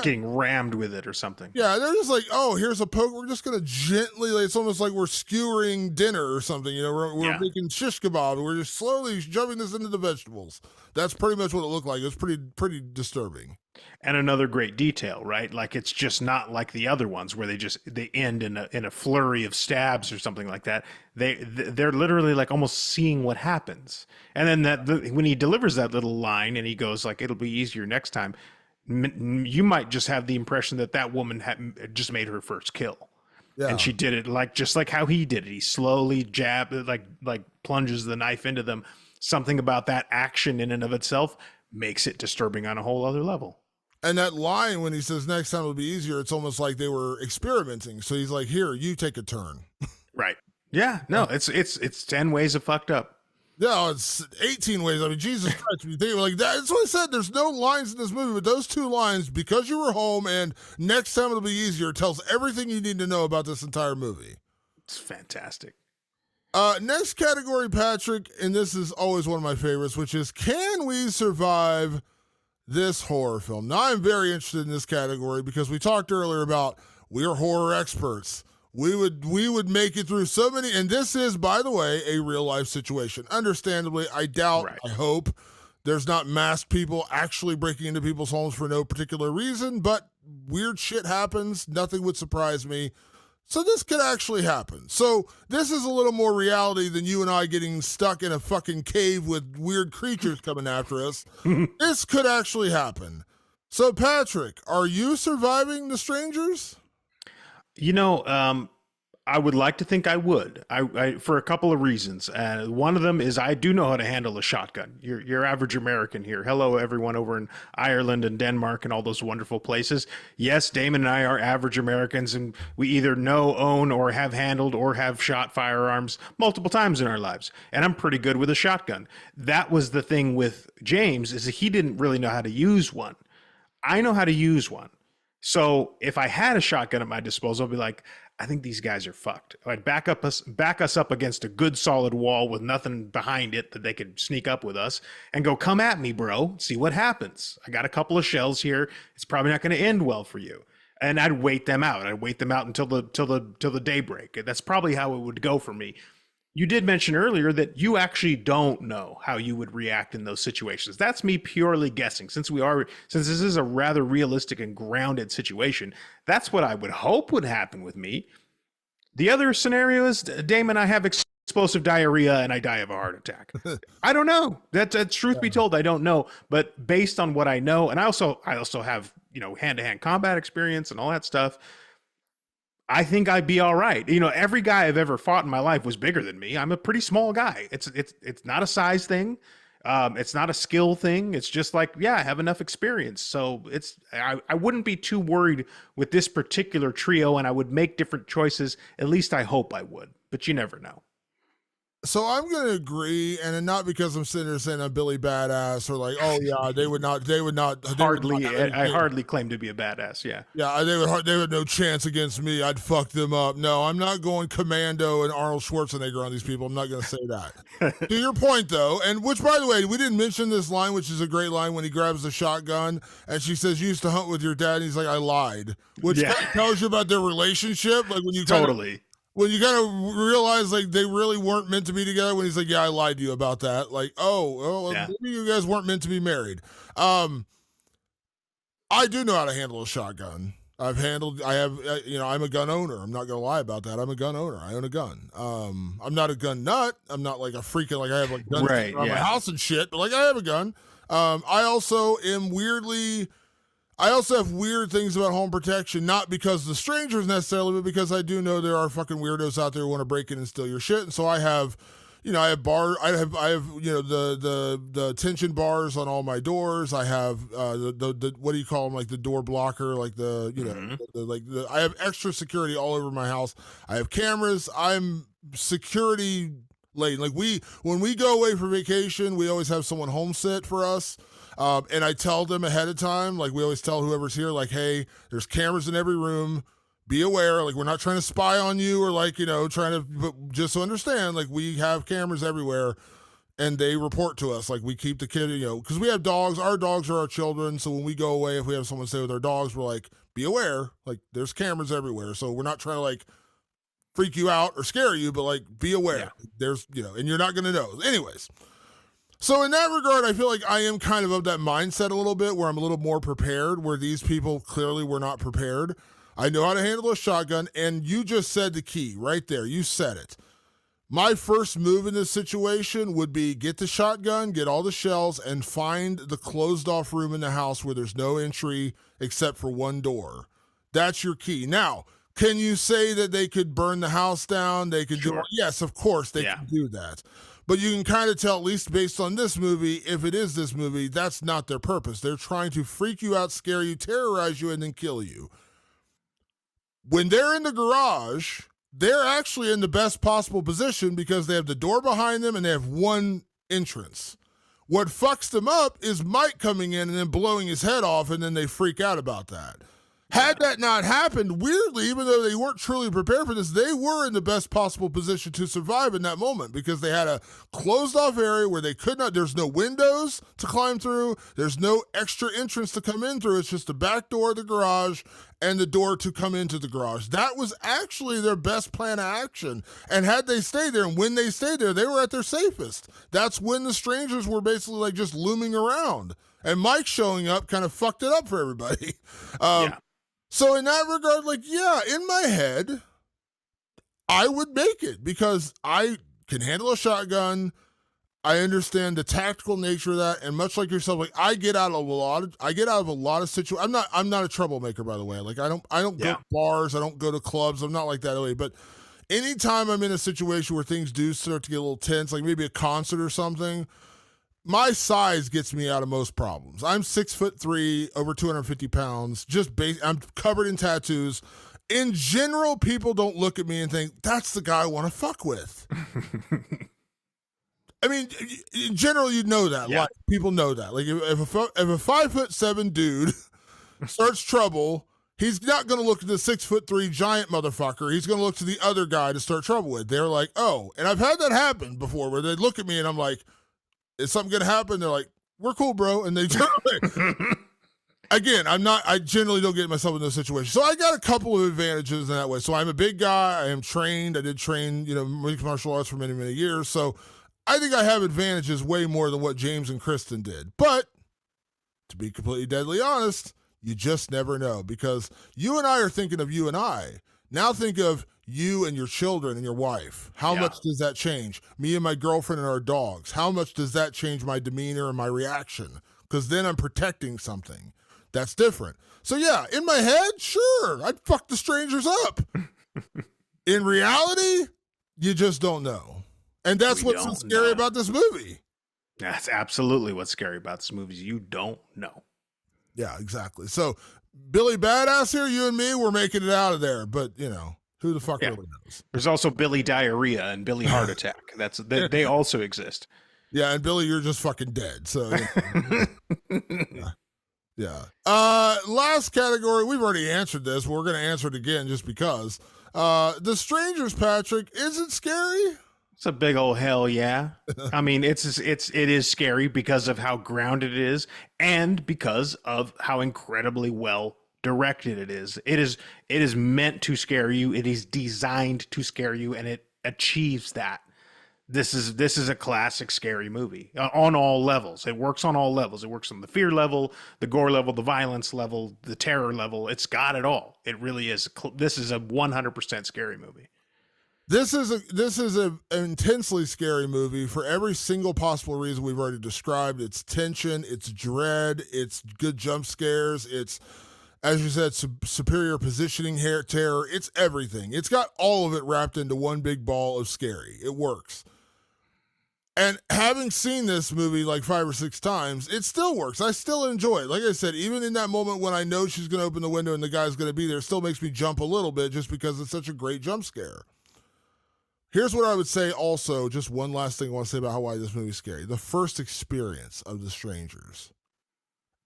Speaker 2: getting rammed with it or something.
Speaker 1: Yeah, they're just like, oh, here's a poke. We're just gonna gently, like, it's almost like we're skewering dinner or something. We're making shish kebab. We're just slowly shoving this into the vegetables. That's pretty much what it looked like. It was pretty disturbing.
Speaker 2: And another great detail, right? Like it's just not like the other ones where they end in a flurry of stabs or something like that. They're literally like almost seeing what happens. And then when he delivers that little line and he goes like it'll be easier next time, you might just have the impression that that woman had just made her first kill. And
Speaker 1: Yeah.
Speaker 2: she did it like just like how he did it. He slowly like plunges the knife into them. Something about that action in and of itself makes it disturbing on a whole other level.
Speaker 1: And that line when he says next time it'll be easier, it's almost like they were experimenting. So he's like, "Here, you take a turn."
Speaker 2: Right. Yeah. No, it's 10 ways of fucked up.
Speaker 1: Yeah, it's 18 ways. I mean, Jesus Christ, when you think of it like that, that's what I said. There's no lines in this movie, but those two lines, because you were home and next time it'll be easier, tells everything you need to know about this entire movie.
Speaker 2: It's fantastic.
Speaker 1: Next category, Patrick, and this is always one of my favorites, which is can we survive this horror film? Now, I'm very interested in this category because we talked earlier about we're horror experts. We would make it through so many, and this is, by the way, a real life situation. Understandably, I doubt,
Speaker 2: Right.
Speaker 1: I hope there's not masked people actually breaking into people's homes for no particular reason, but weird shit happens. Nothing would surprise me. So this could actually happen. So this is a little more reality than you and I getting stuck in a fucking cave with weird creatures coming after us. This could actually happen. So Patrick, are you surviving the strangers?
Speaker 2: You know, I would like to think I would. I for a couple of reasons. One of them is I do know how to handle a shotgun. Your average American here. Hello, everyone over in Ireland and Denmark and all those wonderful places. Yes, Damon and I are average Americans, and we either know, own, or have handled or have shot firearms multiple times in our lives. And I'm pretty good with a shotgun. That was the thing with James is that he didn't really know how to use one. I know how to use one. So if I had a shotgun at my disposal, I'd be like, I think these guys are fucked. I'd back us up against a good solid wall with nothing behind it that they could sneak up with us and go, come at me, bro. See what happens. I got a couple of shells here. It's probably not going to end well for you. And I'd wait them out. I'd wait them out until the daybreak. That's probably how it would go for me. You did mention earlier that you actually don't know how you would react in those situations. That's me purely guessing. Since this is a rather realistic and grounded situation, that's what I would hope would happen with me. The other scenario is Damon, I have explosive diarrhea and I die of a heart attack. I don't know. That's truth be told, I don't know. But based on what I know, and I also have hand to hand combat experience and all that stuff. I think I'd be all right. Every guy I've ever fought in my life was bigger than me. I'm a pretty small guy. It's not a size thing. It's not a skill thing. It's just like, yeah, I have enough experience. So I wouldn't be too worried with this particular trio, and I would make different choices. At least I hope I would, but you never know.
Speaker 1: So I'm going to agree, and not because I'm sitting there saying I'm Billy Badass or like, oh yeah,
Speaker 2: Hardly, I hardly claim to be a badass. Yeah.
Speaker 1: Yeah, they would no chance against me. I'd fuck them up. No, I'm not going Commando and Arnold Schwarzenegger on these people. I'm not going to say that. To your point, though, and which, by the way, we didn't mention this line, which is a great line when he grabs the shotgun and she says, "You used to hunt with your dad." And he's like, "I lied," which kind of tells you about their relationship. Like when you
Speaker 2: totally.
Speaker 1: When you kind of realize like they really weren't meant to be together, when he's like, "Yeah, I lied to you about that." Like,
Speaker 2: Yeah.
Speaker 1: maybe you guys weren't meant to be married. I do know how to handle a shotgun. I have, I'm a gun owner. I'm not going to lie about that. I'm a gun owner. I own a gun. I'm not a gun nut. I'm not like a freaking, like I have like guns around my house and shit, but like I have a gun. I also have weird things about home protection, not because of the strangers necessarily, but because I do know there are fucking weirdos out there who want to break in and steal your shit. And so I have the tension bars on all my doors. I have the what do you call them, like the door blocker, like I have extra security all over my house. I have cameras. I'm security laden. Like when we go away for vacation, we always have someone home sit for us. And I tell them ahead of time, like we always tell whoever's here, like, hey, there's cameras in every room. Be aware, like we're not trying to spy on you or like, but just to understand, like we have cameras everywhere and they report to us. Like we keep the kid, because we have dogs. Our dogs are our children. So when we go away, if we have someone stay with our dogs, we're like, be aware, like there's cameras everywhere. So we're not trying to like freak you out or scare you, but like be aware. Yeah. There's, and you're not going to know. Anyways. So in that regard, I feel like I am kind of that mindset a little bit where I'm a little more prepared, where these people clearly were not prepared. I know how to handle a shotgun, and you just said the key right there. You said it. My first move in this situation would be get the shotgun, get all the shells, and find the closed off room in the house where there's no entry except for one door. That's your key. Now, can you say that they could burn the house down? They could do it. Yes, of course they can do that. But you can kind of tell, at least based on this movie, if it is this movie, that's not their purpose. They're trying to freak you out, scare you, terrorize you, and then kill you. When they're in the garage, they're actually in the best possible position because they have the door behind them and they have one entrance. What fucks them up is Mike coming in and then blowing his head off, and then they freak out about that. Had that not happened, weirdly, even though they weren't truly prepared for this, they were in the best possible position to survive in that moment because they had a closed off area where they could not, there's no windows to climb through, there's no extra entrance to come in through, it's just the back door of the garage and the door to come into the garage. That was actually their best plan of action. And had they stayed there, and when they stayed there, they were at their safest. That's when the strangers were basically like just looming around. And Mike showing up kind of fucked it up for everybody. So in that regard, like, yeah, in my head, I would make it because I can handle a shotgun. I understand the tactical nature of that, and much like yourself, like I get out of a lot of situations. I'm not a troublemaker, by the way. Like I don't go to bars, I don't go to clubs. I'm not like that way. But anytime I'm in a situation where things do start to get a little tense, like maybe a concert or something, my size gets me out of most problems. I'm 6'3", over 250 pounds, I'm covered in tattoos. In general, people don't look at me and think, that's the guy I want to fuck with. I mean, in general, you know that. Yeah. Like, people know that. Like, if a 5'7" dude starts trouble, he's not going to look at the 6'3" giant motherfucker. He's going to look to the other guy to start trouble with. They're like, oh. And I've had that happen before where they look at me and I'm like, is something going to happen? They're like, we're cool, bro. And they turn away. Again, I generally don't get myself in those situations. So I got a couple of advantages in that way. So I'm a big guy. I am trained. I did train, mixed martial arts for many, many years. So I think I have advantages way more than what James and Kristen did. But to be completely deadly honest, you just never know because you and I are thinking of you and I. Now think of you and your children and your wife. How much does that change? Me and my girlfriend and our dogs. How much does that change my demeanor and my reaction? Because then I'm protecting something. That's different. So yeah, in my head, sure, I'd fuck the strangers up. In reality, you just don't know. And that's what's so scary about this movie.
Speaker 2: That's absolutely what's scary about this movie. You don't know.
Speaker 1: Yeah, exactly. So Billy Badass here, you and me, we're making it out of there. But, who the fuck really knows?
Speaker 2: There's also Billy Diarrhea and Billy Heart Attack. They also exist.
Speaker 1: Yeah, and Billy, you're just fucking dead. So, yeah. Last category, we've already answered this. We're going to answer it again just because. The Strangers, Patrick, is it scary?
Speaker 2: It's a big old hell yeah. I mean, it is scary because of how grounded it is and because of how incredibly well directed it is. It is meant to scare you. It is designed to scare you, and it achieves that. This is a classic scary movie on all levels. It works on all levels. It works on the fear level, the gore level, the violence level, the terror level. It's got it all. It really is. This is a 100% scary movie.
Speaker 1: This is an intensely scary movie for every single possible reason we've already described. It's tension, it's dread, it's good jump scares, it's, as you said, superior positioning, terror. It's everything. It's got all of it wrapped into one big ball of scary. It works. And having seen this movie like 5 or 6 times, it still works. I still enjoy it. Like I said, even in that moment when I know she's going to open the window and the guy's going to be there, it still makes me jump a little bit just because it's such a great jump scare. Here's what I would say also, just one last thing I want to say about why this movie's scary. The first experience of The Strangers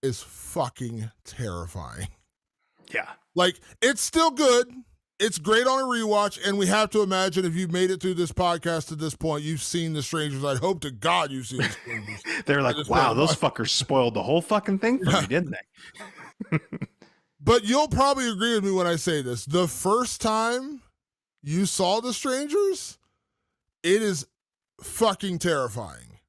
Speaker 1: is fucking terrifying.
Speaker 2: Yeah.
Speaker 1: Like, it's still good. It's great on a rewatch, and we have to imagine if you've made it through this podcast to this point, you've seen The Strangers. I hope to God you've seen The Strangers.
Speaker 2: They're like, wow, those fuckers spoiled the whole fucking thing for me, didn't they?
Speaker 1: But you'll probably agree with me when I say this. The first time you saw The Strangers, it is fucking terrifying.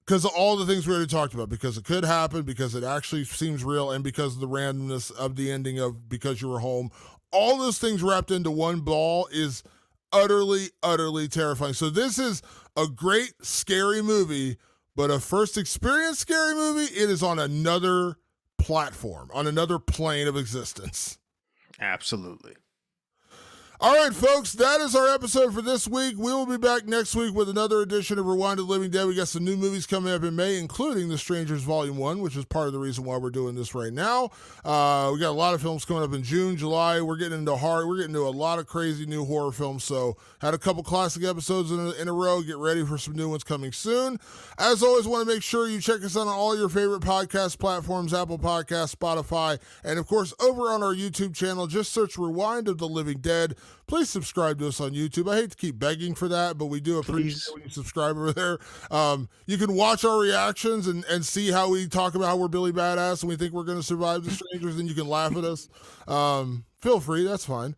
Speaker 1: because of all the things we already talked about, because it could happen, because it actually seems real, and because of the randomness of the ending of because you were home. All those things wrapped into one ball is utterly, utterly terrifying. So this is a great scary movie, but a first experience scary movie, it is on another platform, on another plane of existence.
Speaker 2: Absolutely.
Speaker 1: All right, folks, that is our episode for this week. We will be back next week with another edition of Rewind to the Living Dead. We got some new movies coming up in May, including The Strangers Volume 1, which is part of the reason why we're doing this right now. We got a lot of films coming up in June, July. We're getting into a lot of crazy new horror films. So had a couple classic episodes in a row. Get ready for some new ones coming soon. As always, want to make sure you check us out on all your favorite podcast platforms, Apple Podcasts, Spotify, and of course, over on our YouTube channel. Just search Rewind of the Living Dead. Please subscribe to us on YouTube. I hate to keep begging for that, but we do appreciate when you subscribe over there. You can watch our reactions and see how we talk about how we're Billy Badass and we think we're going to survive the strangers, and you can laugh at us. Feel free. That's fine.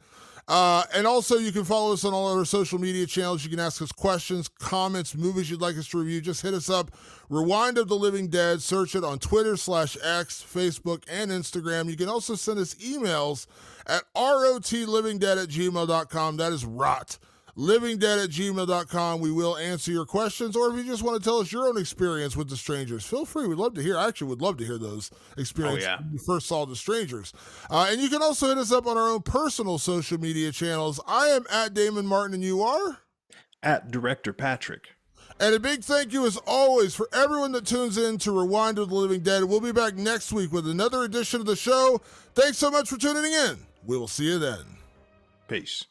Speaker 1: And also, you can follow us on all of our social media channels. You can ask us questions, comments, movies you'd like us to review. Just hit us up. Rewind of the Living Dead. Search it on Twitter /X, Facebook, and Instagram. You can also send us emails at rotlivingdead@gmail.com. That is rot. livingdead@gmail.com. We will answer your questions, or if you just want to tell us your own experience with The Strangers, feel free. We'd love to hear. I actually would love to hear those experiences when you first saw The Strangers. And you can also hit us up on our own personal social media channels. I am at Damon Martin, and you are?
Speaker 2: At Director Patrick.
Speaker 1: And a big thank you, as always, for everyone that tunes in to Rewind of the Living Dead. We'll be back next week with another edition of the show. Thanks so much for tuning in. We will see you then.
Speaker 2: Peace.